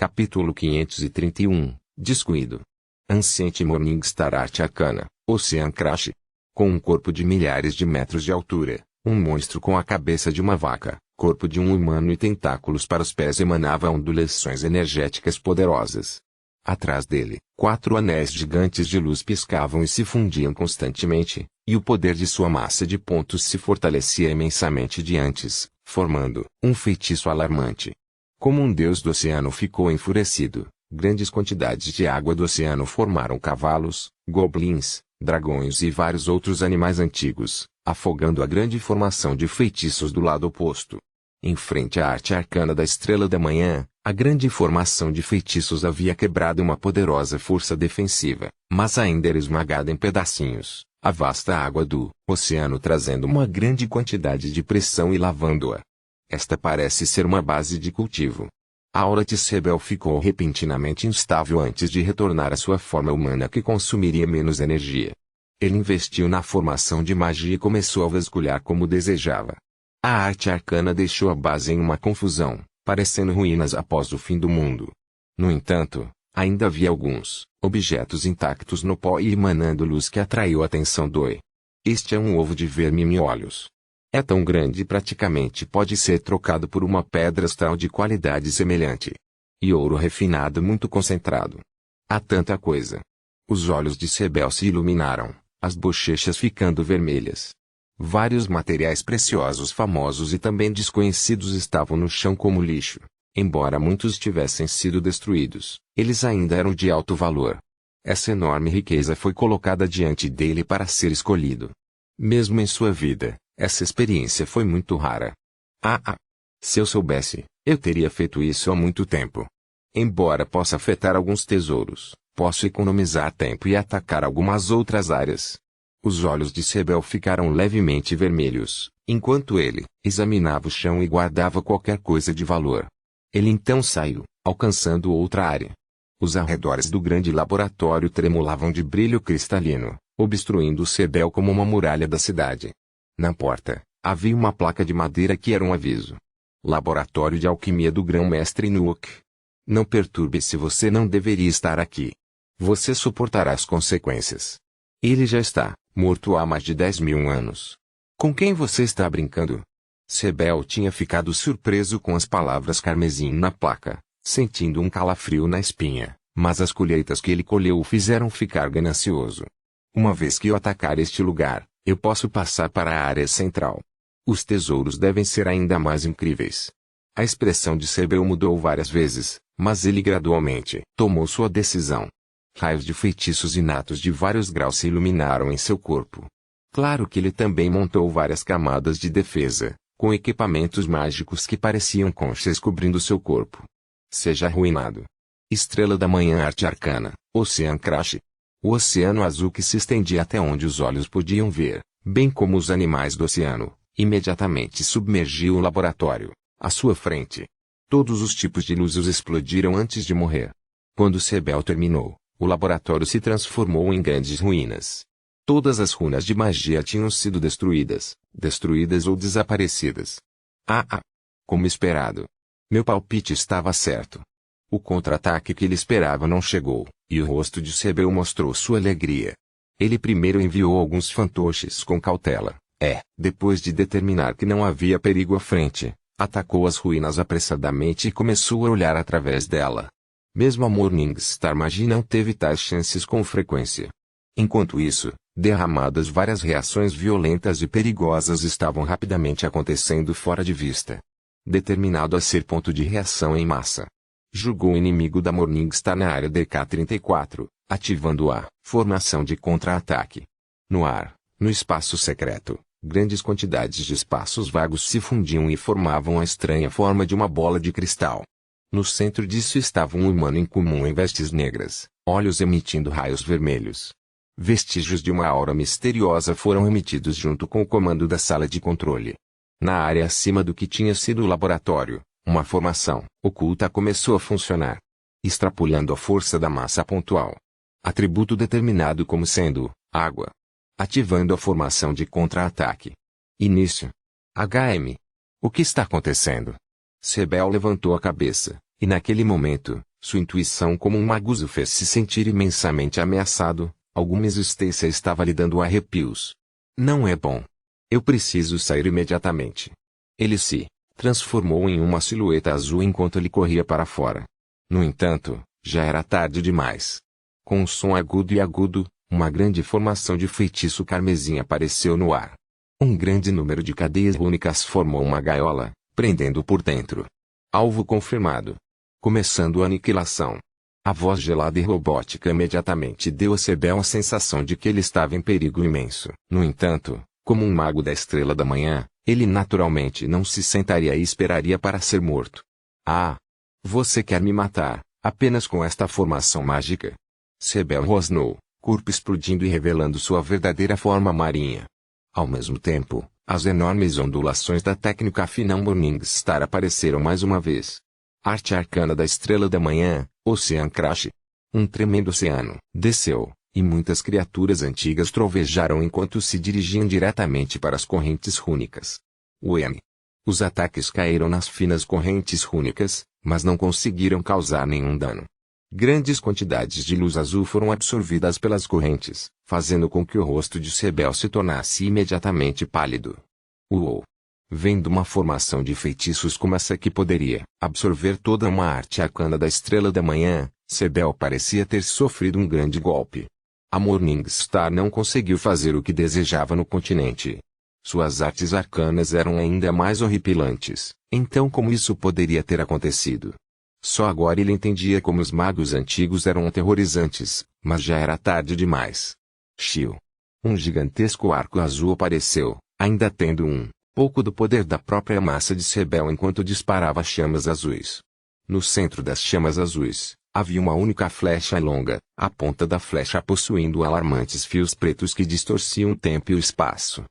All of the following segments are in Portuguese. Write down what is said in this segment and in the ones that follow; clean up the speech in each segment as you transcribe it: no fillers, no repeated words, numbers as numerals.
Capítulo 531, Descuido. Ancient Morningstar Arte Arcana, Ocean Crash. Com um corpo de milhares de metros de altura, um monstro com a cabeça de uma vaca, corpo de um humano e tentáculos para os pés emanava ondulações energéticas poderosas. Atrás dele, 4 anéis gigantes de luz piscavam e se fundiam constantemente, e o poder de sua massa de pontos se fortalecia imensamente diante, formando um feitiço alarmante. Como um deus do oceano ficou enfurecido, grandes quantidades de água do oceano formaram cavalos, goblins, dragões e vários outros animais antigos, afogando a grande formação de feitiços do lado oposto. Em frente à arte arcana da Estrela da Manhã, a grande formação de feitiços havia quebrado uma poderosa força defensiva, mas ainda era esmagada em pedacinhos, a vasta água do oceano trazendo uma grande quantidade de pressão e lavando-a. Esta parece ser uma base de cultivo. Auratis Rebel ficou repentinamente instável antes de retornar à sua forma humana que consumiria menos energia. Ele investiu na formação de magia e começou a vasculhar como desejava. A arte arcana deixou a base em uma confusão, parecendo ruínas após o fim do mundo. No entanto, ainda havia alguns objetos intactos no pó e emanando luz que atraiu a atenção do E. Este é um ovo de vermimiolhos. É tão grande e praticamente pode ser trocado por uma pedra astral de qualidade semelhante. E ouro refinado muito concentrado. Há tanta coisa. Os olhos de Sebel se iluminaram, as bochechas ficando vermelhas. Vários materiais preciosos famosos e também desconhecidos estavam no chão como lixo. Embora muitos tivessem sido destruídos, eles ainda eram de alto valor. Essa enorme riqueza foi colocada diante dele para ser escolhido. Mesmo em sua vida, essa experiência foi muito rara. Se eu soubesse, eu teria feito isso há muito tempo. Embora possa afetar alguns tesouros, posso economizar tempo e atacar algumas outras áreas. Os olhos de Sebel ficaram levemente vermelhos, enquanto ele examinava o chão e guardava qualquer coisa de valor. Ele então saiu, alcançando outra área. Os arredores do grande laboratório tremulavam de brilho cristalino, obstruindo Sebel como uma muralha da cidade. Na porta, havia uma placa de madeira que era um aviso. Laboratório de Alquimia do Grão-Mestre Nuuk. Não perturbe se você não deveria estar aqui. Você suportará as consequências. Ele já está morto há mais de 10.000 anos. Com quem você está brincando? Sebel tinha ficado surpreso com as palavras carmesim na placa, sentindo um calafrio na espinha, mas as colheitas que ele colheu o fizeram ficar ganancioso. Uma vez que eu atacar este lugar, eu posso passar para a área central. Os tesouros devem ser ainda mais incríveis. A expressão de Sebel mudou várias vezes, mas ele gradualmente tomou sua decisão. Raios de feitiços inatos de vários graus se iluminaram em seu corpo. Claro que ele também montou várias camadas de defesa, com equipamentos mágicos que pareciam conchas cobrindo seu corpo. Seja arruinado. Estrela da Manhã Arte Arcana, Ocean Crash. O oceano azul que se estendia até onde os olhos podiam ver, bem como os animais do oceano, imediatamente submergiu o laboratório, à sua frente. Todos os tipos de luzes explodiram antes de morrer. Quando Sebel terminou, o laboratório se transformou em grandes ruínas. Todas as runas de magia tinham sido destruídas ou desaparecidas. Como esperado. Meu palpite estava certo. O contra-ataque que ele esperava não chegou, e o rosto de Sebel mostrou sua alegria. Ele primeiro enviou alguns fantoches com cautela, depois de determinar que não havia perigo à frente, atacou as ruínas apressadamente e começou a olhar através dela. Mesmo a Morningstar Magia não teve tais chances com frequência. Enquanto isso, derramadas várias reações violentas e perigosas estavam rapidamente acontecendo fora de vista. Determinado a ser ponto de reação em massa, julgou o inimigo da Morningstar na área DK-34, ativando a formação de contra-ataque. No ar, no espaço secreto, grandes quantidades de espaços vagos se fundiam e formavam a estranha forma de uma bola de cristal. No centro disso estava um humano incomum em vestes negras, olhos emitindo raios vermelhos. Vestígios de uma aura misteriosa foram emitidos junto com o comando da sala de controle. Na área acima do que tinha sido o laboratório, uma formação oculta começou a funcionar, extrapolando a força da massa pontual. Atributo determinado como sendo água. Ativando a formação de contra-ataque. Início. HM. O que está acontecendo? Sebel levantou a cabeça, e naquele momento, Sua intuição como um magus o fez se sentir imensamente ameaçado, alguma existência estava lhe dando arrepios. Não é bom. Eu preciso sair imediatamente. Ele se transformou em uma silhueta azul enquanto ele corria para fora. No entanto, já era tarde demais. Com um som agudo, uma grande formação de feitiço carmesim apareceu no ar. Um grande número de cadeias rúnicas formou uma gaiola, prendendo-o por dentro. Alvo confirmado. Começando a aniquilação. A voz gelada e robótica imediatamente deu a Sebel a sensação de que ele estava em perigo imenso. No entanto, como um mago da estrela da manhã, ele naturalmente não se sentaria e esperaria para ser morto. Ah! Você quer me matar, apenas com esta formação mágica? Sebel rosnou, corpo explodindo e revelando sua verdadeira forma marinha. Ao mesmo tempo, as enormes ondulações da técnica final Morningstar apareceram mais uma vez. Arte arcana da estrela da manhã, Ocean Crash. Um tremendo oceano desceu, e muitas criaturas antigas trovejaram enquanto se dirigiam diretamente para as correntes rúnicas. Uem! Os ataques caíram nas finas correntes rúnicas, mas não conseguiram causar nenhum dano. Grandes quantidades de luz azul foram absorvidas pelas correntes, fazendo com que o rosto de Sebel se tornasse imediatamente pálido. Uou! Vendo uma formação de feitiços como essa que poderia absorver toda uma arte arcana da estrela da manhã, Sebel parecia ter sofrido um grande golpe. A Morningstar não conseguiu fazer o que desejava no continente. Suas artes arcanas eram ainda mais horripilantes, então como isso poderia ter acontecido? Só agora ele entendia como os magos antigos eram aterrorizantes, mas já era tarde demais. Xiu! Um gigantesco arco azul apareceu, ainda tendo pouco do poder da própria massa de Sebel enquanto disparava chamas azuis. No centro das chamas azuis, havia uma única flecha longa, a ponta da flecha possuindo alarmantes fios pretos que distorciam o tempo e o espaço.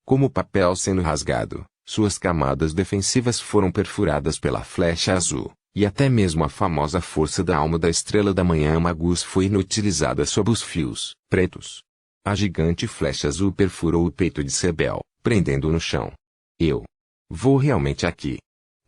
Como o papel sendo rasgado, suas camadas defensivas foram perfuradas pela flecha azul, e até mesmo a famosa força da alma da estrela da manhã Magus foi inutilizada sob os fios pretos. A gigante flecha azul perfurou o peito de Sebel, prendendo-o no chão. Eu vou realmente aqui.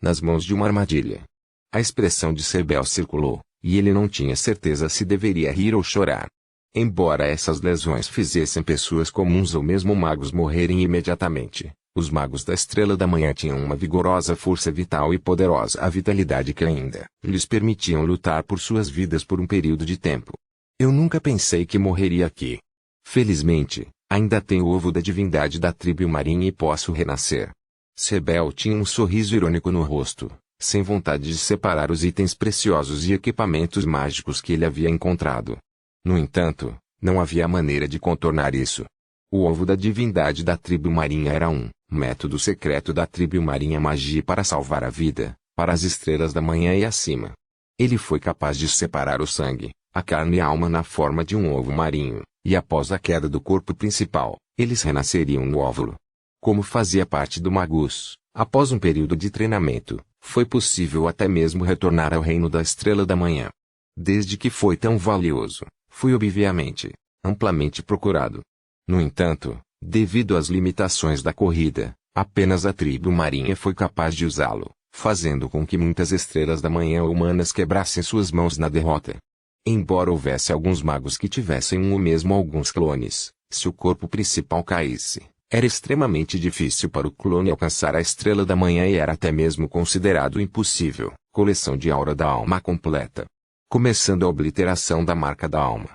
Nas mãos de uma armadilha. A expressão de Sebel circulou, e ele não tinha certeza se deveria rir ou chorar. Embora essas lesões fizessem pessoas comuns ou mesmo magos morrerem imediatamente, os magos da estrela da manhã tinham uma vigorosa força vital e poderosa vitalidade que ainda lhes permitiam lutar por suas vidas por um período de tempo. Eu nunca pensei que morreria aqui. Felizmente, ainda tenho o ovo da divindade da tribo marinha e posso renascer. Sebel tinha um sorriso irônico no rosto, sem vontade de separar os itens preciosos e equipamentos mágicos que ele havia encontrado. No entanto, não havia maneira de contornar isso. O ovo da divindade da tribo marinha era um método secreto da tribo marinha magia para salvar a vida, para as estrelas da manhã e acima. Ele foi capaz de separar o sangue, a carne e a alma na forma de um ovo marinho, e após a queda do corpo principal, eles renasceriam no óvulo. Como fazia parte do Magus, após um período de treinamento, foi possível até mesmo retornar ao reino da estrela da manhã. Desde que foi tão valioso, foi obviamente, amplamente procurado. No entanto, devido às limitações da corrida, apenas a tribo marinha foi capaz de usá-lo, fazendo com que muitas estrelas da manhã humanas quebrassem suas mãos na derrota. Embora houvesse alguns magos que tivessem um ou mesmo alguns clones, se o corpo principal caísse, era extremamente difícil para o clone alcançar a estrela da manhã e era até mesmo considerado impossível. Coleção de aura da alma completa. Começando a obliteração da marca da alma.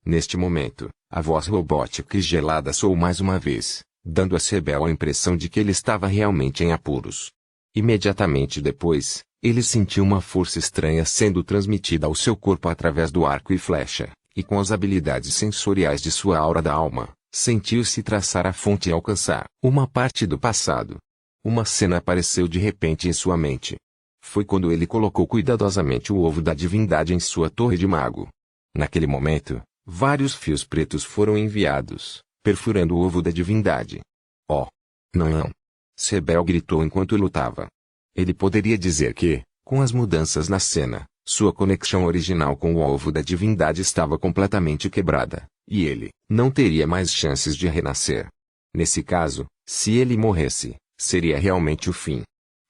Neste momento, a voz robótica e gelada soou mais uma vez, dando a Sebel a impressão de que ele estava realmente em apuros. Imediatamente depois, ele sentiu uma força estranha sendo transmitida ao seu corpo através do arco e flecha, e com as habilidades sensoriais de sua aura da alma, sentiu-se traçar a fonte e alcançar uma parte do passado. Uma cena apareceu de repente em sua mente. Foi quando ele colocou cuidadosamente o ovo da divindade em sua torre de mago. Naquele momento, vários fios pretos foram enviados, perfurando o ovo da divindade. Oh! Não! Sebel gritou enquanto lutava. Ele poderia dizer que, com as mudanças na cena, sua conexão original com o ovo da divindade estava completamente quebrada, e ele não teria mais chances de renascer. Nesse caso, se ele morresse, seria realmente o fim.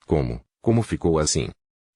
Como ficou assim?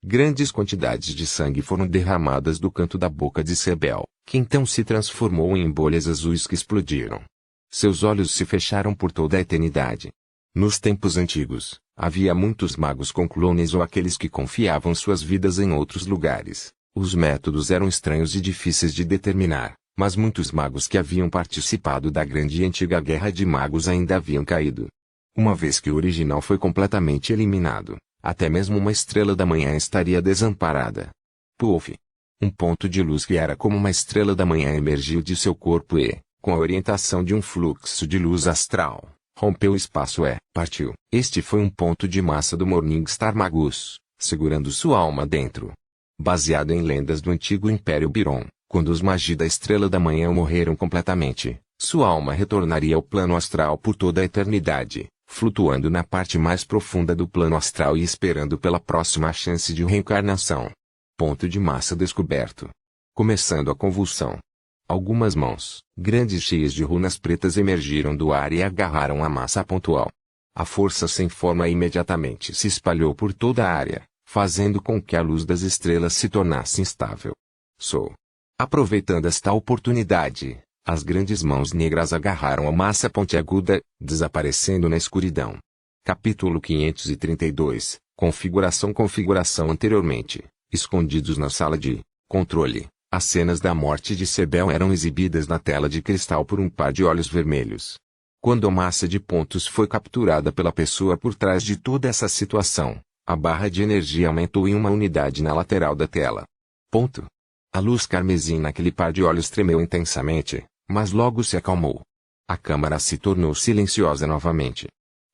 Grandes quantidades de sangue foram derramadas do canto da boca de Sebel, que então se transformou em bolhas azuis que explodiram. Seus olhos se fecharam por toda a eternidade. Nos tempos antigos, havia muitos magos com clones ou aqueles que confiavam suas vidas em outros lugares. Os métodos eram estranhos e difíceis de determinar, mas muitos magos que haviam participado da grande e antiga guerra de magos ainda haviam caído. Uma vez que o original foi completamente eliminado, até mesmo uma estrela da manhã estaria desamparada. Puff! Um ponto de luz que era como uma estrela da manhã emergiu de seu corpo e, com a orientação de um fluxo de luz astral, rompeu o espaço e partiu. Este foi um ponto de massa do Morningstar Magus, segurando sua alma dentro. Baseado em lendas do antigo Império Biron, quando os Magi da Estrela da Manhã morreram completamente, sua alma retornaria ao plano astral por toda a eternidade, flutuando na parte mais profunda do plano astral e esperando pela próxima chance de reencarnação. Ponto de massa descoberto. Começando a convulsão. Algumas mãos, grandes cheias de runas pretas, emergiram do ar e agarraram a massa pontual. A força sem forma imediatamente se espalhou por toda a área, fazendo com que a luz das estrelas se tornasse instável. Aproveitando esta oportunidade, as grandes mãos negras agarraram a massa pontiaguda, desaparecendo na escuridão. Capítulo 532. Configuração anteriormente, escondidos na sala de controle. As cenas da morte de Sebel eram exibidas na tela de cristal por um par de olhos vermelhos. Quando a massa de pontos foi capturada pela pessoa por trás de toda essa situação, a barra de energia aumentou em uma unidade na lateral da tela. A luz carmesim naquele par de olhos tremeu intensamente, mas logo se acalmou. A câmara se tornou silenciosa novamente.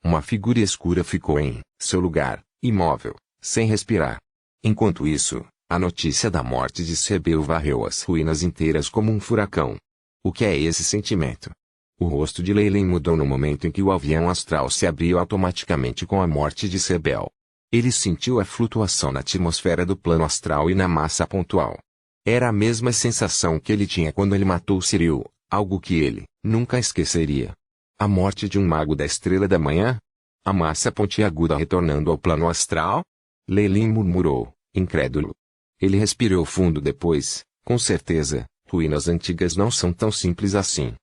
Uma figura escura ficou em seu lugar, imóvel, sem respirar. Enquanto isso, a notícia da morte de Sebel varreu as ruínas inteiras como um furacão. O que é esse sentimento? O rosto de Leyline mudou no momento em que o avião astral se abriu automaticamente com a morte de Sebel. Ele sentiu a flutuação na atmosfera do plano astral e na massa pontual. Era a mesma sensação que ele tinha quando ele matou Cyril, algo que ele nunca esqueceria. A morte de um mago da Estrela da Manhã? A massa pontiaguda retornando ao plano astral? Leyline murmurou, incrédulo. Ele respirou fundo depois, com certeza, ruínas antigas não são tão simples assim.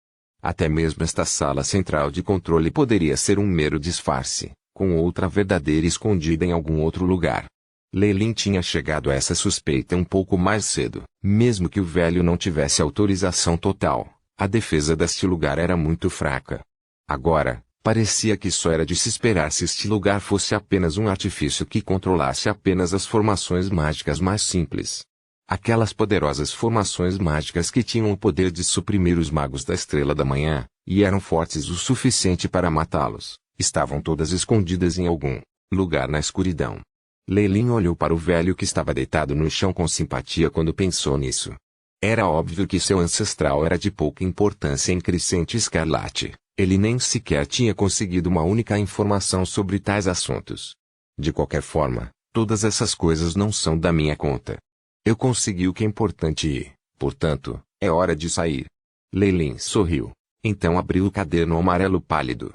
Até mesmo esta sala central de controle poderia ser um mero disfarce, com outra verdadeira escondida em algum outro lugar. Leyline tinha chegado a essa suspeita um pouco mais cedo. Mesmo que o velho não tivesse autorização total, a defesa deste lugar era muito fraca. Agora, parecia que só era de se esperar se este lugar fosse apenas um artifício que controlasse apenas as formações mágicas mais simples. Aquelas poderosas formações mágicas que tinham o poder de suprimir os magos da Estrela da Manhã, e eram fortes o suficiente para matá-los, estavam todas escondidas em algum lugar na escuridão. Leyline olhou para o velho que estava deitado no chão com simpatia quando pensou nisso. Era óbvio que seu ancestral era de pouca importância em Crescente Escarlate. Ele nem sequer tinha conseguido uma única informação sobre tais assuntos. De qualquer forma, todas essas coisas não são da minha conta. Eu consegui o que é importante e, portanto, é hora de sair. Leyline sorriu. Então abriu o caderno amarelo pálido.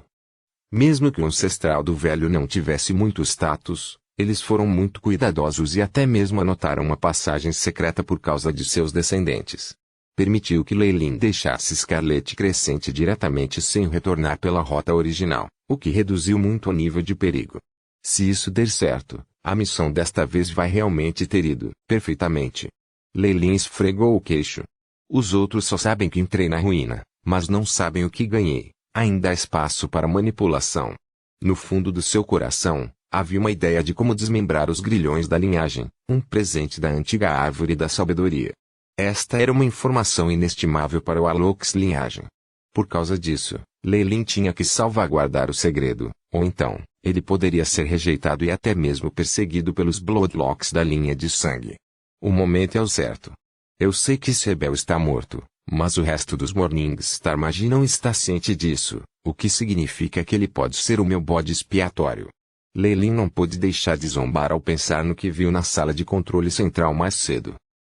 Mesmo que o ancestral do velho não tivesse muito status, eles foram muito cuidadosos e até mesmo anotaram uma passagem secreta por causa de seus descendentes. Permitiu que Leyline deixasse Scarlet Crescente diretamente sem retornar pela rota original, o que reduziu muito o nível de perigo. Se isso der certo, a missão desta vez vai realmente ter ido perfeitamente. Leyline esfregou o queixo. Os outros só sabem que entrei na ruína, mas não sabem o que ganhei. Ainda há espaço para manipulação. No fundo do seu coração, havia uma ideia de como desmembrar os grilhões da linhagem, um presente da antiga árvore da sabedoria. Esta era uma informação inestimável para o Alox linhagem. Por causa disso, Leyline tinha que salvaguardar o segredo, ou então, ele poderia ser rejeitado e até mesmo perseguido pelos Bloodlocks da linha de sangue. O momento é o certo. Eu sei que Sebel está morto, mas o resto dos Morningstar Magi não está ciente disso, o que significa que ele pode ser o meu bode expiatório. Leyline não pôde deixar de zombar ao pensar no que viu na sala de controle central mais cedo.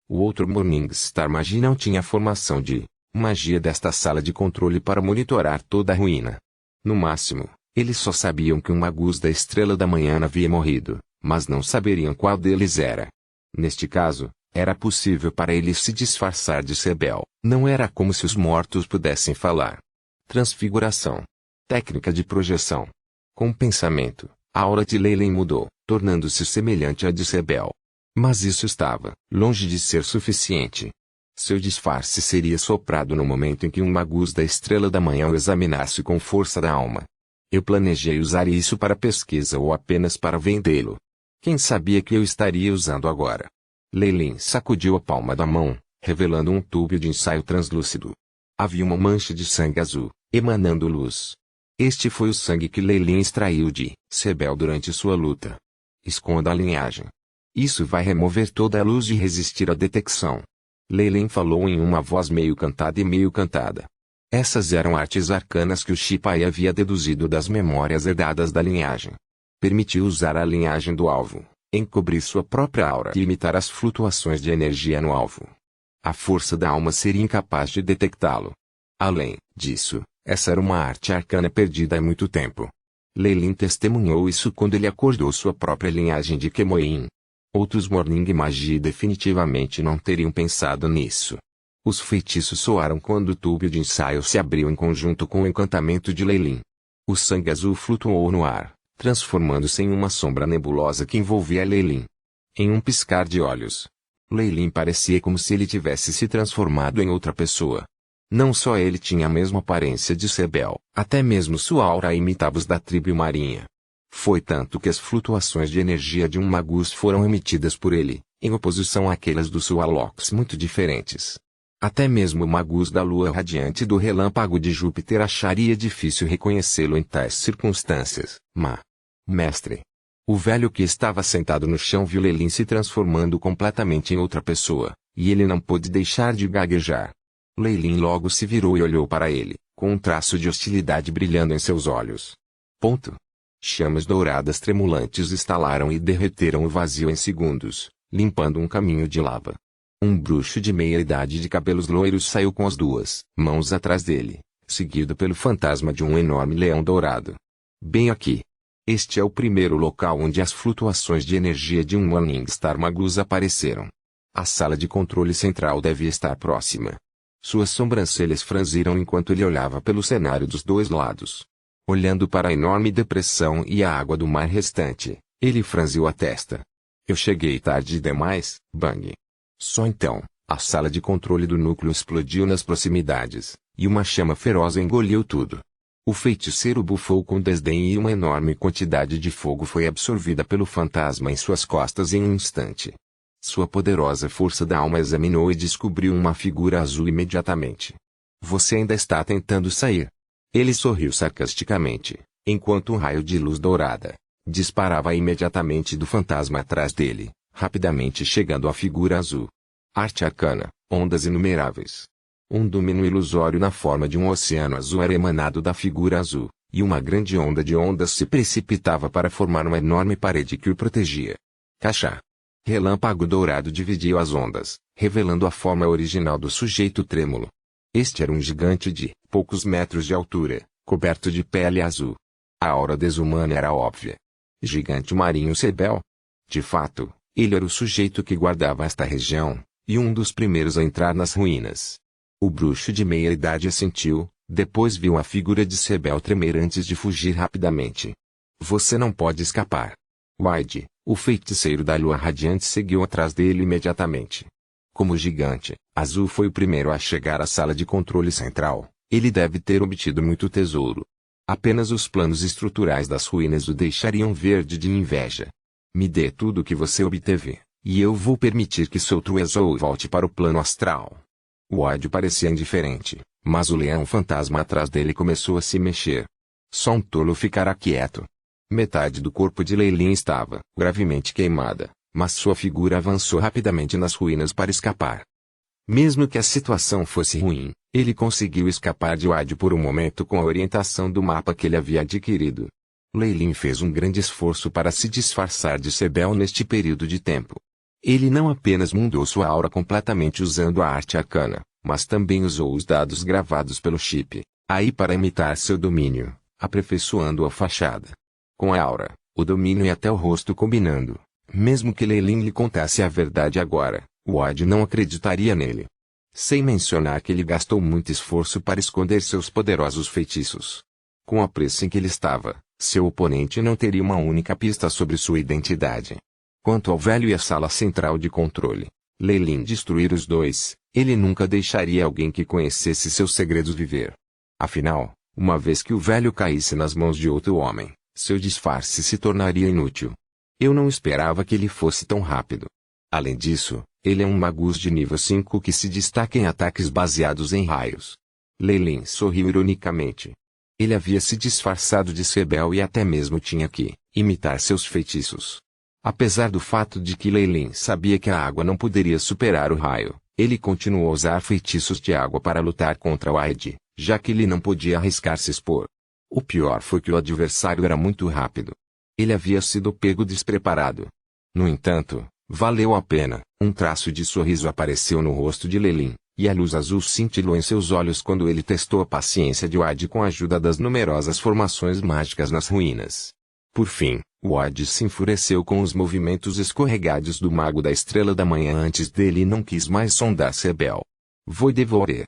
O outro Morningstar Magi não tinha formação de magia desta sala de controle para monitorar toda a ruína. No máximo, eles só sabiam que um Magus da Estrela da Manhã havia morrido, mas não saberiam qual deles era. Neste caso, era possível para ele se disfarçar de Sebel. Não era como se os mortos pudessem falar. Transfiguração. Técnica de projeção. Com o pensamento, a aura de Leyline mudou, tornando-se semelhante à de Sebel. Mas isso estava longe de ser suficiente. Seu disfarce seria soprado no momento em que um magus da Estrela da Manhã o examinasse com força da alma. Eu planejei usar isso para pesquisa ou apenas para vendê-lo. Quem sabia que eu estaria usando agora? Leyline sacudiu a palma da mão, revelando um tubo de ensaio translúcido. Havia uma mancha de sangue azul, emanando luz. Este foi o sangue que Leyline extraiu de Sebel durante sua luta. Esconda a linhagem. Isso vai remover toda a luz e resistir à detecção. Leyline falou em uma voz meio cantada e meio cantada. Essas eram artes arcanas que o Shipai havia deduzido das memórias herdadas da linhagem. Permitiu usar a linhagem do alvo, encobrir sua própria aura e imitar as flutuações de energia no alvo. A força da alma seria incapaz de detectá-lo. Além disso, essa era uma arte arcana perdida há muito tempo. Leyline testemunhou isso quando ele acordou sua própria linhagem de Kemoin. Outros Morning Magie definitivamente não teriam pensado nisso. Os feitiços soaram quando o tubo de ensaio se abriu em conjunto com o encantamento de Leyline. O sangue azul flutuou no ar, transformando-se em uma sombra nebulosa que envolvia Leyline. Em um piscar de olhos, Leyline parecia como se ele tivesse se transformado em outra pessoa. Não só ele tinha a mesma aparência de Sebel, até mesmo sua aura imitava os da tribo marinha. Foi tanto que as flutuações de energia de um magus foram emitidas por ele, em oposição àquelas do Sualox muito diferentes. Até mesmo o magus da lua radiante do relâmpago de Júpiter acharia difícil reconhecê-lo em tais circunstâncias. Mestre. O velho que estava sentado no chão viu Leyline se transformando completamente em outra pessoa, e ele não pôde deixar de gaguejar. Leyline logo se virou e olhou para ele, com um traço de hostilidade brilhando em seus olhos. Chamas douradas tremulantes estalaram e derreteram o vazio em segundos, limpando um caminho de lava. Um bruxo de meia-idade de cabelos loiros saiu com as duas mãos atrás dele, seguido pelo fantasma de um enorme leão dourado. Bem aqui. Este é o primeiro local onde as flutuações de energia de um Morningstar Magus apareceram. A sala de controle central deve estar próxima. Suas sobrancelhas franziram enquanto ele olhava pelo cenário dos dois lados. Olhando para a enorme depressão e a água do mar restante, ele franziu a testa. Eu cheguei tarde demais, Bang. Só então, a sala de controle do núcleo explodiu nas proximidades, e uma chama feroz engoliu tudo. O feiticeiro bufou com desdém e uma enorme quantidade de fogo foi absorvida pelo fantasma em suas costas em um instante. Sua poderosa força da alma examinou e descobriu uma figura azul imediatamente. Você ainda está tentando sair. Ele sorriu sarcasticamente, enquanto um raio de luz dourada disparava imediatamente do fantasma atrás dele, rapidamente chegando à figura azul. Arte arcana, ondas inumeráveis. Um domínio ilusório na forma de um oceano azul era emanado da figura azul, e uma grande onda de ondas se precipitava para formar uma enorme parede que o protegia. Cachá. Relâmpago dourado dividiu as ondas, revelando a forma original do sujeito trêmulo. Este era um gigante de poucos metros de altura, coberto de pele azul. A aura desumana era óbvia. Gigante marinho Sebel? De fato, ele era o sujeito que guardava esta região, e um dos primeiros a entrar nas ruínas. O bruxo de meia-idade assentiu, depois viu a figura de Sebel tremer antes de fugir rapidamente. Você não pode escapar. Wide, o feiticeiro da lua radiante seguiu atrás dele imediatamente. Como gigante, Azul foi o primeiro a chegar à sala de controle central. Ele deve ter obtido muito tesouro. Apenas os planos estruturais das ruínas o deixariam verde de inveja. Me dê tudo o que você obteve, e eu vou permitir que seu Truezou volte para o plano astral. O ódio parecia indiferente, mas o leão fantasma atrás dele começou a se mexer. Só um tolo ficará quieto. Metade do corpo de Leyline estava gravemente queimada, mas sua figura avançou rapidamente nas ruínas para escapar. Mesmo que a situação fosse ruim, ele conseguiu escapar de ódio por um momento com a orientação do mapa que ele havia adquirido. Leyline fez um grande esforço para se disfarçar de Sebel neste período de tempo. Ele não apenas mudou sua aura completamente usando a arte arcana, mas também usou os dados gravados pelo chip, aí para imitar seu domínio, aperfeiçoando a fachada. Com a aura, O domínio e até o rosto combinando. Mesmo que Lei Lin lhe contasse a verdade agora, Wade não acreditaria nele. Sem mencionar que ele gastou muito esforço para esconder seus poderosos feitiços. Com a pressa em que ele estava, seu oponente não teria uma única pista sobre sua identidade. Quanto ao velho e a sala central de controle, Lei-Lin destruir os dois, ele nunca deixaria alguém que conhecesse seus segredos viver. Afinal, uma vez que o velho caísse nas mãos de outro homem, seu disfarce se tornaria inútil. Eu não esperava que ele fosse tão rápido. Além disso, ele é um magus de nível 5 que se destaca em ataques baseados em raios. Lei-Lin sorriu ironicamente. Ele havia se disfarçado de Sebel e até mesmo tinha que imitar seus feitiços. Apesar do fato de que Lei-Lin sabia que a água não poderia superar o raio, ele continuou a usar feitiços de água para lutar contra Wade, já que ele não podia arriscar se expor. O pior foi que o adversário era muito rápido. Ele havia sido pego despreparado. No entanto, valeu a pena. Um traço de sorriso apareceu no rosto de Lei-Lin, e a luz azul cintilou em seus olhos quando ele testou a paciência de Wade com a ajuda das numerosas formações mágicas nas ruínas. Por fim, Wade se enfureceu com os movimentos escorregados do Mago da Estrela da Manhã antes dele e não quis mais sondar Sebel. Vou devorar.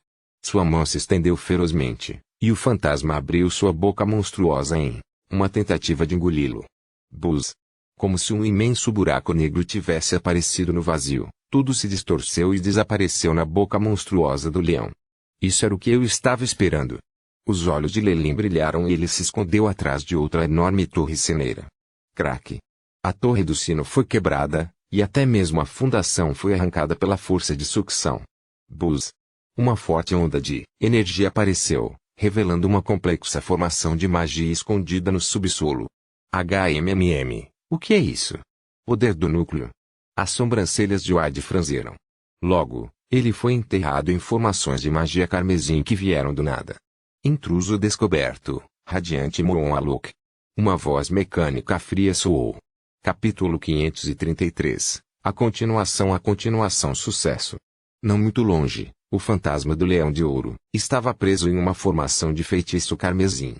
Sua mão se estendeu ferozmente, e o fantasma abriu sua boca monstruosa em uma tentativa de engoli-lo. Buzz! Como se um imenso buraco negro tivesse aparecido no vazio, tudo se distorceu e desapareceu na boca monstruosa do leão. Isso era o que eu estava esperando. Os olhos de Lei-Lin brilharam e ele se escondeu atrás de outra enorme torre ceneira. Craque! A torre do sino foi quebrada, e até mesmo a fundação foi arrancada pela força de sucção. Buzz! Uma forte onda de energia apareceu, revelando uma complexa formação de magia escondida no subsolo. HMMM. O que é isso? Poder do núcleo. As sobrancelhas de Wade franziram. Logo, ele foi enterrado em formações de magia carmesim que vieram do nada. Intruso descoberto, radiante Moon Alok. Uma voz mecânica fria soou. Capítulo 533. A continuação sucesso. Não muito longe, o fantasma do Leão de Ouro estava preso em uma formação de feitiço carmesim.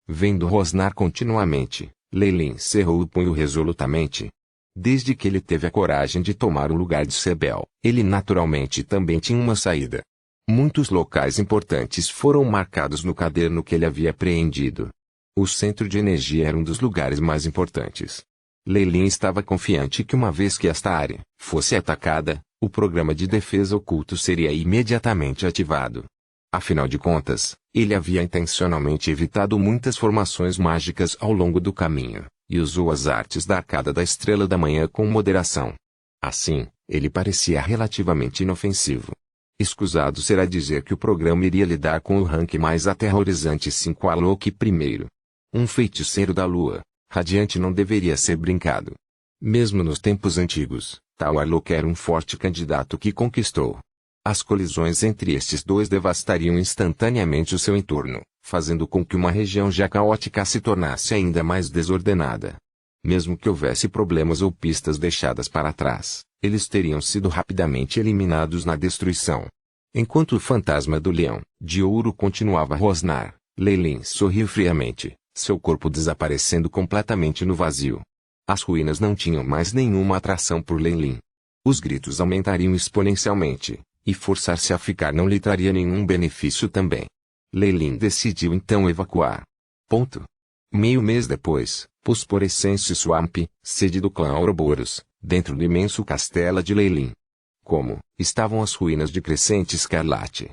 Vendo rosnar continuamente, Lei-Lin cerrou o punho resolutamente. Desde que ele teve a coragem de tomar o lugar de Sebel, ele naturalmente também tinha uma saída. Muitos locais importantes foram marcados no caderno que ele havia apreendido. O centro de energia era um dos lugares mais importantes. Lei-Lin estava confiante que uma vez que esta área fosse atacada, o programa de defesa oculto seria imediatamente ativado. Afinal de contas, ele havia intencionalmente evitado muitas formações mágicas ao longo do caminho, e usou as artes da Arcada da Estrela da Manhã com moderação. Assim, ele parecia relativamente inofensivo. Escusado será dizer que o programa iria lidar com o rank mais aterrorizante 5 Alok primeiro. Um feiticeiro da lua, radiante não deveria ser brincado. Mesmo nos tempos antigos, tal Alok era um forte candidato que conquistou. As colisões entre estes dois devastariam instantaneamente o seu entorno, fazendo com que uma região já caótica se tornasse ainda mais desordenada. Mesmo que houvesse problemas ou pistas deixadas para trás, eles teriam sido rapidamente eliminados na destruição. Enquanto o fantasma do Leão de Ouro continuava a rosnar, Lei-Lin sorriu friamente, seu corpo desaparecendo completamente no vazio. As ruínas não tinham mais nenhuma atração por Lei-Lin. Os gritos aumentariam exponencialmente, e forçar-se a ficar não lhe traria nenhum benefício também. Lei-Lin decidiu então evacuar. Meio mês depois, Phosphorescence Swamp, sede do clã Ouroboros, dentro do imenso castelo de Lei-Lin. Como estavam as ruínas de Crescente Escarlate?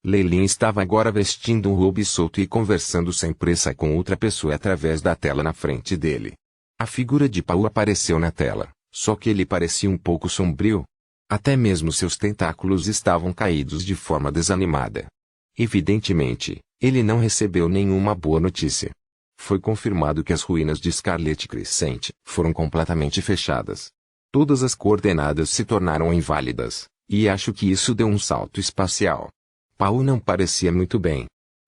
Lei-Lin estava agora vestindo um robe solto e conversando sem pressa com outra pessoa através da tela na frente dele. A figura de Pau apareceu na tela, só que ele parecia um pouco sombrio. Até mesmo seus tentáculos estavam caídos de forma desanimada. Evidentemente, ele não recebeu nenhuma boa notícia. Foi confirmado que as ruínas de Scarlet Crescent foram completamente fechadas. Todas as coordenadas se tornaram inválidas, e acho que isso deu um salto espacial. Pau não parecia muito bem.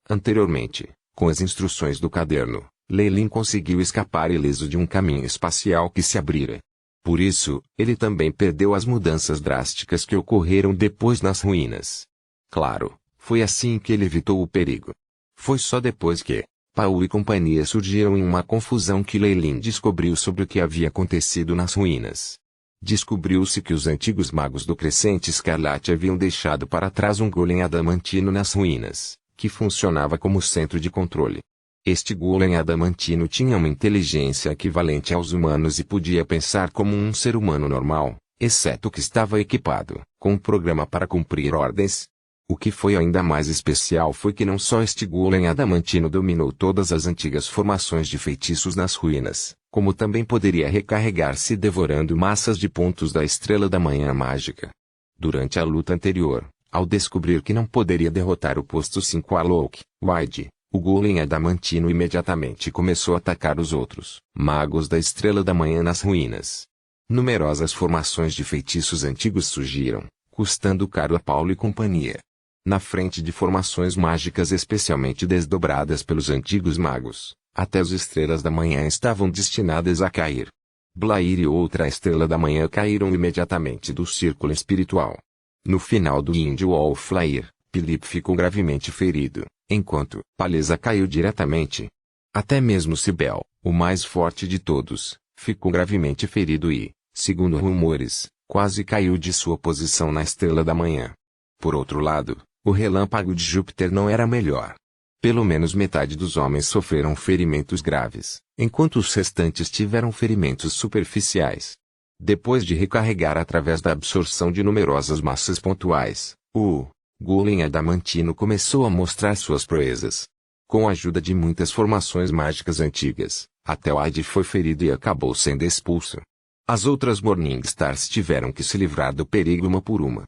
Anteriormente, com as instruções do caderno, Lei-Lin conseguiu escapar ileso de um caminho espacial que se abrira. Por isso, ele também perdeu as mudanças drásticas que ocorreram depois nas ruínas. Claro, foi assim que ele evitou o perigo. Foi só depois que Paul e companhia surgiram em uma confusão que Leilin descobriu sobre o que havia acontecido nas ruínas. Descobriu-se que os antigos magos do Crescente Escarlate haviam deixado para trás um golem adamantino nas ruínas, que funcionava como centro de controle. Este golem adamantino tinha uma inteligência equivalente aos humanos e podia pensar como um ser humano normal, exceto que estava equipado com um programa para cumprir ordens. O que foi ainda mais especial foi que não só este golem adamantino dominou todas as antigas formações de feitiços nas ruínas, como também poderia recarregar-se devorando massas de pontos da Estrela da Manhã Mágica. Durante a luta anterior, ao descobrir que não poderia derrotar o posto 5 Alok, Wide, o golem adamantino imediatamente começou a atacar os outros magos da Estrela da Manhã nas ruínas. Numerosas formações de feitiços antigos surgiram, custando caro a Paul e companhia. Na frente de formações mágicas especialmente desdobradas pelos antigos magos, até as Estrelas da Manhã estavam destinadas a cair. Blair e outra Estrela da Manhã caíram imediatamente do círculo espiritual. No final do Wind Wall Flyer, Philip ficou gravemente ferido, enquanto Paleza caiu diretamente. Até mesmo Cybele, o mais forte de todos, ficou gravemente ferido e, segundo rumores, quase caiu de sua posição na Estrela da Manhã. Por outro lado, o relâmpago de Júpiter não era melhor. Pelo menos metade dos homens sofreram ferimentos graves, enquanto os restantes tiveram ferimentos superficiais. Depois de recarregar através da absorção de numerosas massas pontuais, o golem adamantino começou a mostrar suas proezas. Com a ajuda de muitas formações mágicas antigas, até Wide foi ferido e acabou sendo expulso. As outras Morningstars tiveram que se livrar do perigo uma por uma.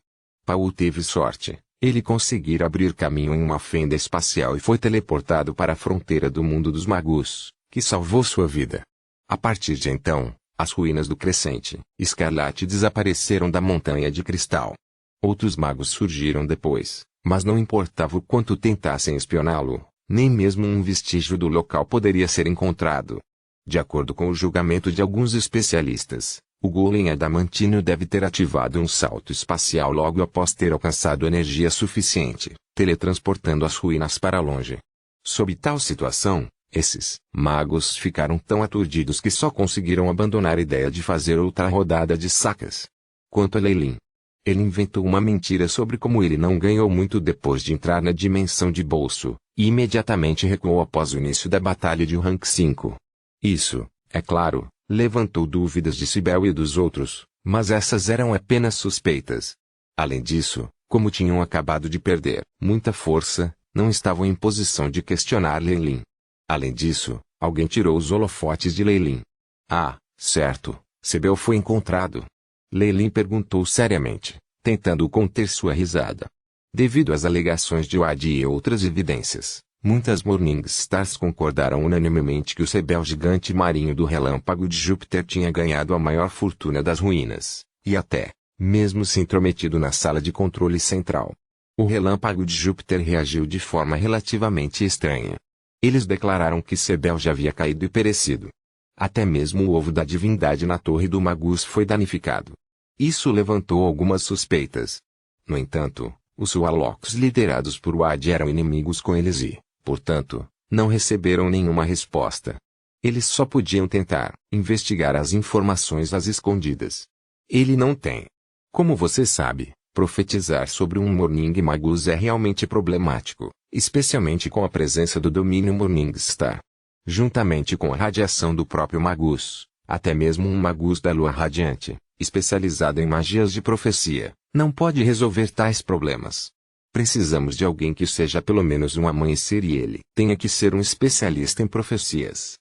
Paul teve sorte. Ele conseguira abrir caminho em uma fenda espacial e foi teleportado para a fronteira do mundo dos magos, que salvou sua vida. A partir de então, as ruínas do Crescente Escarlate desapareceram da Montanha de Cristal. Outros magos surgiram depois, mas não importava o quanto tentassem espioná-lo, nem mesmo um vestígio do local poderia ser encontrado. De acordo com o julgamento de alguns especialistas, o golem adamantino deve ter ativado um salto espacial logo após ter alcançado energia suficiente, teletransportando as ruínas para longe. Sob tal situação, esses magos ficaram tão aturdidos que só conseguiram abandonar a ideia de fazer outra rodada de sacas. Quanto a Leilin, ele inventou uma mentira sobre como ele não ganhou muito depois de entrar na dimensão de bolso, e imediatamente recuou após o início da batalha de Rank 5. Isso, é claro, levantou dúvidas de Cybele e dos outros, mas essas eram apenas suspeitas. Além disso, como tinham acabado de perder muita força, não estavam em posição de questionar Leilin. Além disso, alguém tirou os holofotes de Leilin. Ah, certo, Cybele foi encontrado. Leilin perguntou seriamente, tentando conter sua risada. Devido às alegações de Wade e outras evidências, muitas Morningstars concordaram unanimemente que o Cybele gigante marinho do relâmpago de Júpiter tinha ganhado a maior fortuna das ruínas, e até, mesmo se intrometido na sala de controle central. O relâmpago de Júpiter reagiu de forma relativamente estranha. Eles declararam que Cybele já havia caído e perecido. Até mesmo o ovo da divindade na torre do Magus foi danificado. Isso levantou algumas suspeitas. No entanto, os Swalocks liderados por Wade eram inimigos com eles e, portanto, não receberam nenhuma resposta. Eles só podiam tentar investigar as informações às escondidas. Ele não tem. Como você sabe, profetizar sobre um Morning Magus é realmente problemático, especialmente com a presença do domínio Morningstar. Juntamente com a radiação do próprio Magus, até mesmo um Magus da Lua Radiante, especializado em magias de profecia, não pode resolver tais problemas. Precisamos de alguém que seja pelo menos um amanhecer e ele tenha que ser um especialista em profecias.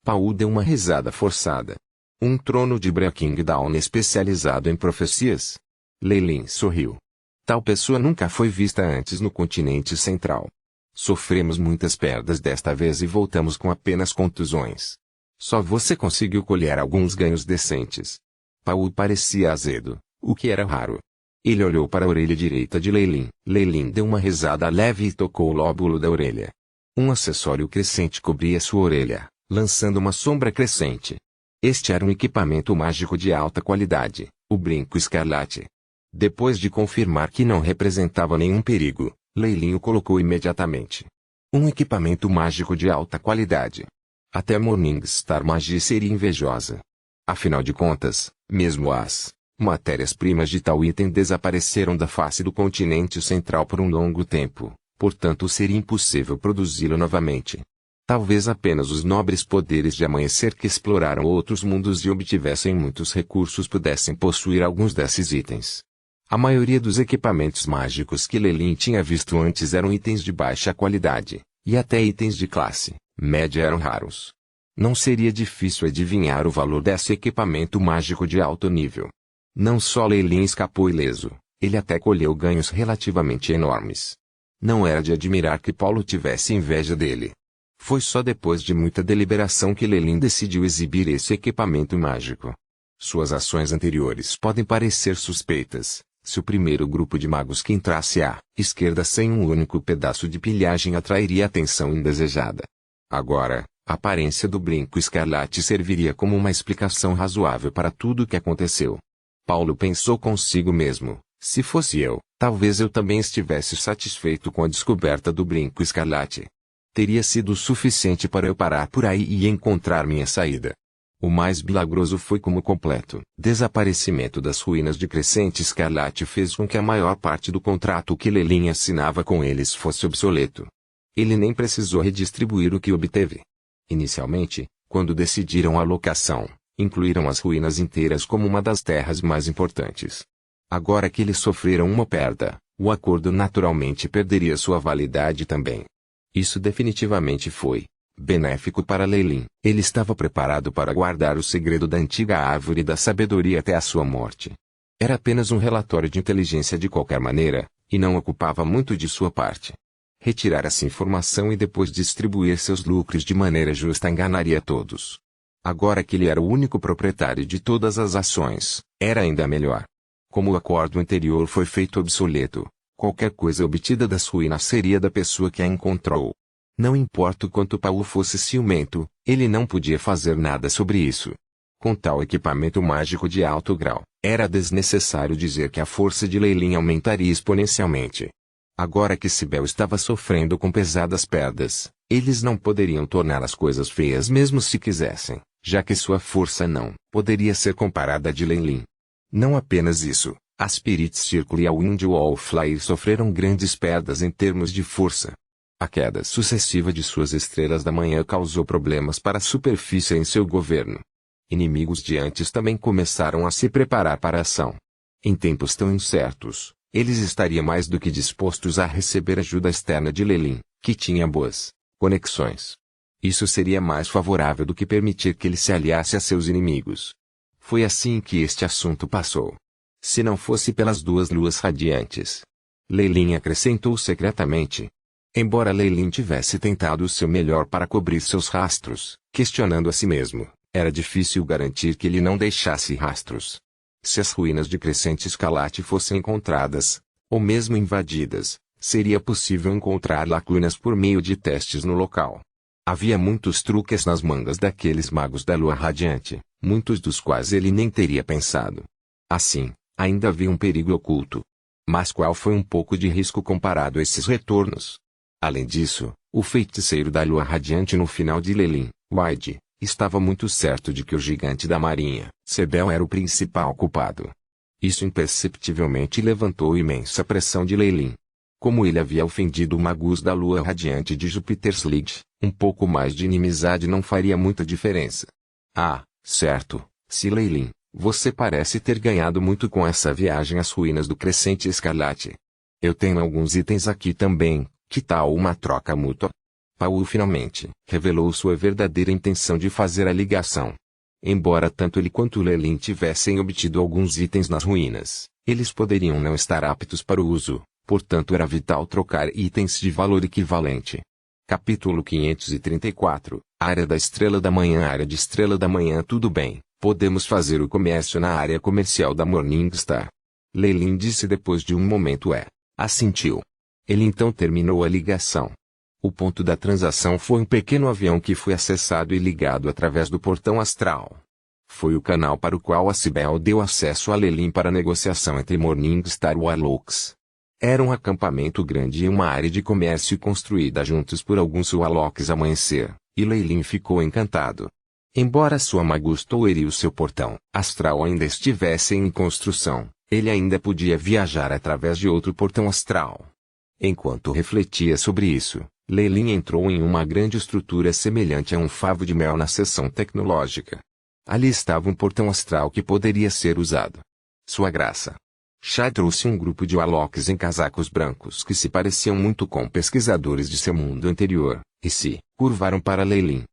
Paul deu uma risada forçada. Um trono de Breaking Dawn especializado em profecias? Leilin sorriu. Tal pessoa nunca foi vista antes no continente central. Sofremos muitas perdas desta vez e voltamos com apenas contusões. Só você conseguiu colher alguns ganhos decentes. Paul parecia azedo, o que era raro. Ele olhou para a orelha direita de Leilin. Leilin deu uma risada leve e tocou o lóbulo da orelha. Um acessório crescente cobria sua orelha, lançando uma sombra crescente. Este era um equipamento mágico de alta qualidade, o brinco escarlate. Depois de confirmar que não representava nenhum perigo, Leilin o colocou imediatamente. Um equipamento mágico de alta qualidade. Até Morningstar Magia seria invejosa. Afinal de contas, mesmo as matérias-primas de tal item desapareceram da face do continente central por um longo tempo, portanto seria impossível produzi-lo novamente. Talvez apenas os nobres poderes de amanhecer que exploraram outros mundos e obtivessem muitos recursos pudessem possuir alguns desses itens. A maioria dos equipamentos mágicos que Lelin tinha visto antes eram itens de baixa qualidade, e até itens de classe média eram raros. Não seria difícil adivinhar o valor desse equipamento mágico de alto nível. Não só Lelin escapou ileso, ele até colheu ganhos relativamente enormes. Não era de admirar que Paulo tivesse inveja dele. Foi só depois de muita deliberação que Lelin decidiu exibir esse equipamento mágico. Suas ações anteriores podem parecer suspeitas. Se o primeiro grupo de magos que entrasse à esquerda sem um único pedaço de pilhagem atrairia atenção indesejada. Agora, a aparência do brinco escarlate serviria como uma explicação razoável para tudo o que aconteceu. Paulo pensou consigo mesmo, se fosse eu, talvez eu também estivesse satisfeito com a descoberta do brinco escarlate. Teria sido suficiente para eu parar por aí e encontrar minha saída. O mais milagroso foi como o completo desaparecimento das ruínas de Crescente Escarlate fez com que a maior parte do contrato que Lelin assinava com eles fosse obsoleto. Ele nem precisou redistribuir o que obteve. Inicialmente, quando decidiram a locação, incluíram as ruínas inteiras como uma das terras mais importantes. Agora que eles sofreram uma perda, o acordo naturalmente perderia sua validade também. Isso definitivamente foi benéfico para Lelin. Ele estava preparado para guardar o segredo da antiga árvore da sabedoria até a sua morte. Era apenas um relatório de inteligência de qualquer maneira, e não ocupava muito de sua parte. Retirar essa informação e depois distribuir seus lucros de maneira justa enganaria todos. Agora que ele era o único proprietário de todas as ações, era ainda melhor. Como o acordo anterior foi feito obsoleto, qualquer coisa obtida das ruínas seria da pessoa que a encontrou. Não importa o quanto Paulo fosse ciumento, ele não podia fazer nada sobre isso. Com tal equipamento mágico de alto grau, era desnecessário dizer que a força de Lelin aumentaria exponencialmente. Agora que Cibele estava sofrendo com pesadas perdas, eles não poderiam tornar as coisas feias mesmo se quisessem, já que sua força não poderia ser comparada à de Lelin. Não apenas isso, a Spirit Circle e a Wind Wallflyer sofreram grandes perdas em termos de força. A queda sucessiva de suas estrelas da manhã causou problemas para a superfície em seu governo. Inimigos de antes também começaram a se preparar para a ação. Em tempos tão incertos, eles estariam mais do que dispostos a receber ajuda externa de Lelin, que tinha boas conexões. Isso seria mais favorável do que permitir que ele se aliasse a seus inimigos. Foi assim que este assunto passou. Se não fosse pelas duas luas radiantes. Lelin acrescentou secretamente. Embora Lelin tivesse tentado o seu melhor para cobrir seus rastros, questionando a si mesmo, era difícil garantir que ele não deixasse rastros. Se as ruínas de Crescente Escarlate fossem encontradas, ou mesmo invadidas, seria possível encontrar lacunas por meio de testes no local. Havia muitos truques nas mangas daqueles magos da lua radiante, muitos dos quais ele nem teria pensado. Assim, ainda havia um perigo oculto. Mas qual foi um pouco de risco comparado a esses retornos? Além disso, o feiticeiro da lua radiante no final de Lelin, Wide, estava muito certo de que o gigante da marinha, Cibele, era o principal culpado. Isso imperceptivelmente levantou imensa pressão de Lelin. Como ele havia ofendido o Magus da lua radiante de Júpiter's League, um pouco mais de inimizade não faria muita diferença. Ah, certo, se Lelin, você parece ter ganhado muito com essa viagem às ruínas do Crescente Escarlate. Eu tenho alguns itens aqui também. Que tal uma troca mútua? Paulo finalmente revelou sua verdadeira intenção de fazer a ligação. Embora tanto ele quanto Lelin tivessem obtido alguns itens nas ruínas, eles poderiam não estar aptos para o uso, portanto era vital trocar itens de valor equivalente. Capítulo 534, Área da Estrela da Manhã. Área de Estrela da Manhã. Tudo bem, podemos fazer o comércio na área comercial da Morningstar. Lelin disse depois de um momento. Assentiu. Ele então terminou a ligação. O ponto da transação foi um pequeno avião que foi acessado e ligado através do portão astral. Foi o canal para o qual a Cibele deu acesso a Lelin para a negociação entre Morningstar e Warlocks. Era um acampamento grande e uma área de comércio construída juntos por alguns Wallocks amanhecer, e Leilin ficou encantado. Embora sua Magus Tower e o seu portão astral ainda estivessem em construção, ele ainda podia viajar através de outro portão astral. Enquanto refletia sobre isso, Leilin entrou em uma grande estrutura semelhante a um favo de mel na seção tecnológica. Ali estava um portão astral que poderia ser usado. Sua graça. Chá trouxe um grupo de Wallocks em casacos brancos que se pareciam muito com pesquisadores de seu mundo anterior, e se curvaram para Leilin.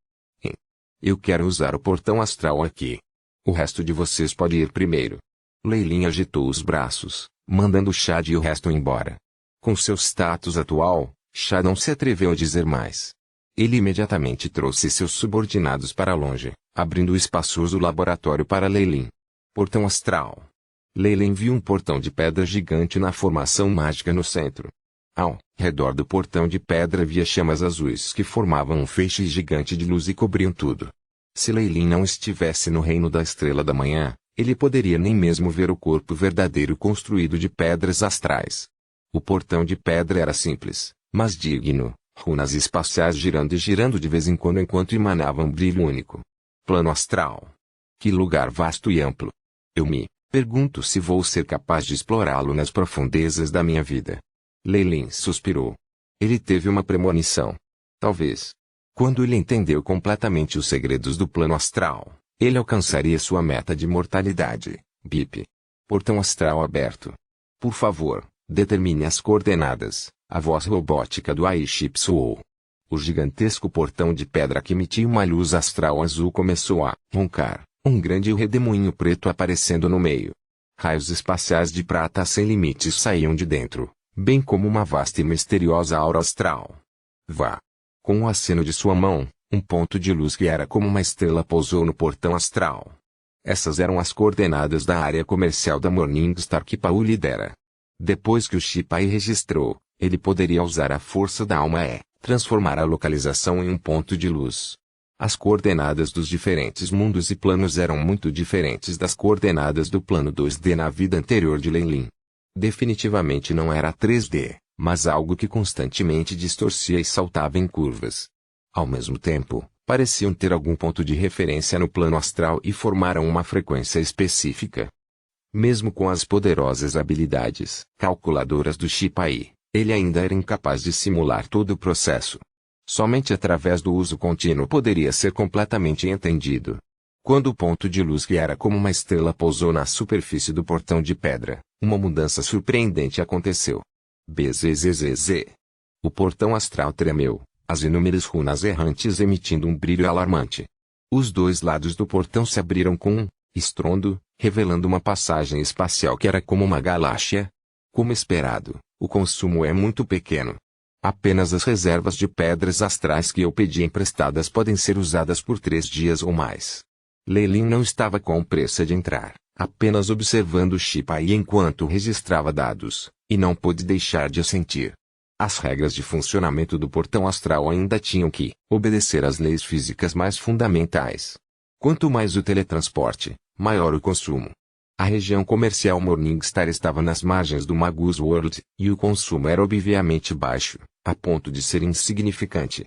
Eu quero usar o portão astral aqui. O resto de vocês pode ir primeiro. Leilin agitou os braços, mandando Chad e o resto embora. Com seu status atual, Chad não se atreveu a dizer mais. Ele imediatamente trouxe seus subordinados para longe, abrindo o espaçoso laboratório para Leilin. Portão astral. Leilin viu um portão de pedra gigante na formação mágica no centro. Ao redor do portão de pedra havia chamas azuis que formavam um feixe gigante de luz e cobriam tudo. Se Leilin não estivesse no reino da Estrela da Manhã, ele poderia nem mesmo ver o corpo verdadeiro construído de pedras astrais. O portão de pedra era simples, mas digno, runas espaciais girando e girando de vez em quando enquanto emanavam um brilho único. Plano astral. Que lugar vasto e amplo. Eu me pergunto se vou ser capaz de explorá-lo nas profundezas da minha vida. Leilin suspirou. Ele teve uma premonição. Talvez. Quando ele entendeu completamente os segredos do plano astral, ele alcançaria sua meta de mortalidade. Bip. Portão astral aberto. Por favor, determine as coordenadas. A voz robótica do AI-Chip soou. O gigantesco portão de pedra que emitia uma luz astral azul começou a roncar, um grande redemoinho preto aparecendo no meio. Raios espaciais de prata sem limites saíam de dentro, bem como uma vasta e misteriosa aura astral. Vá! Com o aceno de sua mão, um ponto de luz que era como uma estrela pousou no portão astral. Essas eram as coordenadas da área comercial da Morningstar que Paul lidera. Depois que o Shipai registrou, ele poderia usar a força da alma e transformar a localização em um ponto de luz. As coordenadas dos diferentes mundos e planos eram muito diferentes das coordenadas do plano 2D na vida anterior de Leilin. Definitivamente não era 3D, mas algo que constantemente distorcia e saltava em curvas. Ao mesmo tempo, pareciam ter algum ponto de referência no plano astral e formaram uma frequência específica. Mesmo com as poderosas habilidades calculadoras do Shipai, ele ainda era incapaz de simular todo o processo. Somente através do uso contínuo poderia ser completamente entendido. Quando o ponto de luz que era como uma estrela pousou na superfície do portão de pedra, uma mudança surpreendente aconteceu. Bzzz. O portão astral tremeu, as inúmeras runas errantes emitindo um brilho alarmante. Os dois lados do portão se abriram com um estrondo, revelando uma passagem espacial que era como uma galáxia. Como esperado, o consumo é muito pequeno. Apenas as reservas de pedras astrais que eu pedi emprestadas podem ser usadas por 3 dias ou mais. Leilin não estava com pressa de entrar, apenas observando o Shipai enquanto registrava dados, e não pôde deixar de assentir. As regras de funcionamento do portão astral ainda tinham que obedecer às leis físicas mais fundamentais. Quanto mais o teletransporte, maior o consumo. A região comercial Morningstar estava nas margens do Magus World, e o consumo era obviamente baixo, a ponto de ser insignificante.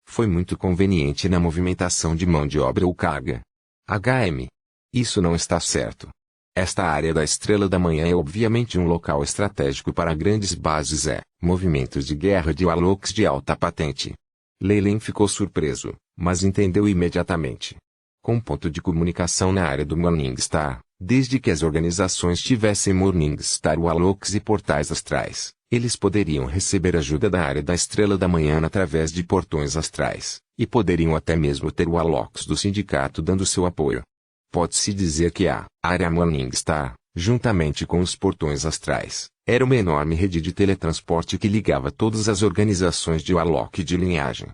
Foi muito conveniente na movimentação de mão de obra ou carga. HM. Isso não está certo. Esta área da Estrela da Manhã é obviamente um local estratégico para grandes bases e movimentos de guerra de Wallocks de alta patente. Leilin ficou surpreso, mas entendeu imediatamente. Com um ponto de comunicação na área do Morningstar, desde que as organizações tivessem Morningstar Wallocks e portais astrais, eles poderiam receber ajuda da área da Estrela da Manhã através de portões astrais, e poderiam até mesmo ter Wallocks do sindicato dando seu apoio. Pode-se dizer que a área Morningstar, juntamente com os portões astrais, era uma enorme rede de teletransporte que ligava todas as organizações de Wallock de linhagem.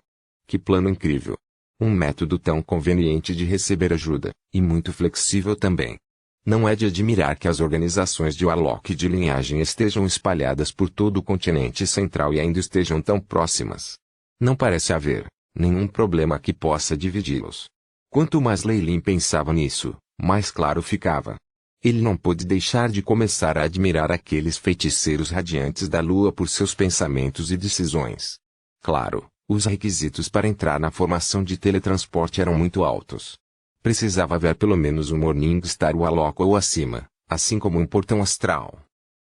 Que plano incrível! Um método tão conveniente de receber ajuda, e muito flexível também. Não é de admirar que as organizações de Wallock de linhagem estejam espalhadas por todo o continente central e ainda estejam tão próximas. Não parece haver nenhum problema que possa dividi-los. Quanto mais Leilin pensava nisso, mais claro ficava. Ele não pôde deixar de começar a admirar aqueles feiticeiros radiantes da lua por seus pensamentos e decisões. Claro, os requisitos para entrar na formação de teletransporte eram muito altos. Precisava haver pelo menos um Morningstar Warlock ou acima, assim como um portão astral.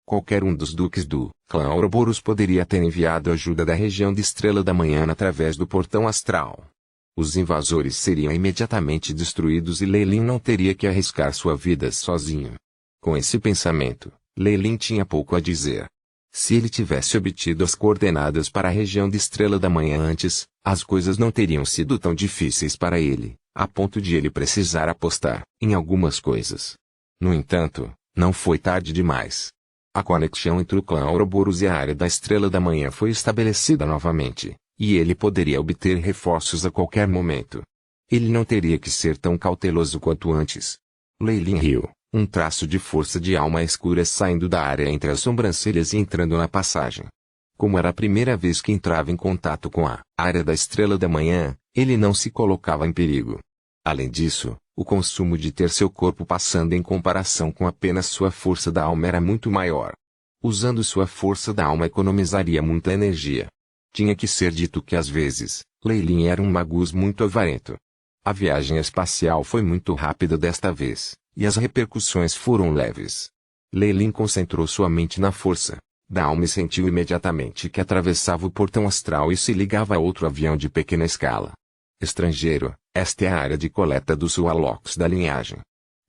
Qualquer um dos duques do clã Ouroboros poderia ter enviado ajuda da região de Estrela da Manhã através do portão astral. Os invasores seriam imediatamente destruídos e Lei Lin não teria que arriscar sua vida sozinho. Com esse pensamento, Lei Lin tinha pouco a dizer. Se ele tivesse obtido as coordenadas para a região de Estrela da Manhã antes, as coisas não teriam sido tão difíceis para ele, a ponto de ele precisar apostar em algumas coisas. No entanto, não foi tarde demais. A conexão entre o clã Ouroboros e a área da Estrela da Manhã foi estabelecida novamente, e ele poderia obter reforços a qualquer momento. Ele não teria que ser tão cauteloso quanto antes. Lei Lin riu, um traço de força de alma escura saindo da área entre as sobrancelhas e entrando na passagem. Como era a primeira vez que entrava em contato com a área da Estrela da Manhã, ele não se colocava em perigo. Além disso, o consumo de ter seu corpo passando em comparação com apenas sua força da alma era muito maior. Usando sua força da alma economizaria muita energia. Tinha que ser dito que às vezes, Lei Lin era um magus muito avarento. A viagem espacial foi muito rápida desta vez, e as repercussões foram leves. Lei Lin concentrou sua mente na força da alma e sentiu imediatamente que atravessava o portão astral e se ligava a outro avião de pequena escala. Estrangeiro, esta é a área de coleta dos Warlocks da linhagem.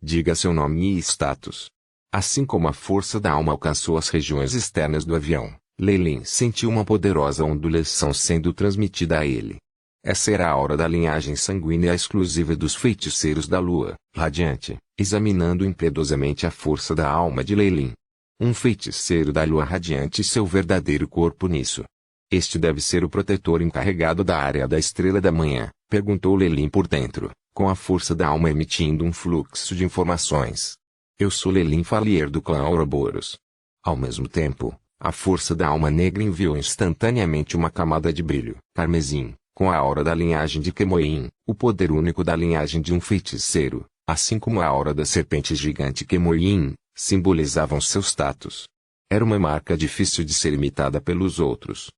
Diga seu nome e status. Assim como a força da alma alcançou as regiões externas do avião, Lei Lin sentiu uma poderosa ondulação sendo transmitida a ele. Essa era a aura da linhagem sanguínea exclusiva dos feiticeiros da lua, radiante, examinando impiedosamente a força da alma de Lei Lin. Um feiticeiro da lua radiante e seu verdadeiro corpo nisso. Este deve ser o protetor encarregado da área da Estrela da Manhã, perguntou Lei Lin por dentro, com a força da alma emitindo um fluxo de informações. Eu sou Lei Lin Falier do clã Ouroboros. Ao mesmo tempo, a força da alma negra enviou instantaneamente uma camada de brilho carmesim, com a aura da linhagem de Kemoin, o poder único da linhagem de um feiticeiro, assim como a aura da serpente gigante Kemoin, simbolizavam seus status. Era uma marca difícil de ser imitada pelos outros.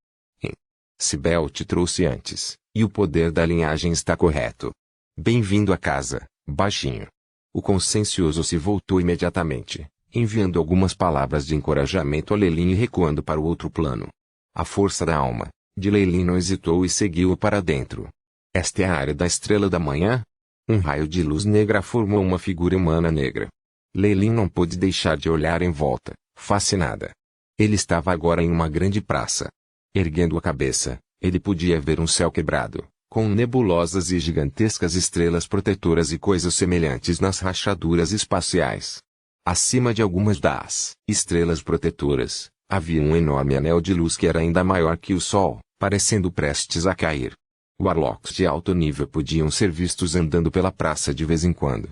Sibel te trouxe antes, e o poder da linhagem está correto. Bem-vindo a casa, baixinho. O consciencioso se voltou imediatamente, enviando algumas palavras de encorajamento a Lei Lin e recuando para o outro plano. A força da alma de Lei Lin não hesitou e seguiu-o para dentro. Esta é a área da Estrela da Manhã? Um raio de luz negra formou uma figura humana negra. Lei Lin não pôde deixar de olhar em volta, fascinada. Ele estava agora em uma grande praça. Erguendo a cabeça, ele podia ver um céu quebrado, com nebulosas e gigantescas estrelas protetoras e coisas semelhantes nas rachaduras espaciais. Acima de algumas das estrelas protetoras, havia um enorme anel de luz que era ainda maior que o Sol, parecendo prestes a cair. Warlocks de alto nível podiam ser vistos andando pela praça de vez em quando.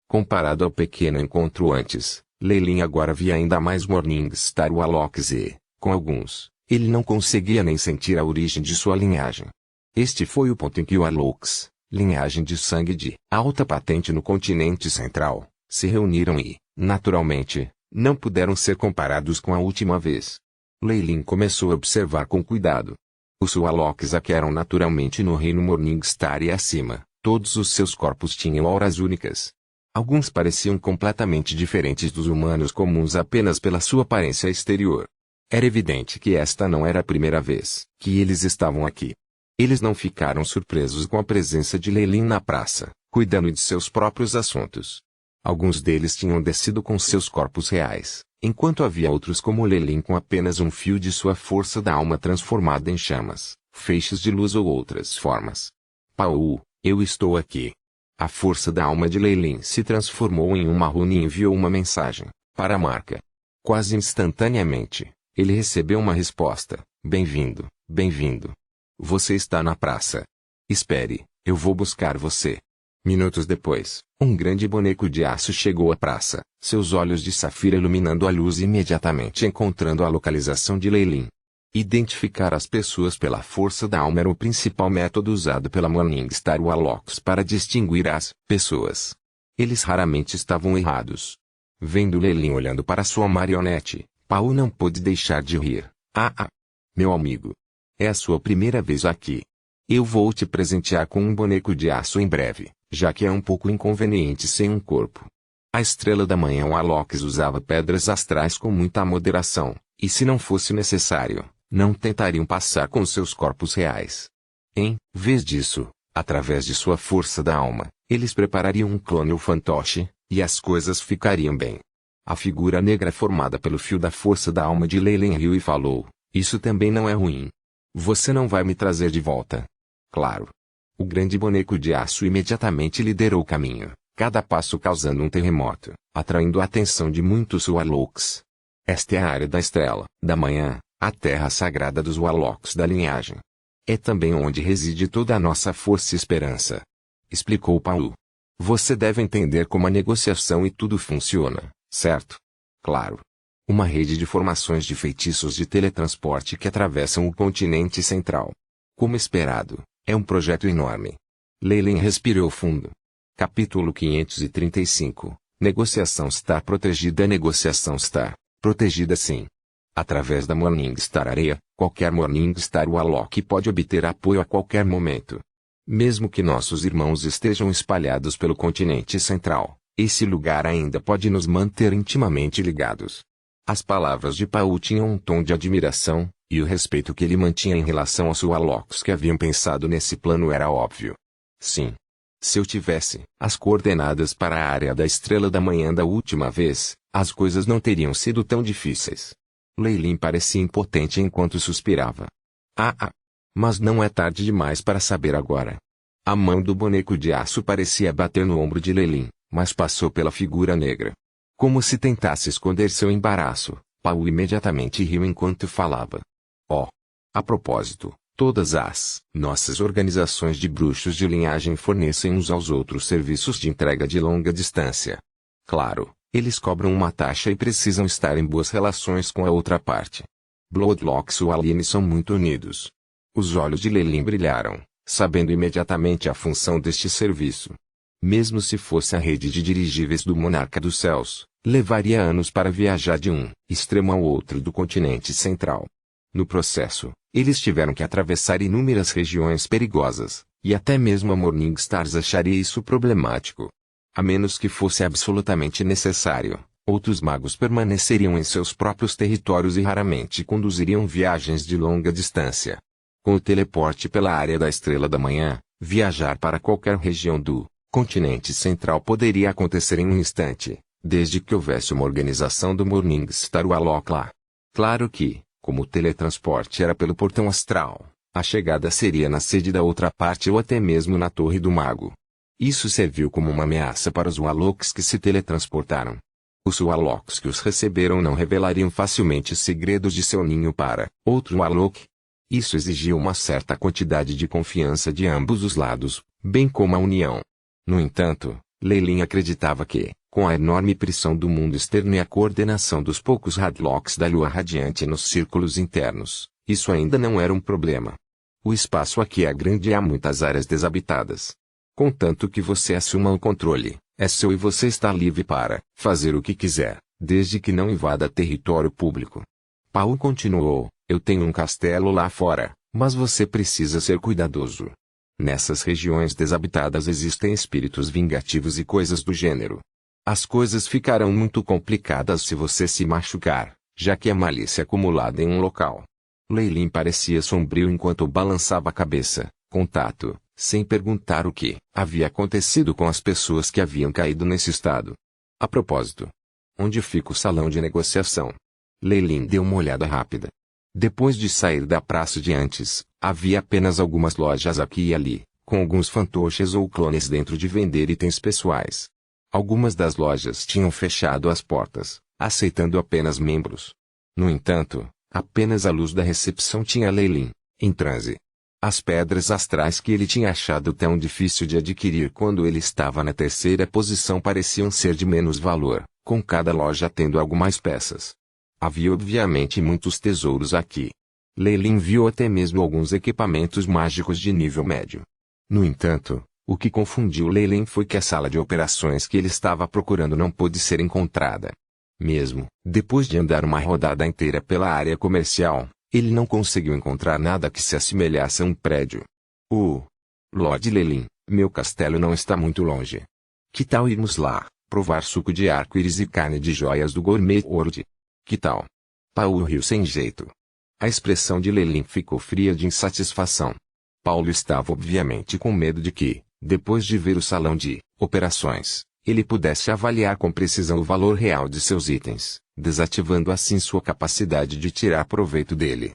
Comparado ao pequeno encontro antes, Lei Lin agora via ainda mais Morningstar Warlocks e, com alguns, ele não conseguia nem sentir a origem de sua linhagem. Este foi o ponto em que Warlocks, linhagem de sangue de alta patente no continente central, se reuniram e, naturalmente, não puderam ser comparados com a última vez. Lei Lin começou a observar com cuidado. Os Warlocks aqui eram naturalmente no reino Morningstar e acima, todos os seus corpos tinham auras únicas. Alguns pareciam completamente diferentes dos humanos comuns apenas pela sua aparência exterior. Era evidente que esta não era a primeira vez que eles estavam aqui. Eles não ficaram surpresos com a presença de Lei Lin na praça, cuidando de seus próprios assuntos. Alguns deles tinham descido com seus corpos reais, enquanto havia outros como Lei Lin com apenas um fio de sua força da alma transformada em chamas, feixes de luz ou outras formas. Paul, eu estou aqui. A força da alma de Lei Lin se transformou em uma runa e enviou uma mensagem para a marca. Quase instantaneamente, ele recebeu uma resposta: bem-vindo, bem-vindo. Você está na praça. Espere, eu vou buscar você. Minutos depois, um grande boneco de aço chegou à praça, seus olhos de safira iluminando a luz imediatamente encontrando a localização de Lei Lin. Identificar as pessoas pela força da alma era o principal método usado pela Morningstar Warlocks para distinguir as pessoas. Eles raramente estavam errados. Vendo Leilin olhando para sua marionete, Paul não pôde deixar de rir. Meu amigo. É a sua primeira vez aqui. Eu vou te presentear com um boneco de aço em breve, já que é um pouco inconveniente sem um corpo. A Estrela da Manhã Warlocks usava pedras astrais com muita moderação, e se não fosse necessário, não tentariam passar com seus corpos reais. Em vez disso, através de sua força da alma, eles preparariam um clone ou fantoche, e as coisas ficariam bem. A figura negra formada pelo fio da força da alma de Leilin riu e falou, isso também não é ruim. Você não vai me trazer de volta. Claro. O grande boneco de aço imediatamente liderou o caminho, cada passo causando um terremoto, atraindo a atenção de muitos Warlocks. Esta é a área da Estrela da Manhã, a terra sagrada dos Warlocks da linhagem. É também onde reside toda a nossa força e esperança. Explicou Paul. Você deve entender como a negociação e tudo funciona, certo? Claro. Uma rede de formações de feitiços de teletransporte que atravessam o continente central. Como esperado, é um projeto enorme. Leilin respirou fundo. Capítulo 535. Negociação Star protegida. Negociação Star, protegida sim. Através da Morningstar Area, qualquer Morningstar Warlock pode obter apoio a qualquer momento. Mesmo que nossos irmãos estejam espalhados pelo continente central, esse lugar ainda pode nos manter intimamente ligados. As palavras de Paul tinham um tom de admiração, e o respeito que ele mantinha em relação aos Warlocks que haviam pensado nesse plano era óbvio. Sim. Se eu tivesse as coordenadas para a área da Estrela da Manhã da última vez, as coisas não teriam sido tão difíceis. Leilin parecia impotente enquanto suspirava. Mas não é tarde demais para saber agora. A mão do boneco de aço parecia bater no ombro de Leilin, mas passou pela figura negra. Como se tentasse esconder seu embaraço, Paul imediatamente riu enquanto falava. A propósito, todas as nossas organizações de bruxos de linhagem fornecem uns aos outros serviços de entrega de longa distância. Claro, eles cobram uma taxa e precisam estar em boas relações com a outra parte. Bloodlocks ou Aline são muito unidos. Os olhos de Leilin brilharam, sabendo imediatamente a função deste serviço. Mesmo se fosse a rede de dirigíveis do Monarca dos Céus, levaria anos para viajar de um extremo ao outro do continente central. No processo, eles tiveram que atravessar inúmeras regiões perigosas, e até mesmo a Morningstars acharia isso problemático. A menos que fosse absolutamente necessário, outros magos permaneceriam em seus próprios territórios e raramente conduziriam viagens de longa distância. Com o teleporte pela área da Estrela da Manhã, viajar para qualquer região do continente central poderia acontecer em um instante, desde que houvesse uma organização do Morningstar Warlock lá. Claro que, como o teletransporte era pelo portão astral, a chegada seria na sede da outra parte ou até mesmo na Torre do Mago. Isso serviu como uma ameaça para os Warlocks que se teletransportaram. Os Warlocks que os receberam não revelariam facilmente segredos de seu ninho para outro Warlock. Isso exigia uma certa quantidade de confiança de ambos os lados, bem como a união. No entanto, Leilin acreditava que, com a enorme pressão do mundo externo e a coordenação dos poucos Radlocks da Lua Radiante nos círculos internos, isso ainda não era um problema. O espaço aqui é grande e há muitas áreas desabitadas. Contanto que você assuma o controle, é seu e você está livre para fazer o que quiser, desde que não invada território público. Paul continuou, eu tenho um castelo lá fora, mas você precisa ser cuidadoso. Nessas regiões desabitadas existem espíritos vingativos e coisas do gênero. As coisas ficarão muito complicadas se você se machucar, já que há malícia acumulada em um local. Leilin parecia sombrio enquanto balançava a cabeça, contato, sem perguntar o que havia acontecido com as pessoas que haviam caído nesse estado. A propósito, onde fica o salão de negociação? Leilin deu uma olhada rápida. Depois de sair da praça de antes, havia apenas algumas lojas aqui e ali, com alguns fantoches ou clones dentro de vender itens pessoais. Algumas das lojas tinham fechado as portas, aceitando apenas membros. No entanto, apenas a luz da recepção tinha Leilin, em transe. As pedras astrais que ele tinha achado tão difícil de adquirir quando ele estava na terceira posição pareciam ser de menos valor, com cada loja tendo algo mais peças. Havia obviamente muitos tesouros aqui. Leilin viu até mesmo alguns equipamentos mágicos de nível médio. No entanto, O que confundiu Lei foi que a sala de operações que ele estava procurando não pôde ser encontrada. Mesmo depois de andar uma rodada inteira pela área comercial, ele não conseguiu encontrar nada que se assemelhasse a um prédio. Lord Lelin, meu castelo não está muito longe. Que tal irmos lá, provar suco de arco-íris e carne de joias do Gourmet World? Que tal? Paulo riu sem jeito. A expressão de Lelin ficou fria de insatisfação. Paulo estava obviamente com medo de que, depois de ver o salão de operações, ele pudesse avaliar com precisão o valor real de seus itens, desativando assim sua capacidade de tirar proveito dele.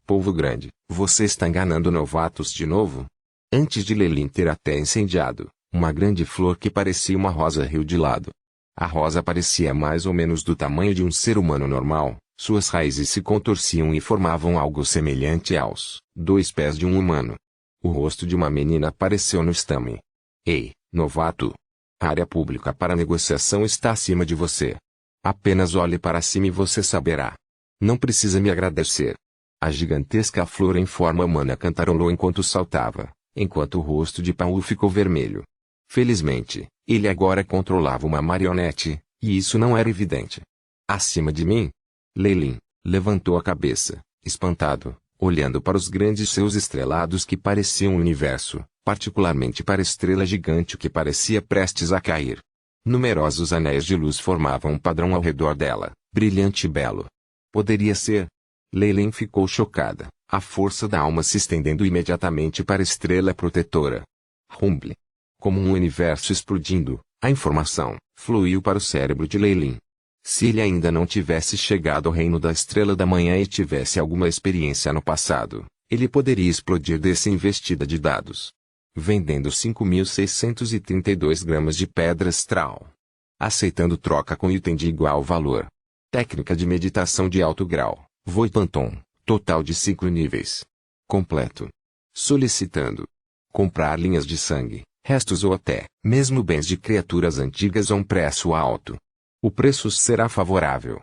Polvo grande, você está enganando novatos de novo? Antes de Lelin ter até incendiado, uma grande flor que parecia uma rosa riu de lado. A rosa parecia mais ou menos do tamanho de um ser humano normal, suas raízes se contorciam e formavam algo semelhante aos 2 pés de um humano. O rosto de uma menina apareceu no estame. Ei, novato! A área pública para negociação está acima de você. Apenas olhe para cima e você saberá. Não precisa me agradecer. A gigantesca flor em forma humana cantarolou enquanto saltava, enquanto o rosto de Paulo ficou vermelho. Felizmente, ele agora controlava uma marionete, e isso não era evidente. Acima de mim? Lelin levantou a cabeça, espantado, olhando para os grandes seus estrelados que pareciam o universo, particularmente para a estrela gigante que parecia prestes a cair. Numerosos anéis de luz formavam um padrão ao redor dela, brilhante e belo. Poderia ser? Lelin ficou chocada, a força da alma se estendendo imediatamente para a estrela protetora. Rumble. Como um universo explodindo, a informação fluiu para o cérebro de Lelin. Se ele ainda não tivesse chegado ao reino da Estrela da Manhã e tivesse alguma experiência no passado, ele poderia explodir dessa investida de dados. Vendendo 5.632 gramas de pedra astral. Aceitando troca com item de igual valor. Técnica de meditação de alto grau, Voipanton, total de 5 níveis. Completo. Solicitando. Comprar linhas de sangue, restos ou até, mesmo bens de criaturas antigas a um preço alto. O preço será favorável.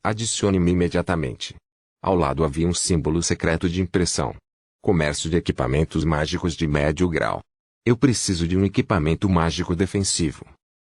Adicione-me imediatamente. Ao lado havia um símbolo secreto de impressão. Comércio de equipamentos mágicos de médio grau. Eu preciso de um equipamento mágico defensivo.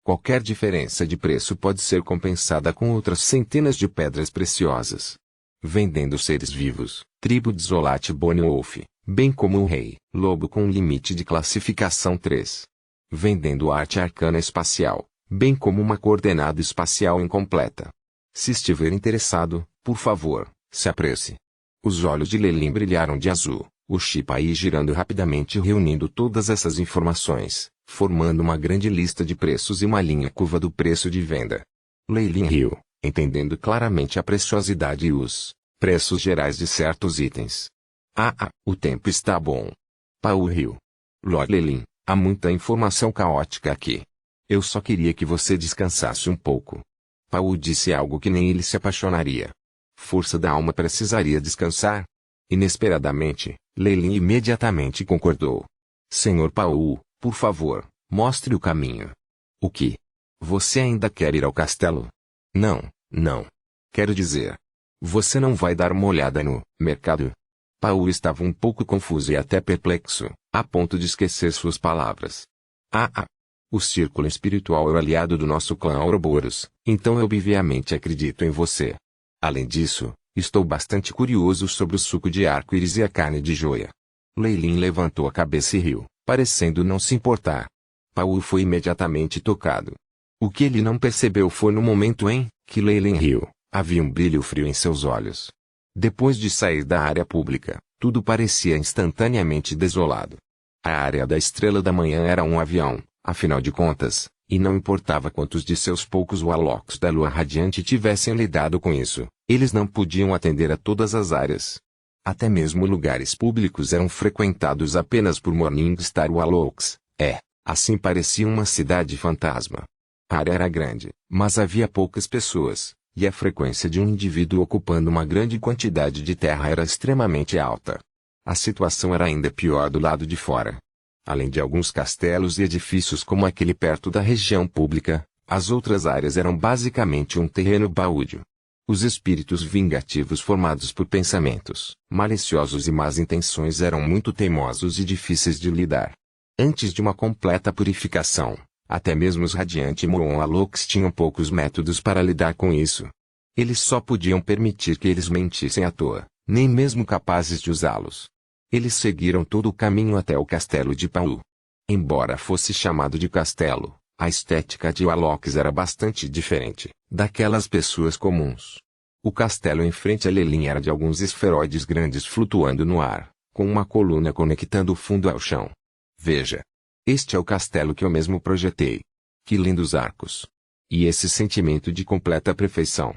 Qualquer diferença de preço pode ser compensada com outras centenas de pedras preciosas. Vendendo seres vivos, tribo de Zolat Bone Wolf, bem como o rei, lobo com limite de classificação 3. Vendendo arte arcana espacial, bem como uma coordenada espacial incompleta. Se estiver interessado, por favor, se apresse. Os olhos de Lelin brilharam de azul, o chip aí girando rapidamente reunindo todas essas informações, formando uma grande lista de preços e uma linha curva do preço de venda. Lelin riu, entendendo claramente a preciosidade e os preços gerais de certos itens. O tempo está bom. Paulo riu. Lord Lelin, há muita informação caótica aqui. Eu só queria que você descansasse um pouco. Paulo disse algo que nem ele se apaixonaria. Força da alma precisaria descansar? Inesperadamente, Lelin imediatamente concordou. Senhor Paulo, por favor, mostre o caminho. O que? Você ainda quer ir ao castelo? Não. Quero dizer. Você não vai dar uma olhada no mercado? Paulo estava um pouco confuso e até perplexo, a ponto de esquecer suas palavras. O círculo espiritual é o aliado do nosso clã Ouroboros, então eu obviamente acredito em você. Além disso, estou bastante curioso sobre o suco de arco-íris e a carne de joia. Lelin levantou a cabeça e riu, parecendo não se importar. Paulo foi imediatamente tocado. O que ele não percebeu foi no momento em que Lelin riu, havia um brilho frio em seus olhos. Depois de sair da área pública, tudo parecia instantaneamente desolado. A área da Estrela da Manhã era um avião, afinal de contas, e não importava quantos de seus poucos Warlocks da Lua Radiante tivessem lidado com isso, eles não podiam atender a todas as áreas. Até mesmo lugares públicos eram frequentados apenas por Morningstar Warlocks, assim parecia uma cidade fantasma. A área era grande, mas havia poucas pessoas, e a frequência de um indivíduo ocupando uma grande quantidade de terra era extremamente alta. A situação era ainda pior do lado de fora. Além de alguns castelos e edifícios como aquele perto da região pública, as outras áreas eram basicamente um terreno baldio. Os espíritos vingativos formados por pensamentos maliciosos e más intenções eram muito teimosos e difíceis de lidar. Antes de uma completa purificação, até mesmo os Radiant Moonlocks tinham poucos métodos para lidar com isso. Eles só podiam permitir que eles mentissem à toa, nem mesmo capazes de usá-los. Eles seguiram todo o caminho até o castelo de Pau. Embora fosse chamado de castelo, a estética de Warlocks era bastante diferente daquelas pessoas comuns. O castelo em frente a Lelin era de alguns esferoides grandes flutuando no ar, com uma coluna conectando o fundo ao chão. Veja. Este é o castelo que eu mesmo projetei. Que lindos arcos. E esse sentimento de completa perfeição.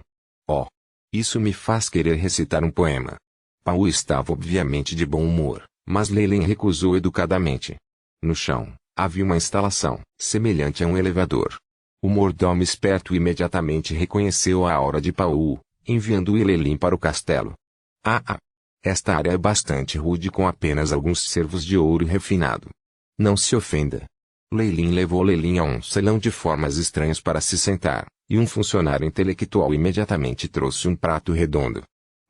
Oh! Isso me faz querer recitar um poema. Pau estava obviamente de bom humor, mas Lelin recusou educadamente. No chão, havia uma instalação, semelhante a um elevador. O mordomo esperto imediatamente reconheceu a aura de Pau, enviando Lelin para o castelo. Esta área é bastante rude com apenas alguns servos de ouro refinado. Não se ofenda. Lelin levou Lelin a um salão de formas estranhas para se sentar, e um funcionário intelectual imediatamente trouxe um prato redondo.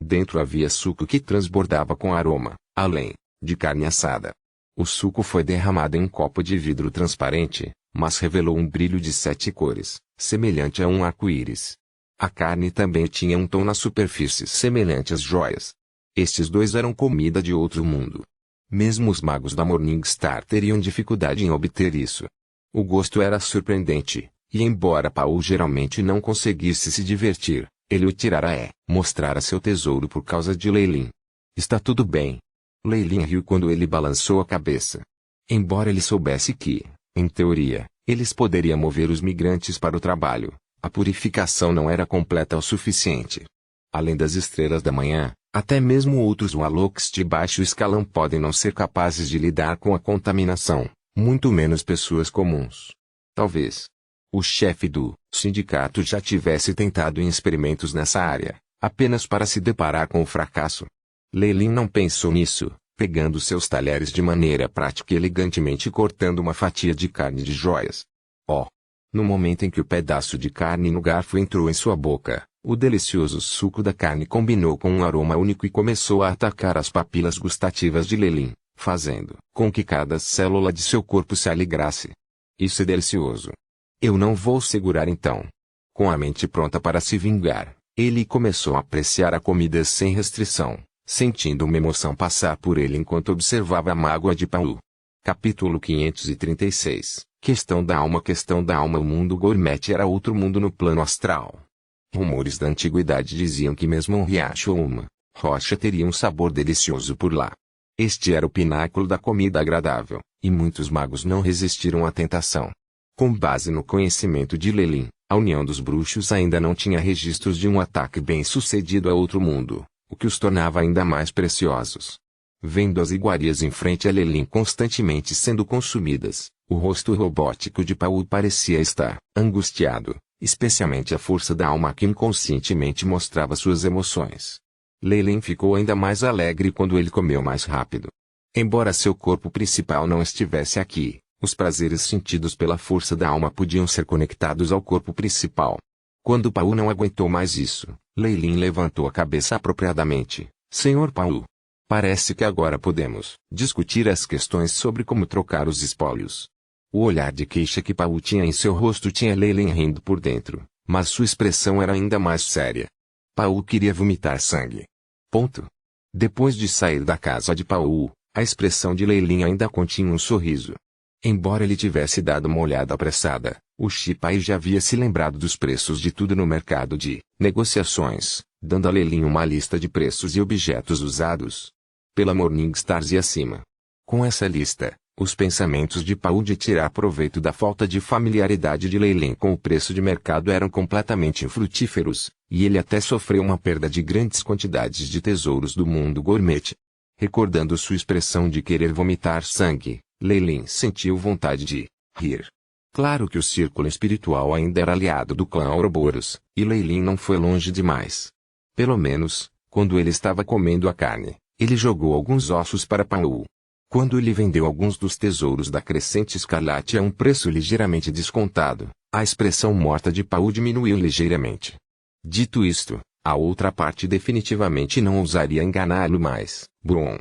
Dentro havia suco que transbordava com aroma, além de carne assada. O suco foi derramado em um copo de vidro transparente, mas revelou um brilho de 7 cores, semelhante a um arco-íris. A carne também tinha um tom na superfície semelhante às joias. Estes dois eram comida de outro mundo. Mesmo os magos da Morningstar teriam dificuldade em obter isso. O gosto era surpreendente, e embora Pau geralmente não conseguisse se divertir, ele o tirara mostrara seu tesouro por causa de Lelin. Está tudo bem. Lelin riu quando ele balançou a cabeça. Embora ele soubesse que, em teoria, eles poderiam mover os migrantes para o trabalho, a purificação não era completa o suficiente. Além das estrelas da manhã, até mesmo outros Warlocks de baixo escalão podem não ser capazes de lidar com a contaminação, muito menos pessoas comuns. Talvez o chefe do sindicato já tivesse tentado em experimentos nessa área, apenas para se deparar com o fracasso. Lelin não pensou nisso, pegando seus talheres de maneira prática e elegantemente cortando uma fatia de carne de joias. No momento em que o pedaço de carne no garfo entrou em sua boca, o delicioso suco da carne combinou com um aroma único e começou a atacar as papilas gustativas de Lelin, fazendo com que cada célula de seu corpo se alegrasse. Isso é delicioso. Eu não vou segurar então. Com a mente pronta para se vingar, ele começou a apreciar a comida sem restrição, sentindo uma emoção passar por ele enquanto observava a mágoa de Pau. Capítulo 536. Questão da alma. O mundo gourmet era outro mundo no plano astral. Rumores da antiguidade diziam que mesmo um riacho ou uma rocha teria um sabor delicioso por lá. Este era o pináculo da comida agradável, e muitos magos não resistiram à tentação. Com base no conhecimento de Lelin, a União dos Bruxos ainda não tinha registros de um ataque bem-sucedido a outro mundo, o que os tornava ainda mais preciosos. Vendo as iguarias em frente a Lelin constantemente sendo consumidas, o rosto robótico de Pau parecia estar angustiado, especialmente a força da alma que inconscientemente mostrava suas emoções. Lelin ficou ainda mais alegre quando ele comeu mais rápido. Embora seu corpo principal não estivesse aqui, os prazeres sentidos pela força da alma podiam ser conectados ao corpo principal. Quando Pau não aguentou mais isso, Lelin levantou a cabeça apropriadamente. Senhor Pau, parece que agora podemos discutir as questões sobre como trocar os espólios. O olhar de queixa que Pau tinha em seu rosto tinha Lelin rindo por dentro, mas sua expressão era ainda mais séria. Pau queria vomitar sangue. Depois de sair da casa de Pau, a expressão de Lelin ainda continha um sorriso. Embora ele tivesse dado uma olhada apressada, o Shipai já havia se lembrado dos preços de tudo no mercado de negociações, dando a Lelin uma lista de preços e objetos usados pela Morningstar e acima. Com essa lista, os pensamentos de Pau de tirar proveito da falta de familiaridade de Lelin com o preço de mercado eram completamente infrutíferos, e ele até sofreu uma perda de grandes quantidades de tesouros do mundo gourmet. Recordando sua expressão de querer vomitar sangue, Lelin sentiu vontade de rir. Claro que o círculo espiritual ainda era aliado do clã Ouroboros, e Lelin não foi longe demais. Pelo menos, quando ele estava comendo a carne, ele jogou alguns ossos para Pau. Quando ele vendeu alguns dos tesouros da Crescente Escarlate a um preço ligeiramente descontado, a expressão morta de Pau diminuiu ligeiramente. Dito isto, a outra parte definitivamente não ousaria enganá-lo mais. Brum!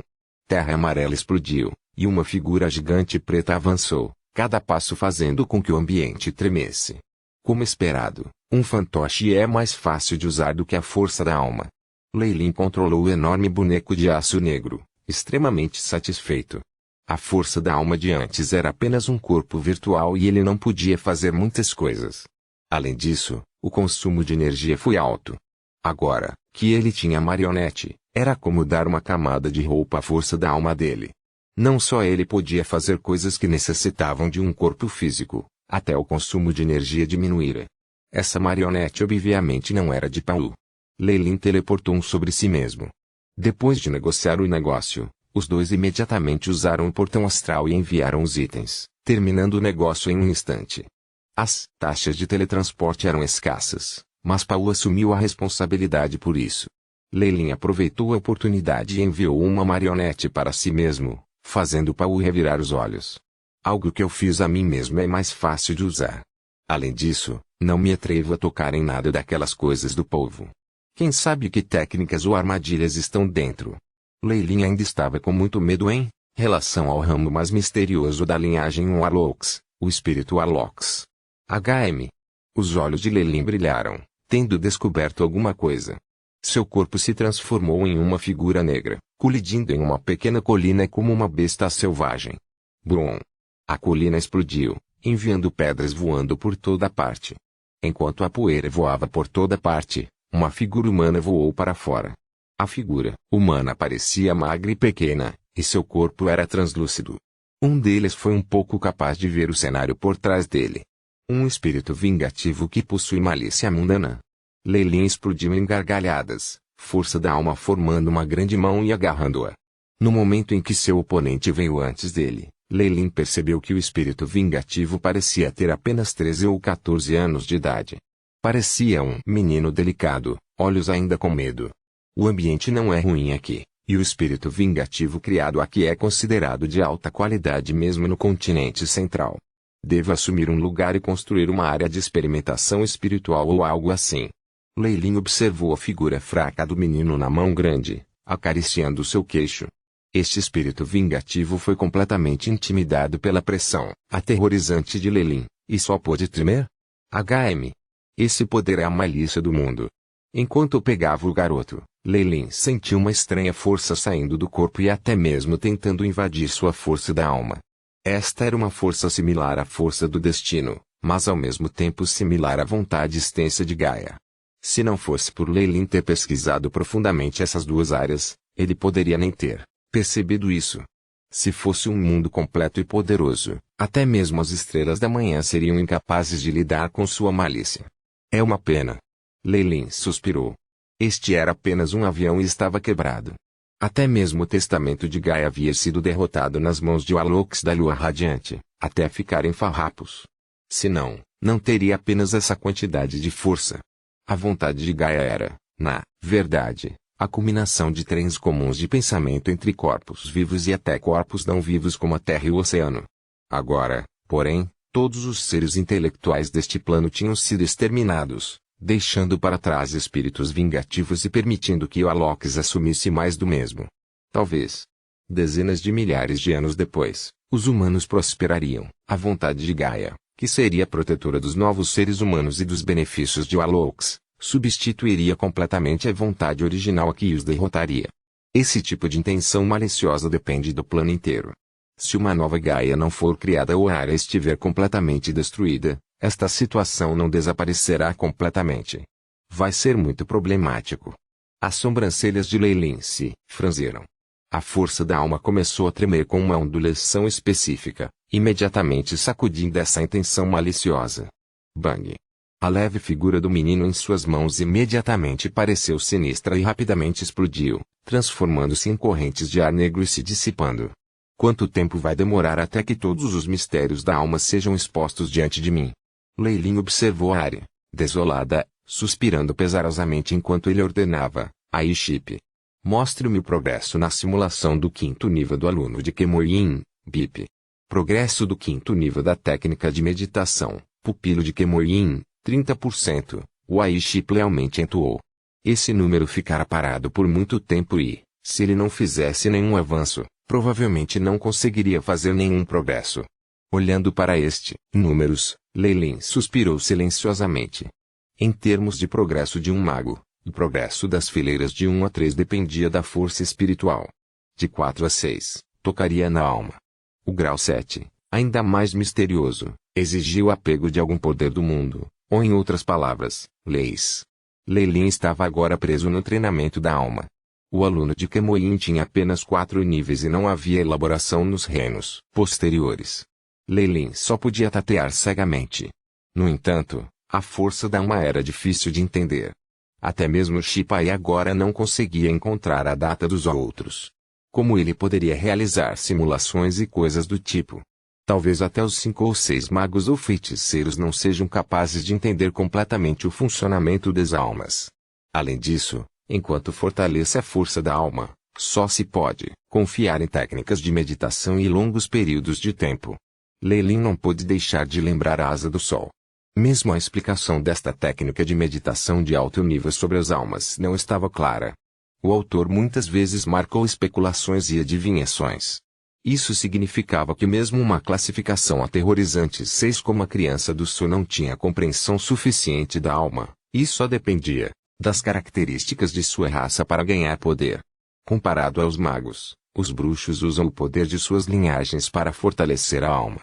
Terra amarela explodiu, e uma figura gigante preta avançou, cada passo fazendo com que o ambiente tremesse. Como esperado, um fantoche é mais fácil de usar do que a força da alma. Lei Lin controlou o enorme boneco de aço negro, extremamente satisfeito. A força da alma de antes era apenas um corpo virtual e ele não podia fazer muitas coisas. Além disso, o consumo de energia foi alto. Agora, que ele tinha a marionete, era como dar uma camada de roupa à força da alma dele. Não só ele podia fazer coisas que necessitavam de um corpo físico, até o consumo de energia diminuíra. Essa marionete obviamente não era de Paul. Lei Lin teleportou sobre si mesmo. Depois de negociar o negócio, os dois imediatamente usaram o portão astral e enviaram os itens, terminando o negócio em um instante. As taxas de teletransporte eram escassas, mas Paul assumiu a responsabilidade por isso. Lei Lin aproveitou a oportunidade e enviou uma marionete para si mesmo, fazendo Paul revirar os olhos. Algo que eu fiz a mim mesmo é mais fácil de usar. Além disso, não me atrevo a tocar em nada daquelas coisas do povo. Quem sabe que técnicas ou armadilhas estão dentro? Lei Lin ainda estava com muito medo em relação ao ramo mais misterioso da linhagem Warlocks, o espírito Warlocks. HM. Os olhos de Lei Lin brilharam, tendo descoberto alguma coisa. Seu corpo se transformou em uma figura negra, colidindo em uma pequena colina como uma besta selvagem. Brum! A colina explodiu, enviando pedras voando por toda parte. Enquanto a poeira voava por toda parte, uma figura humana voou para fora. A figura humana parecia magra e pequena, e seu corpo era translúcido. Um deles foi um pouco capaz de ver o cenário por trás dele. Um espírito vingativo que possui malícia mundana. Lei Lin explodiu em gargalhadas, força da alma formando uma grande mão e agarrando-a. No momento em que seu oponente veio antes dele, Lei Lin percebeu que o espírito vingativo parecia ter apenas 13 ou 14 anos de idade. Parecia um menino delicado, olhos ainda com medo. O ambiente não é ruim aqui, e o espírito vingativo criado aqui é considerado de alta qualidade mesmo no continente central. Devo assumir um lugar e construir uma área de experimentação espiritual ou algo assim. Lei Lin observou a figura fraca do menino na mão grande, acariciando seu queixo. Este espírito vingativo foi completamente intimidado pela pressão aterrorizante de Lei Lin, e só pôde tremer. HM. Esse poder é a malícia do mundo. Enquanto pegava o garoto, Lei Lin sentiu uma estranha força saindo do corpo e até mesmo tentando invadir sua força da alma. Esta era uma força similar à força do destino, mas ao mesmo tempo similar à vontade extensa de Gaia. Se não fosse por Lei Lin ter pesquisado profundamente essas duas áreas, ele poderia nem ter percebido isso. Se fosse um mundo completo e poderoso, até mesmo as estrelas da manhã seriam incapazes de lidar com sua malícia. É uma pena. Lei Lin suspirou. Este era apenas um avião e estava quebrado. Até mesmo o testamento de Gaia havia sido derrotado nas mãos de Warlocks da Lua Radiante, até ficarem farrapos. Senão, não teria apenas essa quantidade de força. A vontade de Gaia era, na verdade, a culminação de trens comuns de pensamento entre corpos vivos e até corpos não vivos como a Terra e o oceano. Agora, porém, todos os seres intelectuais deste plano tinham sido exterminados, deixando para trás espíritos vingativos e permitindo que o Warlocks assumisse mais do mesmo. Talvez, dezenas de milhares de anos depois, os humanos prosperariam. A vontade de Gaia, que seria protetora dos novos seres humanos e dos benefícios de Warlocks, substituiria completamente a vontade original que os derrotaria. Esse tipo de intenção maliciosa depende do plano inteiro. Se uma nova Gaia não for criada ou a área estiver completamente destruída, esta situação não desaparecerá completamente. Vai ser muito problemático. As sobrancelhas de Lei Lin se franziram. A força da alma começou a tremer com uma ondulação específica, imediatamente sacudindo essa intenção maliciosa. Bang! A leve figura do menino em suas mãos imediatamente pareceu sinistra e rapidamente explodiu, transformando-se em correntes de ar negro e se dissipando. Quanto tempo vai demorar até que todos os mistérios da alma sejam expostos diante de mim? Lei Lin observou a área, desolada, suspirando pesarosamente enquanto ele ordenava, aí chip. Mostre-me o progresso na simulação do 5º nível do aluno de Kemoyin, BIP. Progresso do 5º nível da técnica de meditação, pupilo de Kemoyin, 30%, o AI chip lealmente entoou. Esse número ficará parado por muito tempo e, se ele não fizesse nenhum avanço, provavelmente não conseguiria fazer nenhum progresso. Olhando para números, Leilin suspirou silenciosamente. Em termos de progresso de um mago, o progresso das fileiras de 1 a 3 dependia da força espiritual. De 4 a 6, tocaria na alma. O grau 7, ainda mais misterioso, exigia o apego de algum poder do mundo, ou em outras palavras, leis. Leilin estava agora preso no treinamento da alma. O aluno de Kemoin tinha apenas 4 níveis e não havia elaboração nos reinos posteriores. Leilin só podia tatear cegamente. No entanto, a força da alma era difícil de entender. Até mesmo Shipai agora não conseguia encontrar a data dos outros. Como ele poderia realizar simulações e coisas do tipo? Talvez até os 5 ou 6 magos ou feiticeiros não sejam capazes de entender completamente o funcionamento das almas. Além disso, enquanto fortaleça a força da alma, só se pode confiar em técnicas de meditação e longos períodos de tempo. Leilin não pôde deixar de lembrar a asa do sol. Mesmo a explicação desta técnica de meditação de alto nível sobre as almas não estava clara. O autor muitas vezes marcou especulações e adivinhações. Isso significava que mesmo uma classificação aterrorizante 6 como a criança do Sul não tinha compreensão suficiente da alma, e só dependia das características de sua raça para ganhar poder. Comparado aos magos, os bruxos usam o poder de suas linhagens para fortalecer a alma.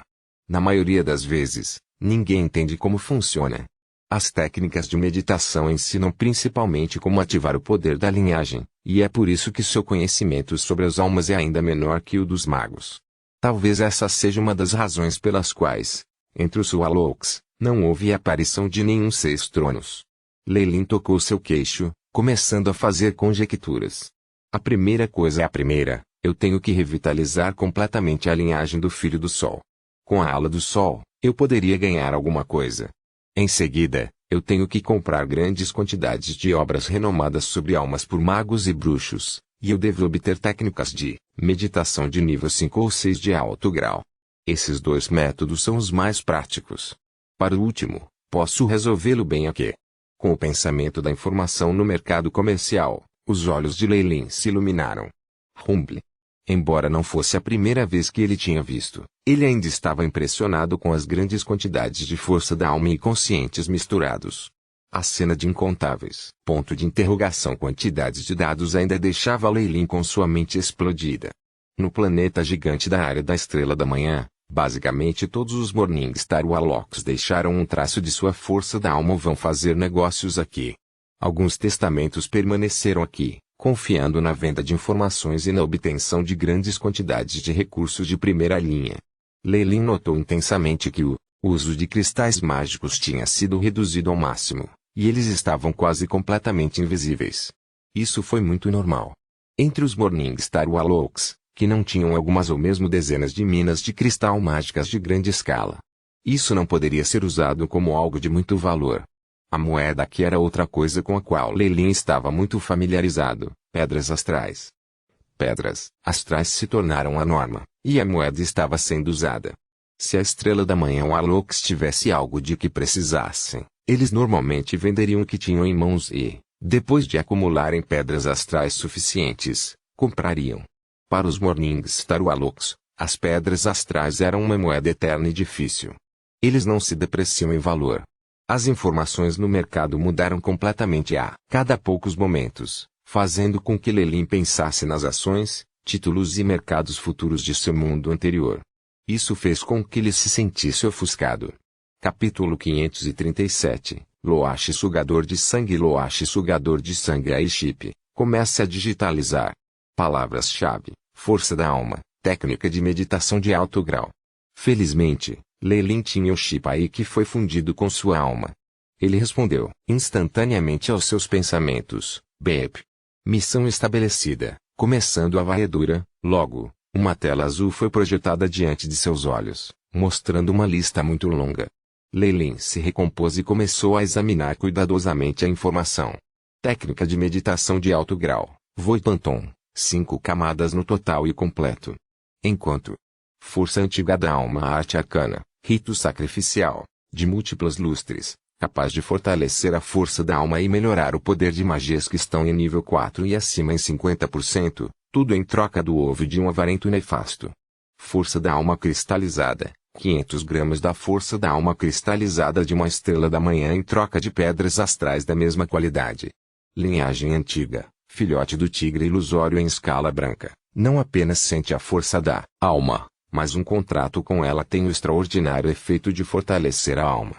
Na maioria das vezes, ninguém entende como funciona. As técnicas de meditação ensinam principalmente como ativar o poder da linhagem, e é por isso que seu conhecimento sobre as almas é ainda menor que o dos magos. Talvez essa seja uma das razões pelas quais, entre os Swallows, não houve a aparição de nenhum 6 tronos. Leilin tocou seu queixo, começando a fazer conjecturas. A primeira coisa é a primeira, eu tenho que revitalizar completamente a linhagem do Filho do Sol. Com a ala do Sol, eu poderia ganhar alguma coisa. Em seguida, eu tenho que comprar grandes quantidades de obras renomadas sobre almas por magos e bruxos, e eu devo obter técnicas de meditação de nível 5 ou 6 de alto grau. Esses 2 métodos são os mais práticos. Para o último, posso resolvê-lo bem aqui. Com o pensamento da informação no mercado comercial, os olhos de Leilin se iluminaram. Humble. Embora não fosse a primeira vez que ele tinha visto, ele ainda estava impressionado com as grandes quantidades de força da alma e conscientes misturados. A cena de incontáveis quantidades de dados ainda deixava Leilin com sua mente explodida. No planeta gigante da área da Estrela da Manhã, basicamente todos os Morningstar Warlocks deixaram um traço de sua força da alma ou vão fazer negócios aqui. Alguns testamentos permaneceram aqui, confiando na venda de informações e na obtenção de grandes quantidades de recursos de primeira linha. Leilin notou intensamente que o uso de cristais mágicos tinha sido reduzido ao máximo, e eles estavam quase completamente invisíveis. Isso foi muito normal. Entre os Morningstar Warlocks, que não tinham algumas ou mesmo dezenas de minas de cristal mágicas de grande escala. Isso não poderia ser usado como algo de muito valor. A moeda aqui era outra coisa com a qual Leilin estava muito familiarizado, pedras astrais. Pedras astrais se tornaram a norma, e a moeda estava sendo usada. Se a Estrela da Manhã Warlocks tivesse algo de que precisassem, eles normalmente venderiam o que tinham em mãos e, depois de acumularem pedras astrais suficientes, comprariam. Para os Morningstar Warlocks, as pedras astrais eram uma moeda eterna e difícil. Eles não se depreciam em valor. As informações no mercado mudaram completamente a cada poucos momentos, fazendo com que Leilin pensasse nas ações, títulos e mercados futuros de seu mundo anterior. Isso fez com que ele se sentisse ofuscado. Capítulo 537, Loashi Sugador de Sangue. Loashi Sugador de Sangue Airship. Comece a digitalizar. Palavras-chave: força da alma, técnica de meditação de alto grau. Felizmente, Leilin tinha o Shipai que foi fundido com sua alma. Ele respondeu instantaneamente aos seus pensamentos: Bep. Missão estabelecida. Começando a varredura, logo, uma tela azul foi projetada diante de seus olhos, mostrando uma lista muito longa. Leilin se recompôs e começou a examinar cuidadosamente a informação. Técnica de meditação de alto grau, Voipanton, 5 camadas no total e completo. Enquanto força antiga da alma, arte arcana, rito sacrificial, de múltiplos lustres, capaz de fortalecer a força da alma e melhorar o poder de magias que estão em nível 4 e acima em 50%, Tudo em troca do ovo de um avarento nefasto. Força da alma cristalizada. 500 gramas da força da alma cristalizada de uma estrela da manhã em troca de pedras astrais da mesma qualidade. Linhagem antiga, filhote do tigre ilusório em escala branca, não apenas sente a força da alma, mas um contrato com ela tem o extraordinário efeito de fortalecer a alma.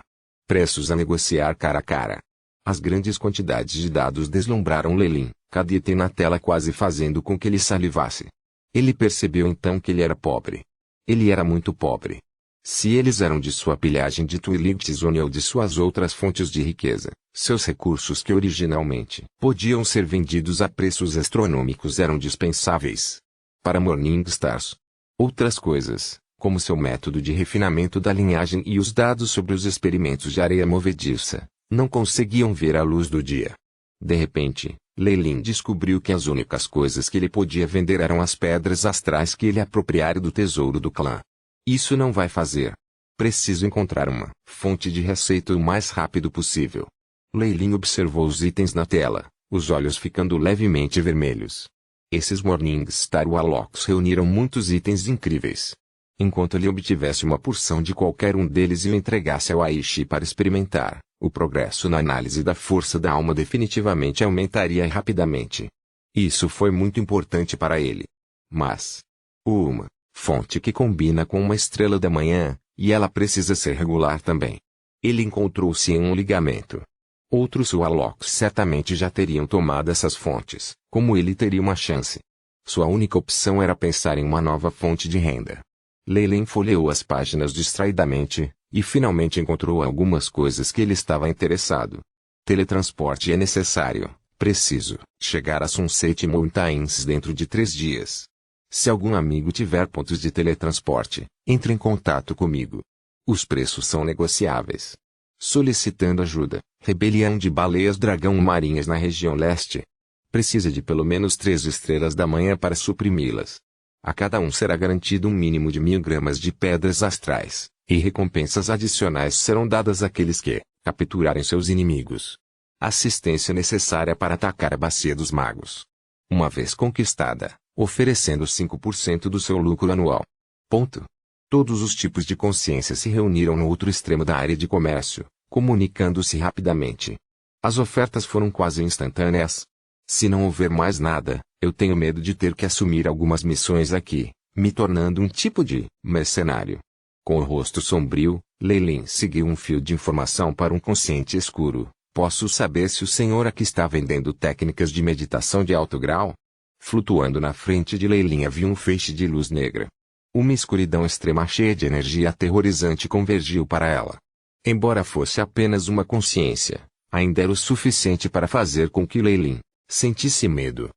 Preços a negociar cara a cara. As grandes quantidades de dados deslumbraram Lelin, cada item na tela quase fazendo com que ele salivasse. Ele percebeu então que ele era pobre. Ele era muito pobre. Se eles eram de sua pilhagem de Twilight Zone ou de suas outras fontes de riqueza, seus recursos que originalmente podiam ser vendidos a preços astronômicos eram dispensáveis. Para Morningstars. Outras coisas, como seu método de refinamento da linhagem e os dados sobre os experimentos de areia movediça, não conseguiam ver a luz do dia. De repente, Lelin descobriu que as únicas coisas que ele podia vender eram as pedras astrais que ele apropriara do tesouro do clã. Isso não vai fazer. Preciso encontrar uma fonte de receita o mais rápido possível. Lelin observou os itens na tela, os olhos ficando levemente vermelhos. Esses Morningstar Warlocks reuniram muitos itens incríveis. Enquanto ele obtivesse uma porção de qualquer um deles e o entregasse ao Aishi para experimentar, o progresso na análise da força da alma definitivamente aumentaria rapidamente. Isso foi muito importante para ele. Mas uma fonte que combina com uma estrela da manhã, e ela precisa ser regular também. Ele encontrou-se em um ligamento. Outros Warlocks certamente já teriam tomado essas fontes, como ele teria uma chance. Sua única opção era pensar em uma nova fonte de renda. Lelin folheou as páginas distraidamente, e finalmente encontrou algumas coisas que ele estava interessado. Teletransporte é necessário, preciso, chegar a Sunset Mountains dentro de 3 dias. Se algum amigo tiver pontos de teletransporte, entre em contato comigo. Os preços são negociáveis. Solicitando ajuda, rebelião de baleias dragão marinhas na região leste. Precisa de pelo menos 3 estrelas da manhã para suprimi-las. A cada um será garantido um mínimo de 1000 gramas de pedras astrais, e recompensas adicionais serão dadas àqueles que capturarem seus inimigos. Assistência necessária para atacar a Bacia dos Magos. Uma vez conquistada, oferecendo 5% do seu lucro anual. Ponto. Todos os tipos de consciência se reuniram no outro extremo da área de comércio, comunicando-se rapidamente. As ofertas foram quase instantâneas. Se não houver mais nada, eu tenho medo de ter que assumir algumas missões aqui, me tornando um tipo de mercenário. Com o rosto sombrio, Lelin seguiu um fio de informação para um consciente escuro. Posso saber se o senhor aqui está vendendo técnicas de meditação de alto grau? Flutuando na frente de Lelin havia um feixe de luz negra. Uma escuridão extrema cheia de energia aterrorizante convergiu para ela. Embora fosse apenas uma consciência, ainda era o suficiente para fazer com que Lelin sentisse medo.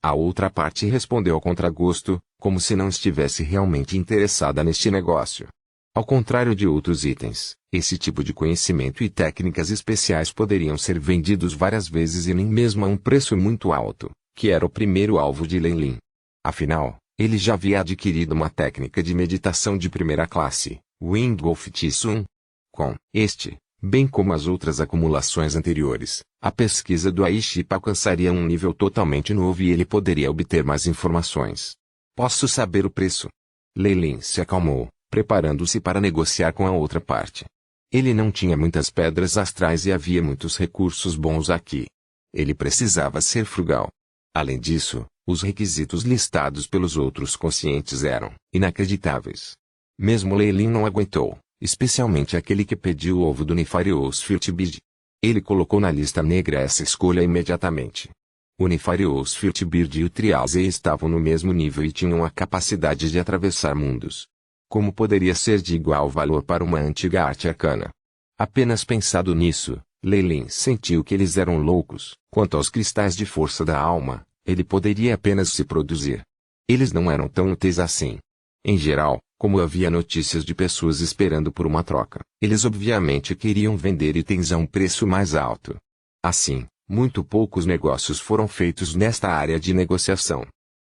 A outra parte respondeu ao contragosto, como se não estivesse realmente interessada neste negócio. Ao contrário de outros itens, esse tipo de conhecimento e técnicas especiais poderiam ser vendidos várias vezes e nem mesmo a um preço muito alto, que era o primeiro alvo de Lelin. Afinal, ele já havia adquirido uma técnica de meditação de primeira classe, Wind Wolf Tsun. Com este, bem como as outras acumulações anteriores, a pesquisa do Aishi alcançaria um nível totalmente novo e ele poderia obter mais informações. Posso saber o preço? Lelin se acalmou, preparando-se para negociar com a outra parte. Ele não tinha muitas pedras astrais e havia muitos recursos bons aqui. Ele precisava ser frugal. Além disso, os requisitos listados pelos outros conscientes eram inacreditáveis. Mesmo Lelin não aguentou, especialmente aquele que pediu o ovo do Nefarious Filtbeard. Ele colocou na lista negra essa escolha imediatamente. O Nefarious Filtbeard e o Trialze estavam no mesmo nível e tinham a capacidade de atravessar mundos. Como poderia ser de igual valor para uma antiga arte arcana? Apenas pensado nisso, Lelin sentiu que eles eram loucos. Quanto aos cristais de força da alma, ele poderia apenas se produzir. Eles não eram tão úteis assim. Em geral, como havia notícias de pessoas esperando por uma troca, eles obviamente queriam vender itens a um preço mais alto. Assim, muito poucos negócios foram feitos nesta área de negociação.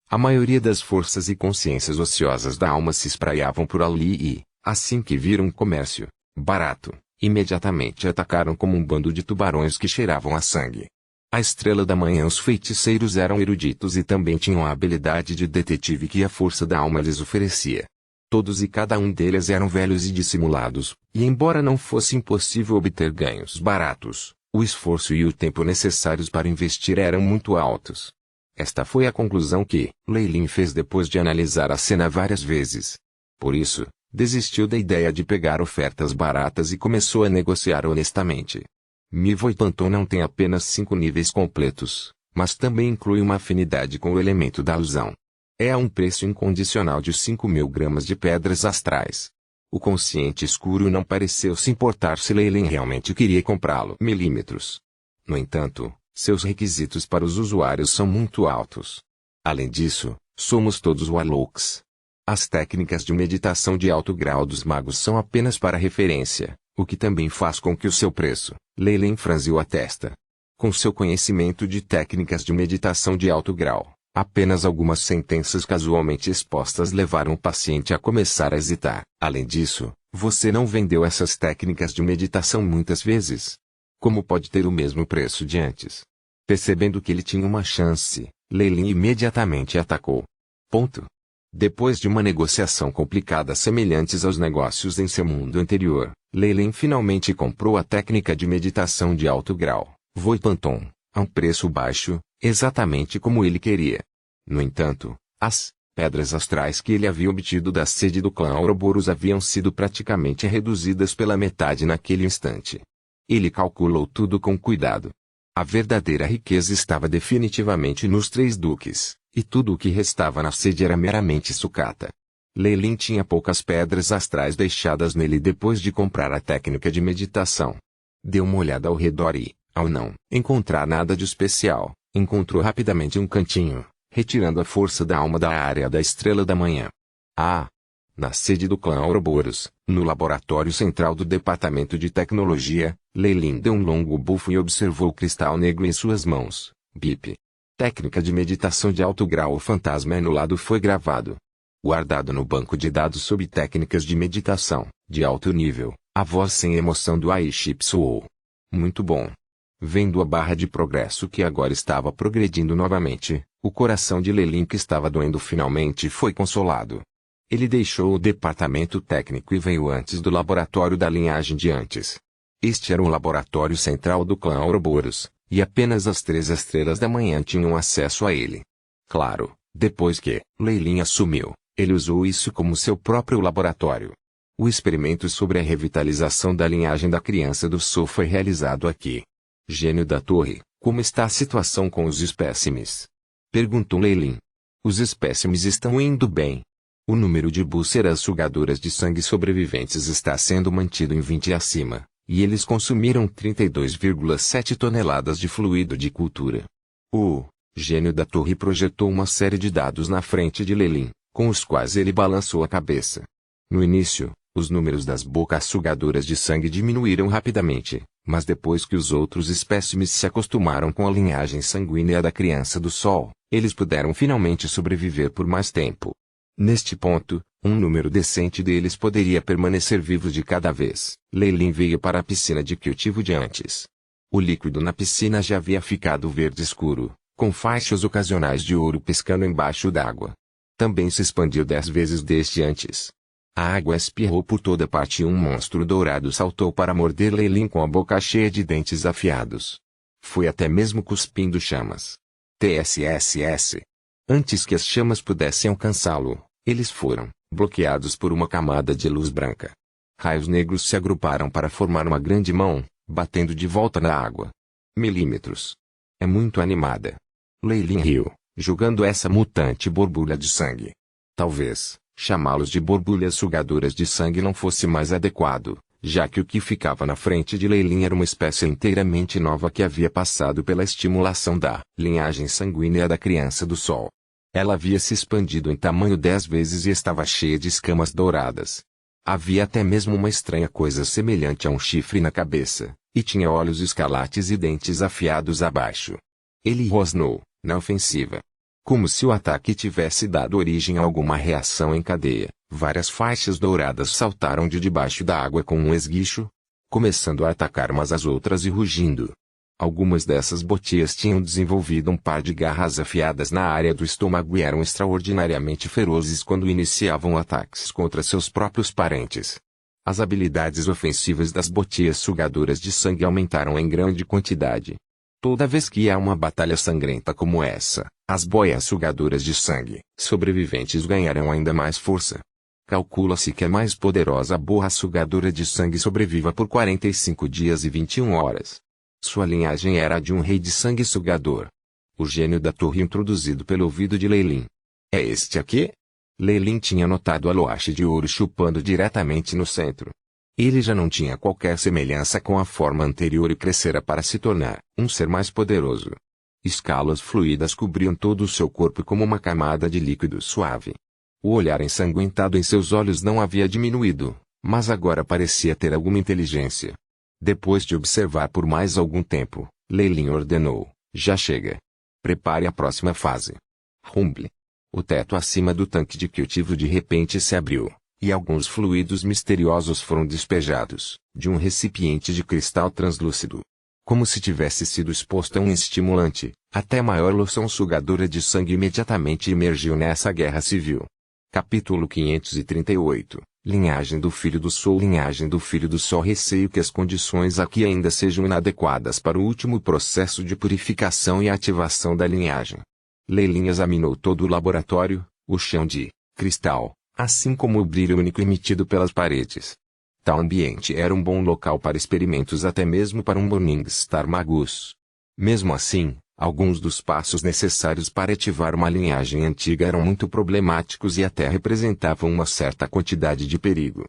A maioria das forças e consciências ociosas da alma se espraiavam por ali e, assim que viram comércio barato, imediatamente atacaram como um bando de tubarões que cheiravam a sangue. A Estrela da Manhã. Os feiticeiros eram eruditos e também tinham a habilidade de detetive que a força da alma lhes oferecia. Todos e cada um deles eram velhos e dissimulados, e embora não fosse impossível obter ganhos baratos, o esforço e o tempo necessários para investir eram muito altos. Esta foi a conclusão que Lei fez depois de analisar a cena várias vezes. Por isso, desistiu da ideia de pegar ofertas baratas e começou a negociar honestamente. Mi Voipanton não tem apenas 5 níveis completos, mas também inclui uma afinidade com o elemento da alusão. É a um preço incondicional de 5.000 gramas de pedras astrais. O consciente escuro não pareceu se importar se Lei realmente queria comprá-lo. Milímetros. No entanto, seus requisitos para os usuários são muito altos. Além disso, somos todos Warlocks. As técnicas de meditação de alto grau dos magos são apenas para referência, o que também faz com que o seu preço. Lei franziu a testa. Com seu conhecimento de técnicas de meditação de alto grau, apenas algumas sentenças casualmente expostas levaram o paciente a começar a hesitar. Além disso, você não vendeu essas técnicas de meditação muitas vezes. Como pode ter o mesmo preço de antes? Percebendo que ele tinha uma chance, Lei imediatamente atacou. Ponto. Depois de uma negociação complicada semelhantes aos negócios em seu mundo anterior, Lei finalmente comprou a técnica de meditação de alto grau, Voipanton, a um preço baixo, exatamente como ele queria. No entanto, as pedras astrais que ele havia obtido da sede do clã Ouroboros haviam sido praticamente reduzidas pela metade naquele instante. Ele calculou tudo com cuidado. A verdadeira riqueza estava definitivamente nos 3 duques, e tudo o que restava na sede era meramente sucata. Lei tinha poucas pedras astrais deixadas nele depois de comprar a técnica de meditação. Deu uma olhada ao redor e, ao não encontrar nada de especial, encontrou rapidamente um cantinho, retirando a força da alma da área da Estrela da Manhã. Na sede do clã Ouroboros, no laboratório central do Departamento de Tecnologia, Lei deu um longo bufo e observou o cristal negro em suas mãos. Bip. Técnica de meditação de alto grau. O fantasma anulado foi gravado. Guardado no banco de dados sob técnicas de meditação, de alto nível, a voz sem emoção do Aiship soou. Muito bom. Vendo a barra de progresso que agora estava progredindo novamente, o coração de Lei que estava doendo finalmente foi consolado. Ele deixou o departamento técnico e veio antes do laboratório da linhagem de antes. Este era o laboratório central do clã Ouroboros, e apenas as 3 estrelas da manhã tinham acesso a ele. Claro, depois que Lei assumiu, ele usou isso como seu próprio laboratório. O experimento sobre a revitalização da linhagem da criança do Sol foi realizado aqui. Gênio da Torre, como está a situação com os espécimes? Perguntou Lei. Os espécimes estão indo bem. O número de búlceras sugadoras de sangue sobreviventes está sendo mantido em 20 e acima, e eles consumiram 32,7 toneladas de fluido de cultura. O Gênio da Torre projetou uma série de dados na frente de Lei, com os quais ele balançou a cabeça. No início, os números das bocas sugadoras de sangue diminuíram rapidamente, mas depois que os outros espécimes se acostumaram com a linhagem sanguínea da criança do Sol, eles puderam finalmente sobreviver por mais tempo. Neste ponto, um número decente deles poderia permanecer vivos de cada vez. Lei veio para a piscina de cultivo de antes. O líquido na piscina já havia ficado verde escuro, com faixas ocasionais de ouro piscando embaixo d'água. Também se expandiu 10 vezes desde antes. A água espirrou por toda parte e um monstro dourado saltou para morder Lei com a boca cheia de dentes afiados. Foi até mesmo cuspindo chamas. TSSS. Antes que as chamas pudessem alcançá-lo, eles foram bloqueados por uma camada de luz branca. Raios negros se agruparam para formar uma grande mão, batendo de volta na água. Milímetros. É muito animada. Lei riu, julgando essa mutante borbulha de sangue. Talvez chamá-los de borbulhas sugadoras de sangue não fosse mais adequado, já que o que ficava na frente de Lei era uma espécie inteiramente nova que havia passado pela estimulação da linhagem sanguínea da criança do Sol. Ela havia se expandido em tamanho 10 vezes e estava cheia de escamas douradas. Havia até mesmo uma estranha coisa semelhante a um chifre na cabeça, e tinha olhos escalates e dentes afiados abaixo. Ele rosnou, na ofensiva. Como se o ataque tivesse dado origem a alguma reação em cadeia, várias faixas douradas saltaram de debaixo da água com um esguicho, começando a atacar umas às outras e rugindo. Algumas dessas botias tinham desenvolvido um par de garras afiadas na área do estômago e eram extraordinariamente ferozes quando iniciavam ataques contra seus próprios parentes. As habilidades ofensivas das botias sugadoras de sangue aumentaram em grande quantidade. Toda vez que há uma batalha sangrenta como essa, as boias sugadoras de sangue sobreviventes ganharão ainda mais força. Calcula-se que a mais poderosa boa sugadora de sangue sobreviva por 45 dias e 21 horas. Sua linhagem era a de um rei de sangue sugador. O gênio da torre introduzido pelo ouvido de Leilin. É este aqui? Leilin tinha notado a loache de ouro chupando diretamente no centro. Ele já não tinha qualquer semelhança com a forma anterior e crescera para se tornar um ser mais poderoso. Escalas fluídas cobriam todo o seu corpo como uma camada de líquido suave. O olhar ensanguentado em seus olhos não havia diminuído, mas agora parecia ter alguma inteligência. Depois de observar por mais algum tempo, Leilin ordenou: já chega. Prepare a próxima fase. Rumble. O teto acima do tanque de cultivo de repente se abriu, e alguns fluidos misteriosos foram despejados, de um recipiente de cristal translúcido. Como se tivesse sido exposto a um estimulante, até a maior loção sugadora de sangue imediatamente emergiu nessa guerra civil. Capítulo 538. Linhagem do Filho do Sol. Linhagem do Filho do Sol. Receio que as condições aqui ainda sejam inadequadas para o último processo de purificação e ativação da linhagem. Leilin examinou todo o laboratório, o chão de cristal, assim como o brilho único emitido pelas paredes. Tal ambiente era um bom local para experimentos até mesmo para um Morningstar Magus. Mesmo assim, alguns dos passos necessários para ativar uma linhagem antiga eram muito problemáticos e até representavam uma certa quantidade de perigo.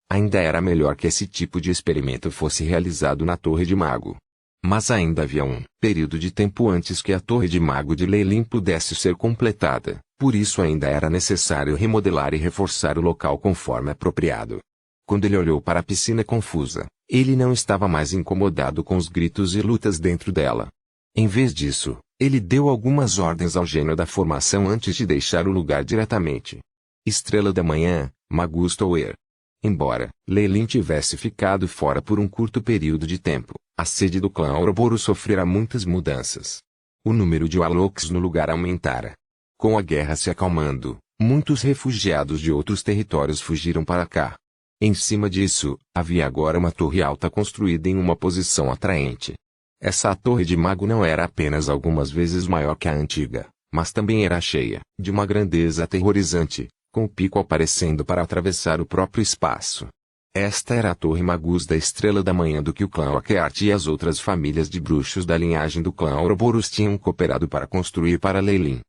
Ainda era melhor que esse tipo de experimento fosse realizado na Torre de Mago. Mas ainda havia um período de tempo antes que a Torre de Mago de Leilin pudesse ser completada, por isso ainda era necessário remodelar e reforçar o local conforme apropriado. Quando ele olhou para a piscina confusa, ele não estava mais incomodado com os gritos e lutas dentro dela. Em vez disso, ele deu algumas ordens ao gênio da formação antes de deixar o lugar diretamente. Estrela da Manhã, Magus Tower. Embora Leilin tivesse ficado fora por um curto período de tempo, a sede do clã Ouroboros sofrera muitas mudanças. O número de Warlocks no lugar aumentara. Com a guerra se acalmando, muitos refugiados de outros territórios fugiram para cá. Em cima disso, havia agora uma torre alta construída em uma posição atraente. Essa torre de mago não era apenas algumas vezes maior que a antiga, mas também era cheia de uma grandeza aterrorizante, com o pico aparecendo para atravessar o próprio espaço. Esta era a Torre Magus da Estrela da Manhã do que o clã Oakheart e as outras famílias de bruxos da linhagem do clã Ouroboros tinham cooperado para construir para Leilin.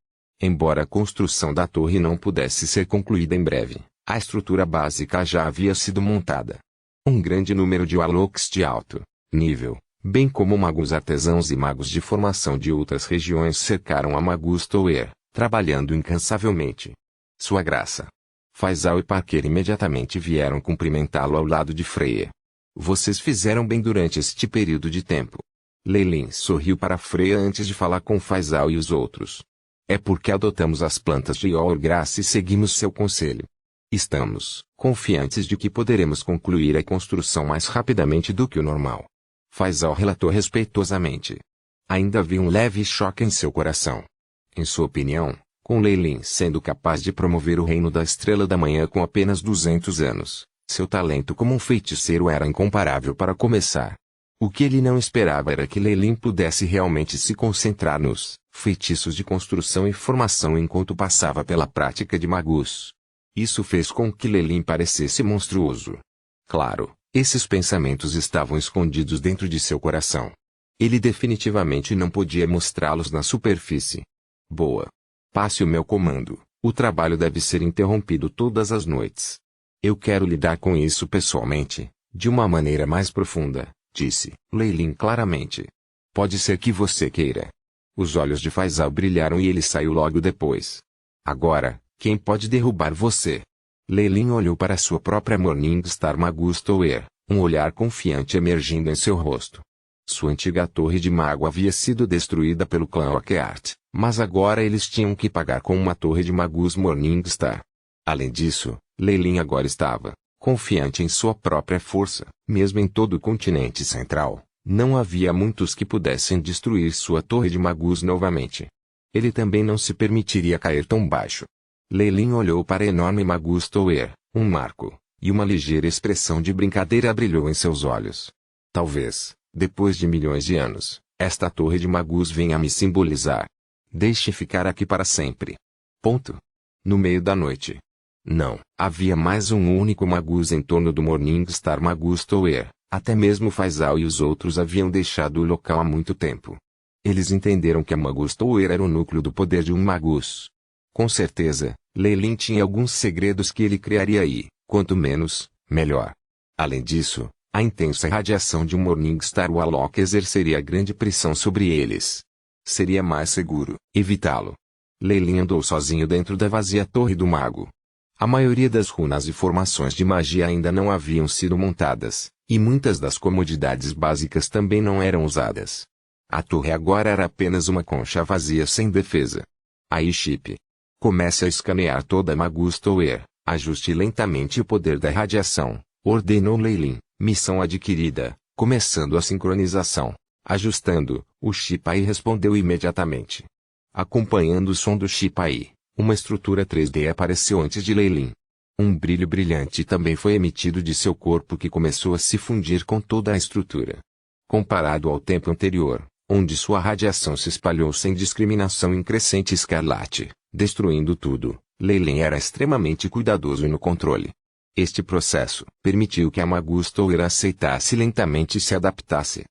Embora a construção da torre não pudesse ser concluída em breve, a estrutura básica já havia sido montada. Um grande número de Warlocks de alto nível, bem como magos artesãos e magos de formação de outras regiões cercaram a Magus Tower, trabalhando incansavelmente. Sua Graça. Faisal e Parker imediatamente vieram cumprimentá-lo ao lado de Freya. Vocês fizeram bem durante este período de tempo. Leilin sorriu para Freya antes de falar com Faisal e os outros. É porque adotamos as plantas de Orgraça e seguimos seu conselho. Estamos confiantes de que poderemos concluir a construção mais rapidamente do que o normal. Faisal relatou respeitosamente. Ainda havia um leve choque em seu coração. Em sua opinião, com Leilin sendo capaz de promover o reino da Estrela da Manhã com apenas 200 anos, seu talento como um feiticeiro era incomparável para começar. O que ele não esperava era que Leilin pudesse realmente se concentrar nos feitiços de construção e formação enquanto passava pela prática de Magus. Isso fez com que Leilin parecesse monstruoso. Claro, esses pensamentos estavam escondidos dentro de seu coração. Ele definitivamente não podia mostrá-los na superfície. Boa. Passe o meu comando. O trabalho deve ser interrompido todas as noites. Eu quero lidar com isso pessoalmente, de uma maneira mais profunda, disse Leilin claramente. Pode ser que você queira. Os olhos de Faisal brilharam e ele saiu logo depois. Agora, quem pode derrubar você? Leilin olhou para sua própria Morningstar Magus Tower, um olhar confiante emergindo em seu rosto. Sua antiga torre de mago havia sido destruída pelo clã Oakheart, mas agora eles tinham que pagar com uma torre de Magus Morningstar. Além disso, Leilin agora estava confiante em sua própria força, mesmo em todo o continente central, Não havia muitos que pudessem destruir sua torre de Magus novamente. Ele também não se permitiria cair tão baixo. Lei Lin olhou para a enorme Magus Tower, um marco, e uma ligeira expressão de brincadeira brilhou em seus olhos. Talvez, depois de milhões de anos, esta torre de Magus venha a me simbolizar. Deixe ficar aqui para sempre. Ponto. No meio da noite. Não, havia mais um único Magus em torno do Morningstar Magus Tower. Até mesmo Faisal e os outros haviam deixado o local há muito tempo. Eles entenderam que a Magus Tower era o núcleo do poder de um Magus. Com certeza, Lei Lin tinha alguns segredos que ele criaria aí, quanto menos, melhor. Além disso, a intensa radiação de um Morningstar Warlock exerceria grande pressão sobre eles. Seria mais seguro evitá-lo. Lei Lin andou sozinho dentro da vazia torre do mago. A maioria das runas e formações de magia ainda não haviam sido montadas, e muitas das comodidades básicas também não eram usadas. A torre agora era apenas uma concha vazia sem defesa. Aí Chip. Comece a escanear toda a Magus Tower, ajuste lentamente o poder da radiação, ordenou Lei Lin. Missão adquirida, começando a sincronização. Ajustando, o Chip aí respondeu imediatamente. Acompanhando o som do Chip aí, uma estrutura 3D apareceu antes de Lei Lin. Um brilho brilhante também foi emitido de seu corpo que começou a se fundir com toda a estrutura. Comparado ao tempo anterior, onde sua radiação se espalhou sem discriminação em crescente escarlate, destruindo tudo, Lei Lin era extremamente cuidadoso no controle. Este processo permitiu que a Magus Tower aceitasse lentamente e se adaptasse.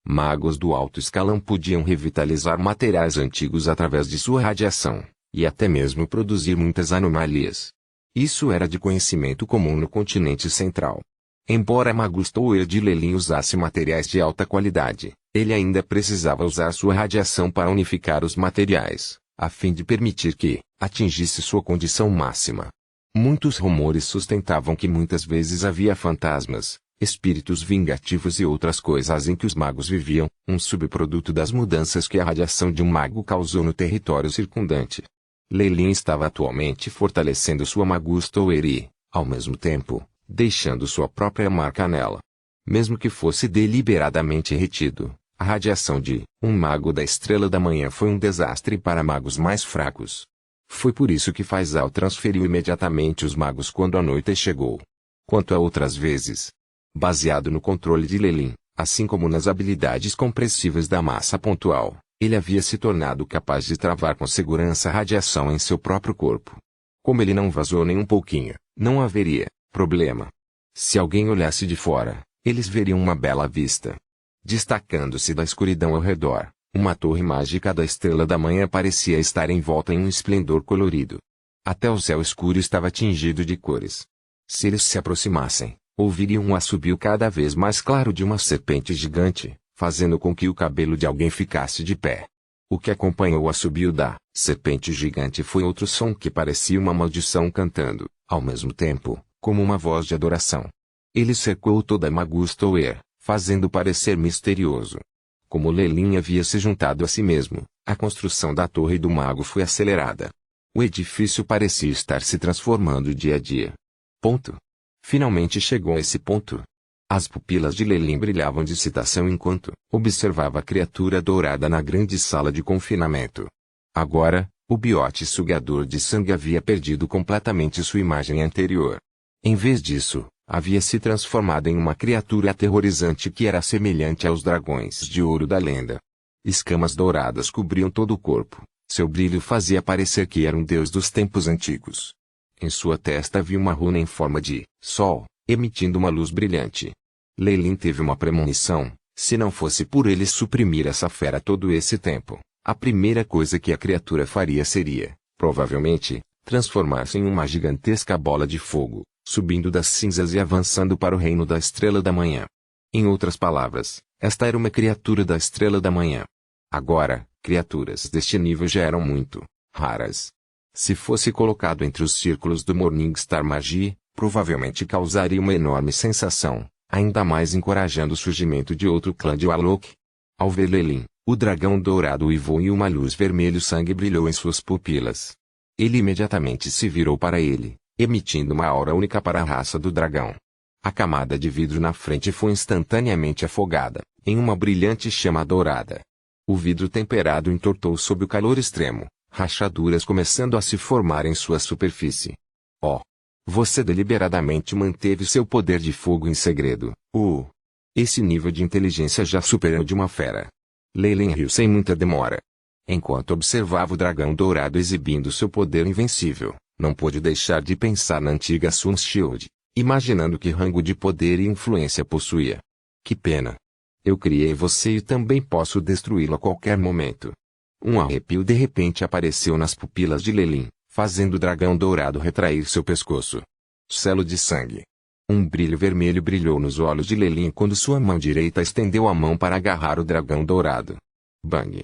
Magos do alto escalão podiam revitalizar materiais antigos através de sua radiação, e até mesmo produzir muitas anomalias. Isso era de conhecimento comum no continente central. Embora a Magus Tower de Lei Lin usasse materiais de alta qualidade, ele ainda precisava usar sua radiação para unificar os materiais, a fim de permitir que atingisse sua condição máxima. Muitos rumores sustentavam que muitas vezes havia fantasmas, espíritos vingativos e outras coisas em que os magos viviam, um subproduto das mudanças que a radiação de um mago causou no território circundante. Lei Lin estava atualmente fortalecendo sua Magus Tower e, ao mesmo tempo, deixando sua própria marca nela. Mesmo que fosse deliberadamente retido, a radiação de um mago da Estrela da Manhã foi um desastre para magos mais fracos. Foi por isso que Faisal transferiu imediatamente os magos quando a noite chegou. Quanto a outras vezes, baseado no controle de Lei Lin, assim como nas habilidades compressivas da massa pontual, ele havia se tornado capaz de travar com segurança a radiação em seu próprio corpo. Como ele não vazou nem um pouquinho, não haveria problema. Se alguém olhasse de fora, eles veriam uma bela vista. Destacando-se da escuridão ao redor, uma torre mágica da Estrela da Manhã parecia estar envolta em um esplendor colorido. Até o céu escuro estava tingido de cores. Se eles se aproximassem, ouviriam um assobio cada vez mais claro de uma serpente gigante, fazendo com que o cabelo de alguém ficasse de pé. O que acompanhou o assobio da serpente gigante foi outro som que parecia uma maldição cantando, ao mesmo tempo, como uma voz de adoração. Ele cercou toda a Magus Tower, fazendo parecer misterioso. Como Lei Lin havia se juntado a si mesmo, a construção da Torre do Mago foi acelerada. O edifício parecia estar se transformando dia a dia. Finalmente chegou a esse ponto. As pupilas de Lei Lin brilhavam de excitação enquanto observava a criatura dourada na grande sala de confinamento. Agora, o biote sugador de sangue havia perdido completamente sua imagem anterior. Em vez disso, havia se transformado em uma criatura aterrorizante que era semelhante aos dragões de ouro da lenda. Escamas douradas cobriam todo o corpo, seu brilho fazia parecer que era um deus dos tempos antigos. Em sua testa havia uma runa em forma de sol, emitindo uma luz brilhante. Lei Lin teve uma premonição: se não fosse por ele suprimir essa fera todo esse tempo, a primeira coisa que a criatura faria seria, provavelmente, transformar-se em uma gigantesca bola de fogo, subindo das cinzas e avançando para o reino da Estrela da Manhã. Em outras palavras, esta era uma criatura da Estrela da Manhã. Agora, criaturas deste nível já eram muito raras. Se fosse colocado entre os círculos do Morningstar Magie, provavelmente causaria uma enorme sensação, ainda mais encorajando o surgimento de outro clã de Warlock. Ao ver Lei Lin, o dragão dourado uivou e uma luz vermelho-sangue brilhou em suas pupilas. Ele imediatamente se virou para ele, emitindo uma aura única para a raça do dragão. A camada de vidro na frente foi instantaneamente afogada, em uma brilhante chama dourada. O vidro temperado entortou sob o calor extremo, rachaduras começando a se formar em sua superfície. Oh! Você deliberadamente manteve seu poder de fogo em segredo. Esse nível de inteligência já superou de uma fera. Lei Lin riu sem muita demora. Enquanto observava o dragão dourado exibindo seu poder invencível, não pôde deixar de pensar na antiga Sun Shield, imaginando que rango de poder e influência possuía. Que pena! Eu criei você e também posso destruí-lo a qualquer momento. Um arrepio de repente apareceu nas pupilas de Lei Lin, fazendo o dragão dourado retrair seu pescoço. Selo de sangue. Um brilho vermelho brilhou nos olhos de Lei Lin quando sua mão direita estendeu a mão para agarrar o dragão dourado. Bang!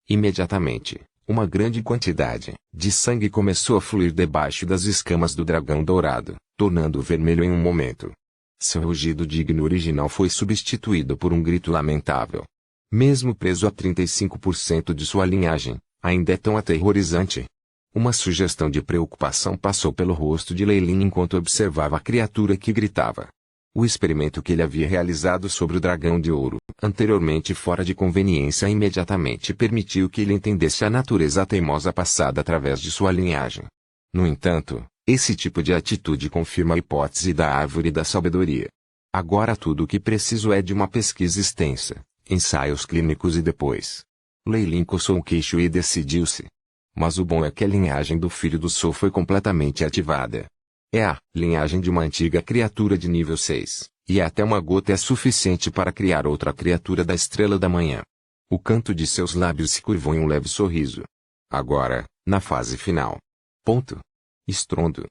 Imediatamente, uma grande quantidade de sangue começou a fluir debaixo das escamas do dragão dourado, tornando-o vermelho em um momento. Seu rugido digno original foi substituído por um grito lamentável. Mesmo preso a 35% de sua linhagem, ainda é tão aterrorizante. Uma sugestão de preocupação passou pelo rosto de Lei Lin enquanto observava a criatura que gritava. O experimento que ele havia realizado sobre o dragão de ouro, anteriormente fora de conveniência, imediatamente permitiu que ele entendesse a natureza teimosa passada através de sua linhagem. No entanto, esse tipo de atitude confirma a hipótese da árvore da sabedoria. Agora tudo o que preciso é de uma pesquisa extensa, ensaios clínicos e depois. Lei Lin coçou o queixo e decidiu-se. Mas o bom é que a linhagem do filho do Sol foi completamente ativada. É a linhagem de uma antiga criatura de nível 6, e até uma gota é suficiente para criar outra criatura da estrela da manhã. O canto de seus lábios se curvou em um leve sorriso. Agora, na fase final. Estrondo.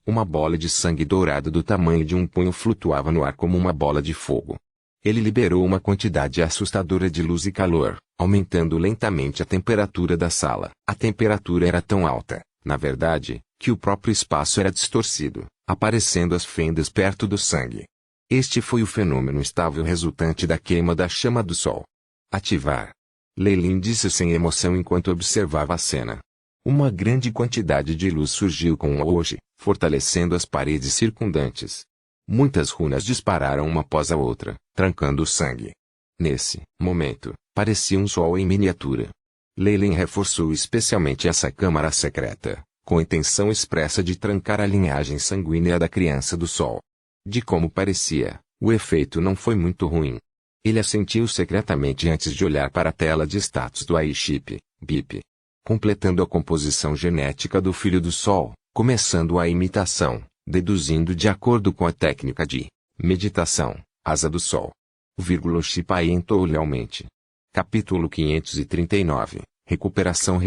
Uma bola de sangue dourado do tamanho de um punho flutuava no ar como uma bola de fogo. Ele liberou uma quantidade assustadora de luz e calor, aumentando lentamente a temperatura da sala. A temperatura era tão alta, na verdade, que o próprio espaço era distorcido, aparecendo as fendas perto do sangue. Este foi o fenômeno estável resultante da queima da chama do sol. Ativar. Lei Lin disse sem emoção enquanto observava a cena. Uma grande quantidade de luz surgiu com o auge, fortalecendo as paredes circundantes. Muitas runas dispararam uma após a outra, trancando o sangue. Nesse momento, parecia um sol em miniatura. Lei Lin reforçou especialmente essa câmara secreta, com a intenção expressa de trancar a linhagem sanguínea da criança do sol. De como parecia, o efeito não foi muito ruim. Ele assentiu secretamente antes de olhar para a tela de status do AI-Chip, BIP. Completando a composição genética do filho do sol, começando a imitação, deduzindo de acordo com a técnica de meditação, asa do sol. O chip AI entrou lealmente. Capítulo 539. Recuperação.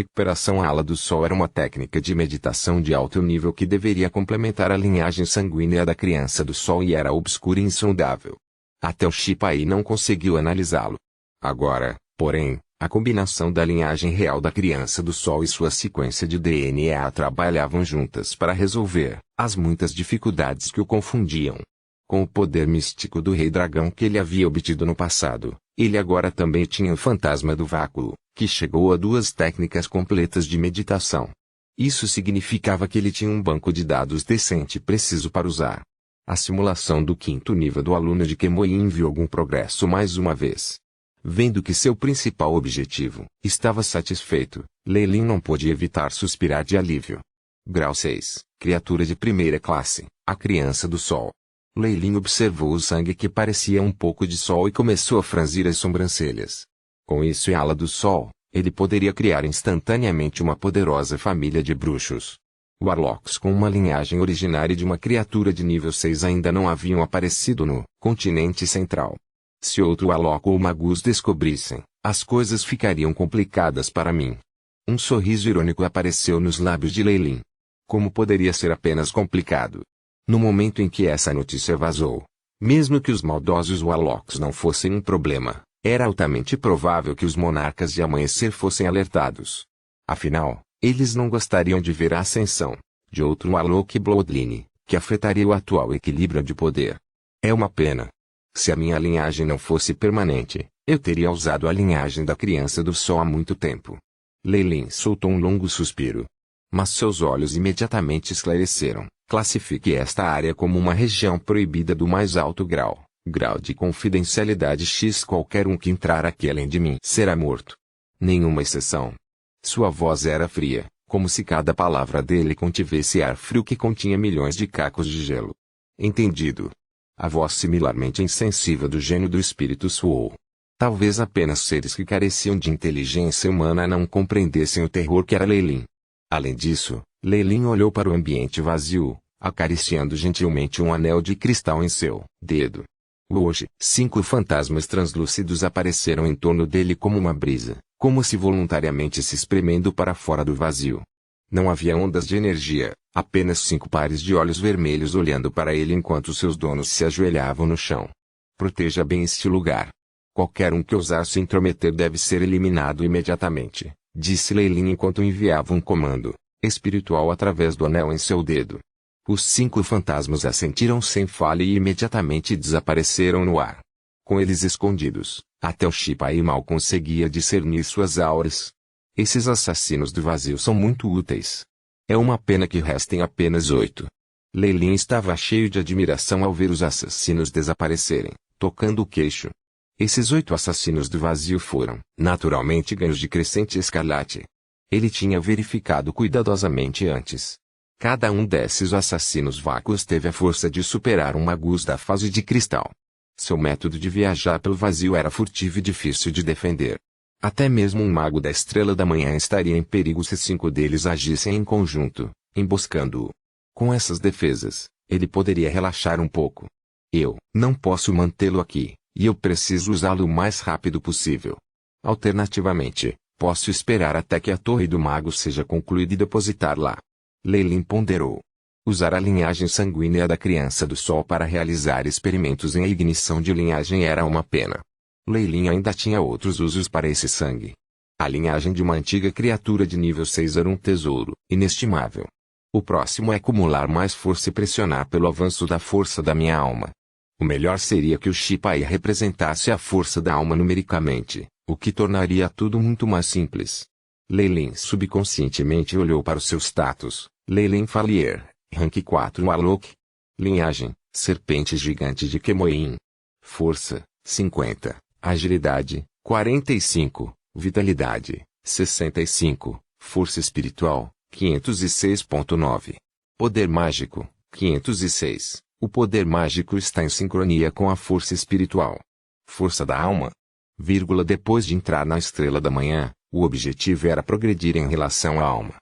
A ala do sol era uma técnica de meditação de alto nível que deveria complementar a linhagem sanguínea da criança do sol e era obscura e insondável. Até o chip AI não conseguiu analisá-lo. Agora, porém, a combinação da linhagem real da criança do sol e sua sequência de DNA trabalhavam juntas para resolver as muitas dificuldades que o confundiam. Com o poder místico do Rei Dragão que ele havia obtido no passado, ele agora também tinha o fantasma do vácuo, que chegou a 2 técnicas completas de meditação. Isso significava que ele tinha um banco de dados decente e preciso para usar. A simulação do 5º nível do aluno de Kemoyin viu algum progresso mais uma vez. Vendo que seu principal objetivo estava satisfeito, Lei Lin não pôde evitar suspirar de alívio. Grau 6, criatura de primeira classe, a criança do sol. Lei Lin observou o sangue que parecia um pouco de sol e começou a franzir as sobrancelhas. Com isso e a ala do sol, ele poderia criar instantaneamente uma poderosa família de bruxos. Warlocks com uma linhagem originária de uma criatura de nível 6 ainda não haviam aparecido no continente central. Se outro Warlock ou Magus descobrissem, as coisas ficariam complicadas para mim. Um sorriso irônico apareceu nos lábios de Lei Lin. Como poderia ser apenas complicado? No momento em que essa notícia vazou, mesmo que os maldosos Warlocks não fossem um problema, era altamente provável que os monarcas de Amanhecer fossem alertados. Afinal, eles não gostariam de ver a ascensão de outro Warlock Bloodline, que afetaria o atual equilíbrio de poder. É uma pena. Se a minha linhagem não fosse permanente, eu teria usado a linhagem da criança do sol há muito tempo. Lei Lin soltou um longo suspiro. Mas seus olhos imediatamente esclareceram. Classifique esta área como uma região proibida do mais alto grau, Grau de confidencialidade X. Qualquer um que entrar aqui além de mim será morto. Nenhuma exceção. Sua voz era fria, como se cada palavra dele contivesse ar frio que continha milhões de cacos de gelo. Entendido. A voz similarmente insensível do gênio do espírito soou. Talvez apenas seres que careciam de inteligência humana não compreendessem o terror que era Leilin. Além disso, Leilin olhou para o ambiente vazio, acariciando gentilmente um anel de cristal em seu dedo. Hoje, 5 fantasmas translúcidos apareceram em torno dele como uma brisa, como se voluntariamente se espremendo para fora do vazio. Não havia ondas de energia, apenas 5 pares de olhos vermelhos olhando para ele enquanto seus donos se ajoelhavam no chão. Proteja bem este lugar. Qualquer um que ousar se intrometer deve ser eliminado imediatamente, disse Leilin enquanto enviava um comando espiritual através do anel em seu dedo. Os 5 fantasmas assentiram sem falha e imediatamente desapareceram no ar. Com eles escondidos, até o Shipai mal conseguia discernir suas auras. Esses assassinos do vazio são muito úteis. É uma pena que restem apenas 8. Leilin estava cheio de admiração ao ver os assassinos desaparecerem, tocando o queixo. Esses 8 assassinos do vazio foram, naturalmente, ganhos de Crescente Escarlate. Ele tinha verificado cuidadosamente antes. Cada um desses assassinos vácuos teve a força de superar um magus da fase de cristal. Seu método de viajar pelo vazio era furtivo e difícil de defender. Até mesmo um mago da Estrela da Manhã estaria em perigo se 5 deles agissem em conjunto, emboscando-o. Com essas defesas, ele poderia relaxar um pouco. Eu não posso mantê-lo aqui, e eu preciso usá-lo o mais rápido possível. Alternativamente, posso esperar até que a Torre do Mago seja concluída e depositar lá. Leilin ponderou. Usar a linhagem sanguínea da Criança do Sol para realizar experimentos em ignição de linhagem era uma pena. Leilin ainda tinha outros usos para esse sangue. A linhagem de uma antiga criatura de nível 6 era um tesouro inestimável. O próximo é acumular mais força e pressionar pelo avanço da força da minha alma. O melhor seria que o Shipai representasse a força da alma numericamente, o que tornaria tudo muito mais simples. Leilin subconscientemente olhou para o seu status. Leilin Falier, Rank 4 Alok. Linhagem, Serpente Gigante de Kemoin. Força, 50. Agilidade, 45. Vitalidade, 65. Força espiritual, 506.9. Poder mágico, 506. O poder mágico está em sincronia com a força espiritual. Força da alma. Depois de entrar na Estrela da Manhã, o objetivo era progredir em relação à alma.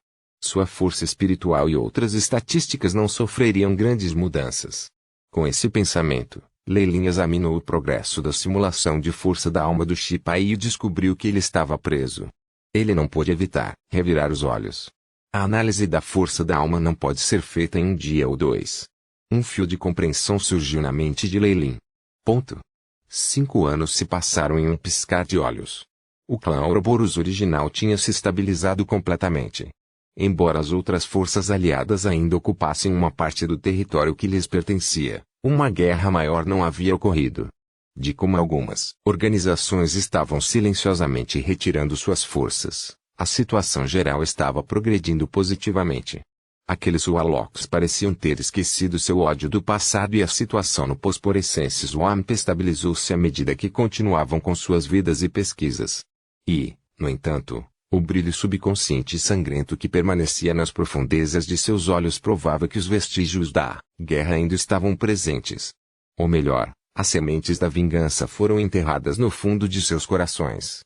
Sua força espiritual e outras estatísticas não sofreriam grandes mudanças. Com esse pensamento, Leilin examinou o progresso da simulação de força da alma do Shipai e descobriu que ele estava preso. Ele não pôde evitar revirar os olhos. A análise da força da alma não pode ser feita em um dia ou 2. Um fio de compreensão surgiu na mente de Leilin. 5 anos se passaram em um piscar de olhos. O clã Ouroboros original tinha se estabilizado completamente. Embora as outras forças aliadas ainda ocupassem uma parte do território que lhes pertencia, uma guerra maior não havia ocorrido. De como algumas organizações estavam silenciosamente retirando suas forças, a situação geral estava progredindo positivamente. Aqueles Warlocks pareciam ter esquecido seu ódio do passado e a situação no Phosphorescence Swamp estabilizou-se à medida que continuavam com suas vidas e pesquisas. E, no entanto, o brilho subconsciente e sangrento que permanecia nas profundezas de seus olhos provava que os vestígios da guerra ainda estavam presentes. Ou melhor, as sementes da vingança foram enterradas no fundo de seus corações.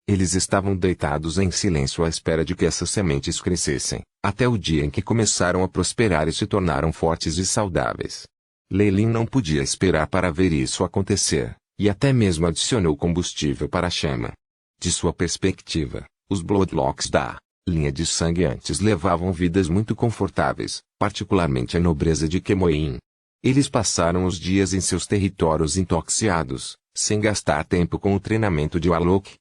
Eles estavam deitados em silêncio à espera de que essas sementes crescessem, até o dia em que começaram a prosperar e se tornaram fortes e saudáveis. Leilin não podia esperar para ver isso acontecer, e até mesmo adicionou combustível para a chama. De sua perspectiva, os Bloodlocks da linha de sangue antes levavam vidas muito confortáveis, particularmente a nobreza de Kemoin. Eles passaram os dias em seus territórios intoxicados, sem gastar tempo com o treinamento de Warlock.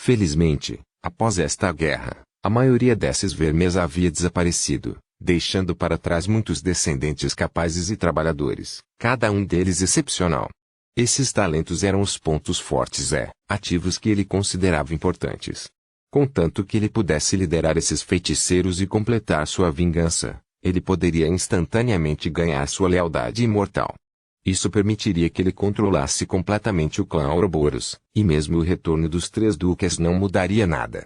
Felizmente, após esta guerra, a maioria desses vermes havia desaparecido, deixando para trás muitos descendentes capazes e trabalhadores, cada um deles excepcional. Esses talentos eram os pontos fortes e ativos que ele considerava importantes. Contanto que ele pudesse liderar esses feiticeiros e completar sua vingança, ele poderia instantaneamente ganhar sua lealdade imortal. Isso permitiria que ele controlasse completamente o clã Ouroboros, e mesmo o retorno dos três duques não mudaria nada.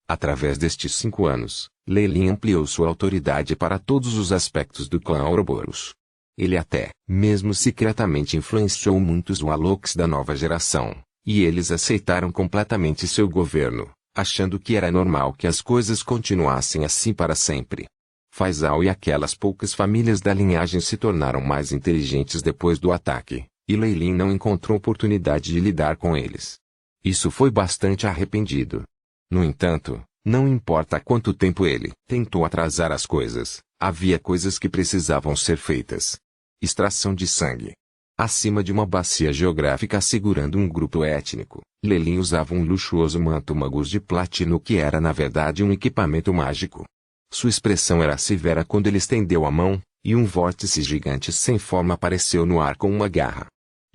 Através destes 5 anos, Leyline ampliou sua autoridade para todos os aspectos do clã Ouroboros. Ele até, mesmo secretamente influenciou muitos Warlocks da nova geração, e eles aceitaram completamente seu governo, achando que era normal que as coisas continuassem assim para sempre. Faisal e aquelas poucas famílias da linhagem se tornaram mais inteligentes depois do ataque, e Leyline não encontrou oportunidade de lidar com eles. Isso foi bastante arrependido. No entanto, não importa quanto tempo ele tentou atrasar as coisas, havia coisas que precisavam ser feitas. Extração de sangue. Acima de uma bacia geográfica segurando um grupo étnico, Leyline usava um luxuoso manto magus de platino que era na verdade um equipamento mágico. Sua expressão era severa quando ele estendeu a mão, e um vórtice gigante sem forma apareceu no ar com uma garra.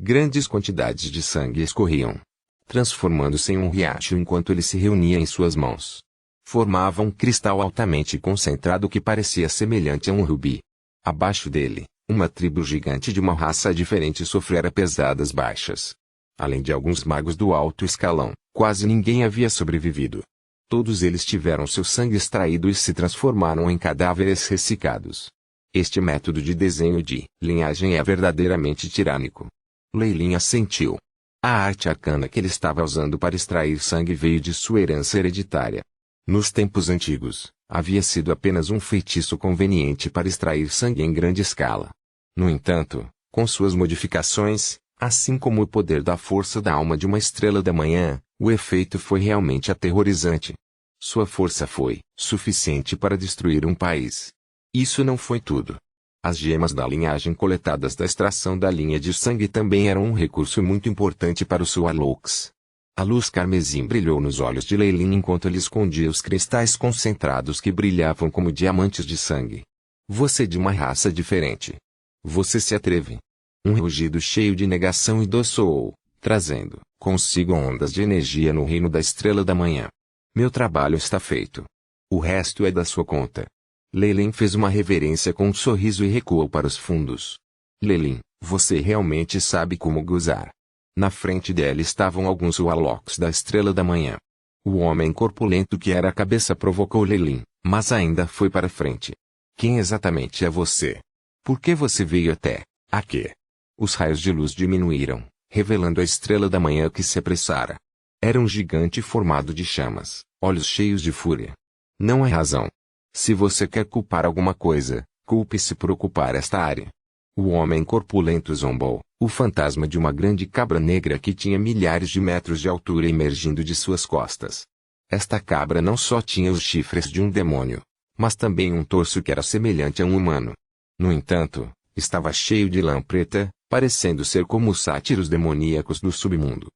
Grandes quantidades de sangue escorriam, transformando-se em um riacho enquanto ele se reunia em suas mãos. Formava um cristal altamente concentrado que parecia semelhante a um rubi. Abaixo dele, uma tribo gigante de uma raça diferente sofrera pesadas baixas. Além de alguns magos do alto escalão, quase ninguém havia sobrevivido. Todos eles tiveram seu sangue extraído e se transformaram em cadáveres ressecados. Este método de desenho de linhagem é verdadeiramente tirânico. Leyline assentiu. A arte arcana que ele estava usando para extrair sangue veio de sua herança hereditária. Nos tempos antigos, havia sido apenas um feitiço conveniente para extrair sangue em grande escala. No entanto, com suas modificações, assim como o poder da força da alma de uma estrela da manhã, o efeito foi realmente aterrorizante. Sua força foi suficiente para destruir um país. Isso não foi tudo. As gemas da linhagem coletadas da extração da linha de sangue também eram um recurso muito importante para os Warlocks. A luz carmesim brilhou nos olhos de Leyline enquanto ele escondia os cristais concentrados que brilhavam como diamantes de sangue. Você é de uma raça diferente. Você se atreve. Um rugido cheio de negação e dor soou, trazendo consigo ondas de energia no reino da estrela da manhã. Meu trabalho está feito. O resto é da sua conta. Leyline fez uma reverência com um sorriso e recuou para os fundos. Leyline, você realmente sabe como gozar. Na frente dela estavam alguns Warlocks da estrela da manhã. O homem corpulento que era a cabeça provocou Leyline, mas ainda foi para frente. Quem exatamente é você? Por que você veio até aqui? Os raios de luz diminuíram, revelando a estrela da manhã que se apressara. Era um gigante formado de chamas, olhos cheios de fúria. Não há razão. Se você quer culpar alguma coisa, culpe-se por ocupar esta área. O homem corpulento zombou, o fantasma de uma grande cabra negra que tinha milhares de metros de altura emergindo de suas costas. Esta cabra não só tinha os chifres de um demônio, mas também um torso que era semelhante a um humano. No entanto, estava cheio de lã preta, parecendo ser como os sátiros demoníacos do submundo.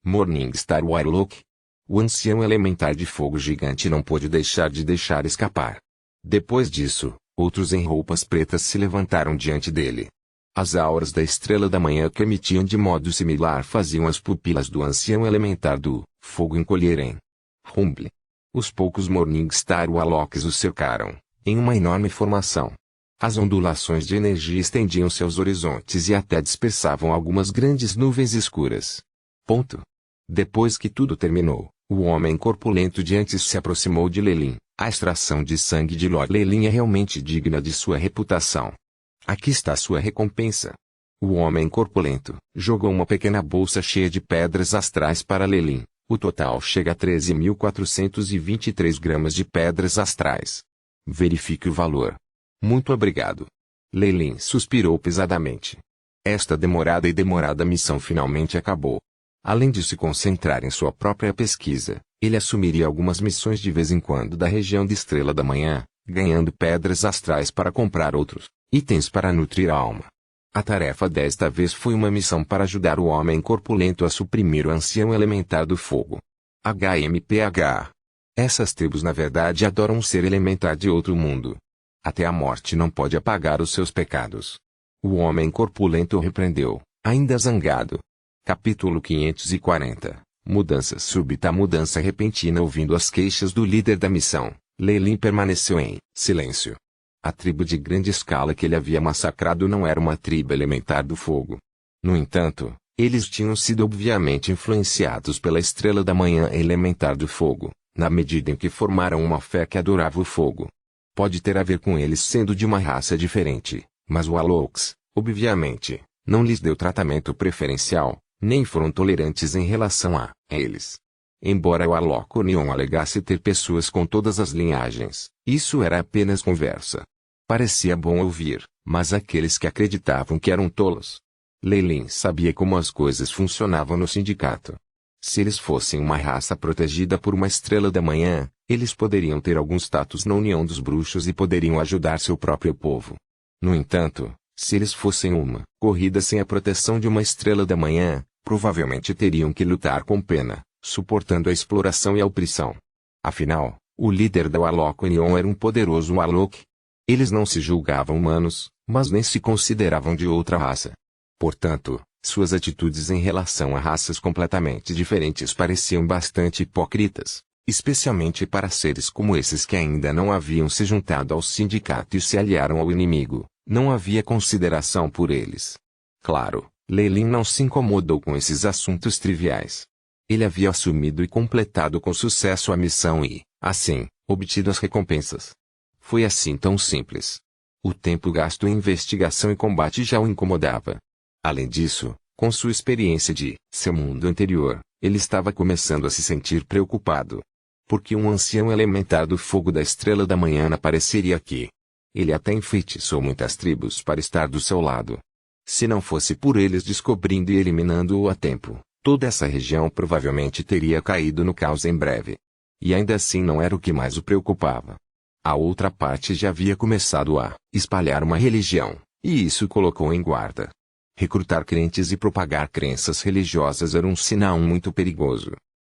Morningstar Warlock. O ancião elementar de fogo gigante não pôde deixar escapar. Depois disso, outros em roupas pretas se levantaram diante dele. As auras da estrela da manhã que emitiam de modo similar faziam as pupilas do ancião elementar do fogo encolherem. Rumble. Os poucos Morningstar Warlocks o cercaram, em uma enorme formação. As ondulações de energia estendiam-se aos horizontes e até dispersavam algumas grandes nuvens escuras. Depois que tudo terminou, o homem corpulento de antes se aproximou de Leyline. A extração de sangue de Lord Leyline é realmente digna de sua reputação. Aqui está sua recompensa. O homem corpulento jogou uma pequena bolsa cheia de pedras astrais para Leyline. O total chega a 13.423 gramas de pedras astrais. Verifique o valor. Muito obrigado. Leyline suspirou pesadamente. Esta demorada missão finalmente acabou. Além de se concentrar em sua própria pesquisa, ele assumiria algumas missões de vez em quando da região de Estrela da Manhã, ganhando pedras astrais para comprar outros itens para nutrir a alma. A tarefa desta vez foi uma missão para ajudar o homem corpulento a suprimir o ancião elementar do fogo. HMPH. Essas tribos na verdade adoram um ser elementar de outro mundo. Até a morte não pode apagar os seus pecados. O homem corpulento o repreendeu, ainda zangado. Capítulo 540. Mudança súbita. A mudança repentina. Ouvindo as queixas do líder da missão, Leyline permaneceu em silêncio. A tribo de grande escala que ele havia massacrado não era uma tribo elementar do fogo. No entanto, eles tinham sido obviamente influenciados pela estrela da manhã elementar do fogo, na medida em que formaram uma fé que adorava o fogo. Pode ter a ver com eles sendo de uma raça diferente, mas o Aloks, obviamente, não lhes deu tratamento preferencial, nem foram tolerantes em relação a eles. Embora o Alokonion alegasse ter pessoas com todas as linhagens, isso era apenas conversa. Parecia bom ouvir, mas aqueles que acreditavam que eram tolos. Leilin sabia como as coisas funcionavam no sindicato. Se eles fossem uma raça protegida por uma estrela da manhã, eles poderiam ter algum status na União dos Bruxos e poderiam ajudar seu próprio povo. No entanto, se eles fossem uma corrida sem a proteção de uma estrela da manhã, provavelmente teriam que lutar com pena, suportando a exploração e a opressão. Afinal, o líder da Alokonion era um poderoso Alok. Eles não se julgavam humanos, mas nem se consideravam de outra raça. Portanto, suas atitudes em relação a raças completamente diferentes pareciam bastante hipócritas, especialmente para seres como esses que ainda não haviam se juntado ao sindicato e se aliaram ao inimigo. Não havia consideração por eles. Claro, Leilin não se incomodou com esses assuntos triviais. Ele havia assumido e completado com sucesso a missão e, assim, obtido as recompensas. Foi assim tão simples. O tempo gasto em investigação e combate já o incomodava. Além disso, com sua experiência de seu mundo anterior, ele estava começando a se sentir preocupado. Porque um ancião elementar do fogo da estrela da manhã apareceria aqui. Ele até enfeitiçou muitas tribos para estar do seu lado. Se não fosse por eles descobrindo e eliminando-o a tempo, toda essa região provavelmente teria caído no caos em breve. E ainda assim não era o que mais o preocupava. A outra parte já havia começado a espalhar uma religião, e isso colocou em guarda. Recrutar crentes e propagar crenças religiosas era um sinal muito perigoso.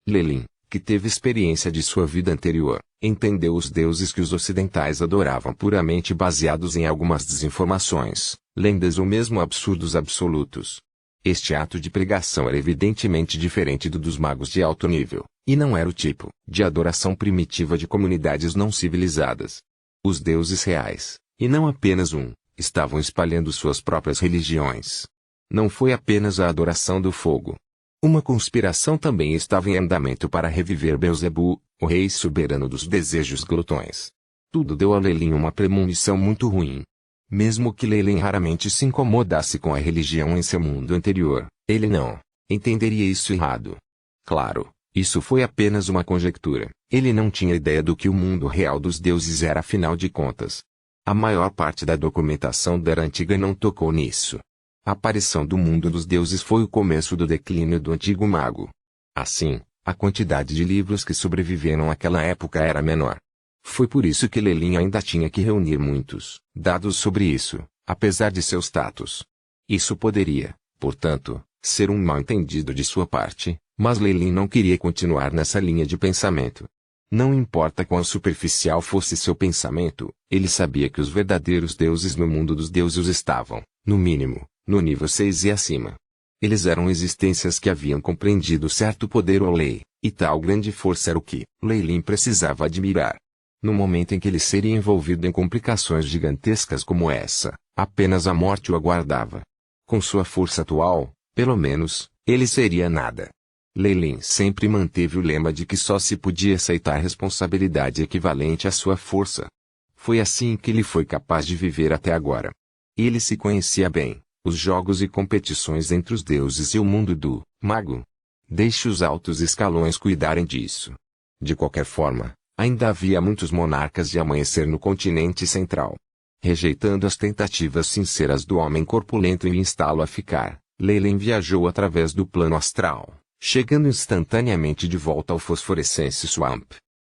Leilin, que teve experiência de sua vida anterior, entendeu os deuses que os ocidentais adoravam puramente baseados em algumas desinformações, lendas ou mesmo absurdos absolutos. Este ato de pregação era evidentemente diferente do dos magos de alto nível, e não era o tipo de adoração primitiva de comunidades não civilizadas. Os deuses reais, e não apenas um, estavam espalhando suas próprias religiões. Não foi apenas a adoração do fogo. Uma conspiração também estava em andamento para reviver Beelzebu, o rei soberano dos desejos glutões. Tudo deu a Leilin uma premonição muito ruim. Mesmo que Leilin raramente se incomodasse com a religião em seu mundo anterior, ele não entenderia isso errado. Claro, isso foi apenas uma conjectura. Ele não tinha ideia do que o mundo real dos deuses era afinal de contas. A maior parte da documentação da Era Antiga não tocou nisso. A aparição do mundo dos deuses foi o começo do declínio do antigo mago. Assim, a quantidade de livros que sobreviveram àquela época era menor. Foi por isso que Leilin ainda tinha que reunir muitos dados sobre isso, apesar de seu status. Isso poderia, portanto, ser um mal-entendido de sua parte, mas Leilin não queria continuar nessa linha de pensamento. Não importa quão superficial fosse seu pensamento, ele sabia que os verdadeiros deuses no mundo dos deuses estavam, no mínimo, no nível 6 e acima. Eles eram existências que haviam compreendido certo poder ou lei, e tal grande força era o que Leilin precisava admirar. No momento em que ele seria envolvido em complicações gigantescas como essa, apenas a morte o aguardava. Com sua força atual, pelo menos, ele seria nada. Leilin sempre manteve o lema de que só se podia aceitar responsabilidade equivalente à sua força. Foi assim que ele foi capaz de viver até agora. Ele se conhecia bem, os jogos e competições entre os deuses e o mundo do mago. Deixe os altos escalões cuidarem disso. De qualquer forma, ainda havia muitos monarcas de amanhecer no continente central. Rejeitando as tentativas sinceras do homem corpulento em instá-lo a ficar, Leilin viajou através do plano astral, chegando instantaneamente de volta ao Phosphorescence Swamp.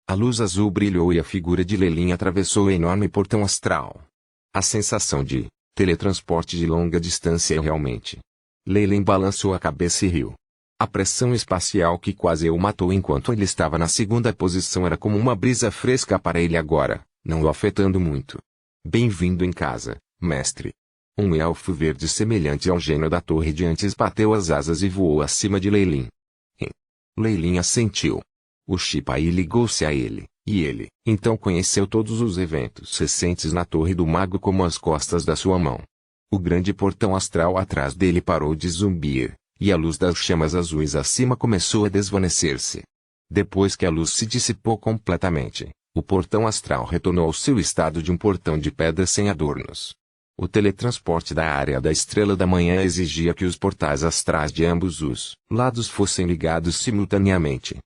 A luz azul brilhou e a figura de Leilin atravessou o enorme portão astral. A sensação de teletransporte de longa distância realmente. Leilin balançou a cabeça e riu. A pressão espacial que quase o matou enquanto ele estava na segunda posição era como uma brisa fresca para ele agora, não o afetando muito. Bem-vindo em casa, mestre. Um elfo verde semelhante ao gênio da torre de antes bateu as asas e voou acima de Leilin. Leilin assentiu. O Shipai ligou-se a ele, e ele, então conheceu todos os eventos recentes na Torre do Mago como as costas da sua mão. O grande portão astral atrás dele parou de zumbir, e a luz das chamas azuis acima começou a desvanecer-se. Depois que a luz se dissipou completamente, o portão astral retornou ao seu estado de um portão de pedra sem adornos. O teletransporte da área da Estrela da Manhã exigia que os portais astrais de ambos os lados fossem ligados simultaneamente.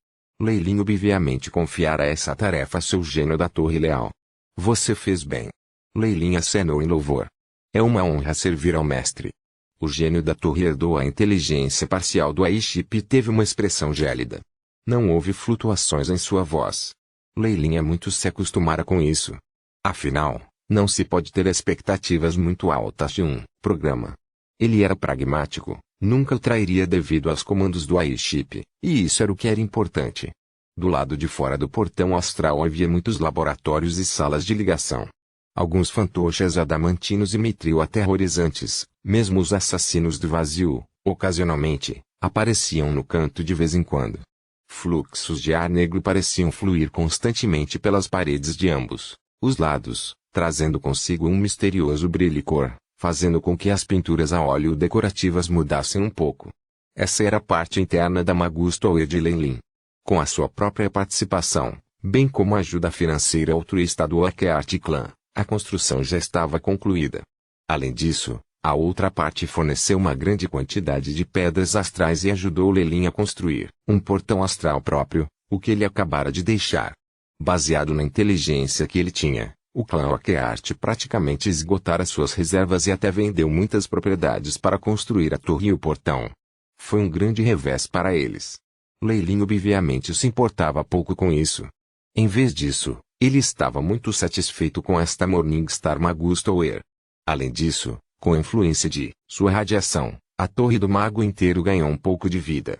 Lei Lin obviamente confiara essa tarefa a seu gênio da Torre Leal. Você fez bem. Lei Lin acenou em louvor. É uma honra servir ao mestre. O gênio da torre herdou a inteligência parcial do Aiship e teve uma expressão gélida. Não houve flutuações em sua voz. Lei Lin muito se acostumara com isso. Afinal, não se pode ter expectativas muito altas de um programa. Ele era pragmático, nunca o trairia devido aos comandos do Aiship, e isso era o que era importante. Do lado de fora do portão astral havia muitos laboratórios e salas de ligação. Alguns fantoches adamantinos e mitril aterrorizantes, mesmo os assassinos do vazio, ocasionalmente, apareciam no canto de vez em quando. Fluxos de ar negro pareciam fluir constantemente pelas paredes de ambos os lados, trazendo consigo um misterioso brilho e cor, fazendo com que as pinturas a óleo decorativas mudassem um pouco. Essa era a parte interna da Magustower de Lei Lin. Com a sua própria participação, bem como a ajuda financeira altruísta do Oakheart Clan, a construção já estava concluída. Além disso, a outra parte forneceu uma grande quantidade de pedras astrais e ajudou Lei Lin a construir um portão astral próprio, o que ele acabara de deixar. Baseado na inteligência que ele tinha, o clã Oakheart praticamente esgotara suas reservas e até vendeu muitas propriedades para construir a torre e o portão. Foi um grande revés para eles. Lei Lin obviamente se importava pouco com isso. Em vez disso, ele estava muito satisfeito com esta Morningstar Magustower. Além disso, com a influência de sua radiação, a torre do mago inteiro ganhou um pouco de vida.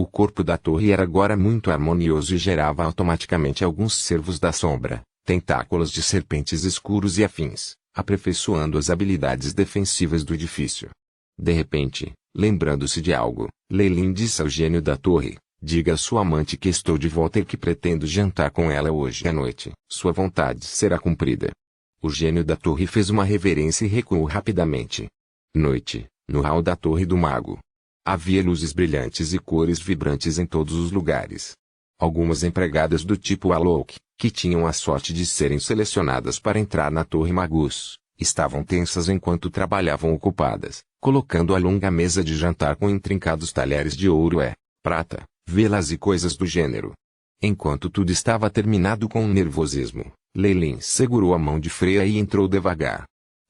O corpo da torre era agora muito harmonioso e gerava automaticamente alguns servos da sombra, tentáculos de serpentes escuros e afins, aperfeiçoando as habilidades defensivas do edifício. De repente, lembrando-se de algo, Lei Lin disse ao gênio da torre: diga a sua amante que estou de volta e que pretendo jantar com ela hoje à noite. Sua vontade será cumprida. O gênio da torre fez uma reverência e recuou rapidamente. Noite, no hall da Torre do Mago. Havia luzes brilhantes e cores vibrantes em todos os lugares. Algumas empregadas do tipo Alok, que tinham a sorte de serem selecionadas para entrar na Torre Magus, estavam tensas enquanto trabalhavam ocupadas, colocando a longa mesa de jantar com intrincados talheres de ouro prata, velas e coisas do gênero. Enquanto tudo estava terminado com um nervosismo, Lei Lin segurou a mão de Freya e entrou devagar.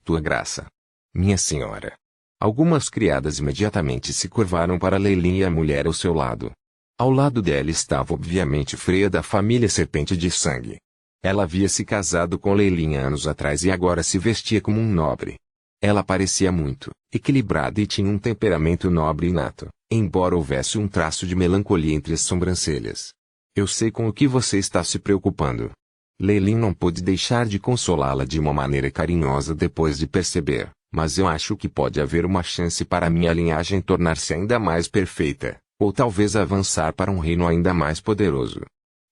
Tua graça. Minha senhora. Algumas criadas imediatamente se curvaram para Lei Lin e a mulher ao seu lado. Ao lado dela estava obviamente Freya da família Serpente de Sangue. Ela havia se casado com Lei Lin anos atrás e agora se vestia como um nobre. Ela parecia muito equilibrada e tinha um temperamento nobre inato, embora houvesse um traço de melancolia entre as sobrancelhas. Eu sei com o que você está se preocupando. Lei Lin não pôde deixar de consolá-la de uma maneira carinhosa depois de perceber, mas eu acho que pode haver uma chance para minha linhagem tornar-se ainda mais perfeita, ou talvez avançar para um reino ainda mais poderoso.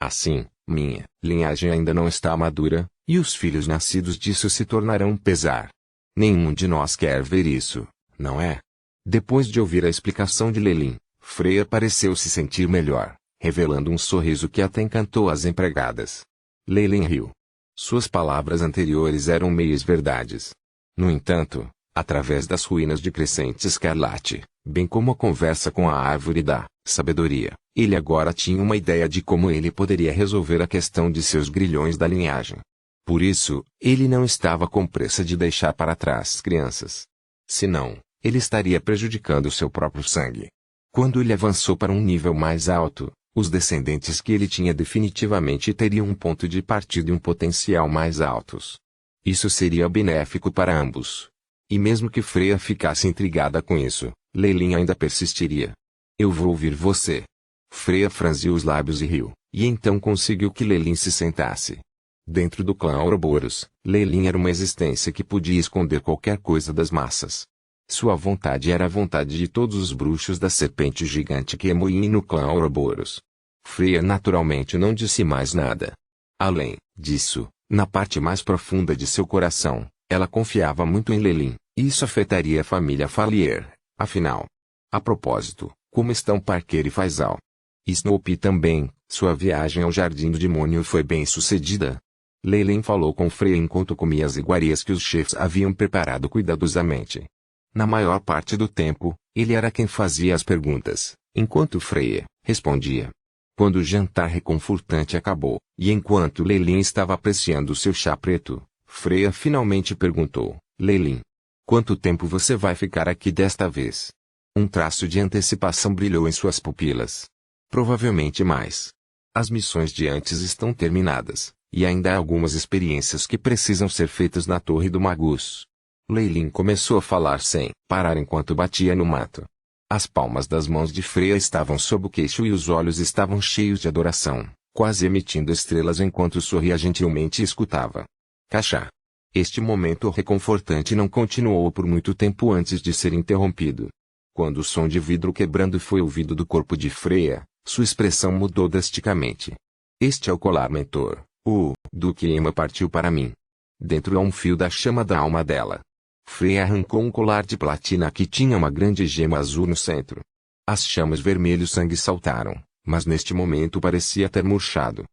Assim, minha linhagem ainda não está madura, e os filhos nascidos disso se tornarão um pesar. Nenhum de nós quer ver isso, não é? Depois de ouvir a explicação de Lei Lin, Freya pareceu se sentir melhor, revelando um sorriso que até encantou as empregadas. Lei Lin riu. Suas palavras anteriores eram meias verdades. No entanto, através das ruínas de Crescente Escarlate, bem como a conversa com a árvore da sabedoria, ele agora tinha uma ideia de como ele poderia resolver a questão de seus grilhões da linhagem. Por isso, ele não estava com pressa de deixar para trás as crianças. Senão, ele estaria prejudicando seu próprio sangue. Quando ele avançou para um nível mais alto, os descendentes que ele tinha definitivamente teriam um ponto de partida e um potencial mais altos. Isso seria benéfico para ambos. E mesmo que Freya ficasse intrigada com isso, Lei Lin ainda persistiria. Eu vou ouvir você. Freya franziu os lábios e riu, e então conseguiu que Lei Lin se sentasse. Dentro do clã Ouroboros, Lei Lin era uma existência que podia esconder qualquer coisa das massas. Sua vontade era a vontade de todos os bruxos da serpente gigante que moíam no clã Ouroboros. Freya naturalmente não disse mais nada. Além disso, na parte mais profunda de seu coração, ela confiava muito em Lei Lin, Isso afetaria a família Farlier, afinal. A propósito, como estão Parker e Faisal? Snoopy também, sua viagem ao Jardim do Demônio foi bem sucedida? Leyline falou com Freya enquanto comia as iguarias que os chefes haviam preparado cuidadosamente. Na maior parte do tempo, ele era quem fazia as perguntas, enquanto Freya respondia. Quando o jantar reconfortante acabou, e enquanto Leyline estava apreciando seu chá preto, Freya finalmente perguntou, Leyline, quanto tempo você vai ficar aqui desta vez? Um traço de antecipação brilhou em suas pupilas. Provavelmente mais. As missões de antes estão terminadas, e ainda há algumas experiências que precisam ser feitas na Torre do Magus. Leyline começou a falar sem parar enquanto batia no mato. As palmas das mãos de Freya estavam sob o queixo e os olhos estavam cheios de adoração, quase emitindo estrelas enquanto sorria gentilmente e escutava. Cachá. Este momento reconfortante não continuou por muito tempo antes de ser interrompido. Quando o som de vidro quebrando foi ouvido do corpo de Freya, sua expressão mudou drasticamente. Este é o colar mentor, o Duque Emma partiu para mim. Dentro há um fio da chama da alma dela. Freya arrancou um colar de platina que tinha uma grande gema azul no centro. As chamas vermelho sangue saltaram, mas neste momento parecia ter murchado.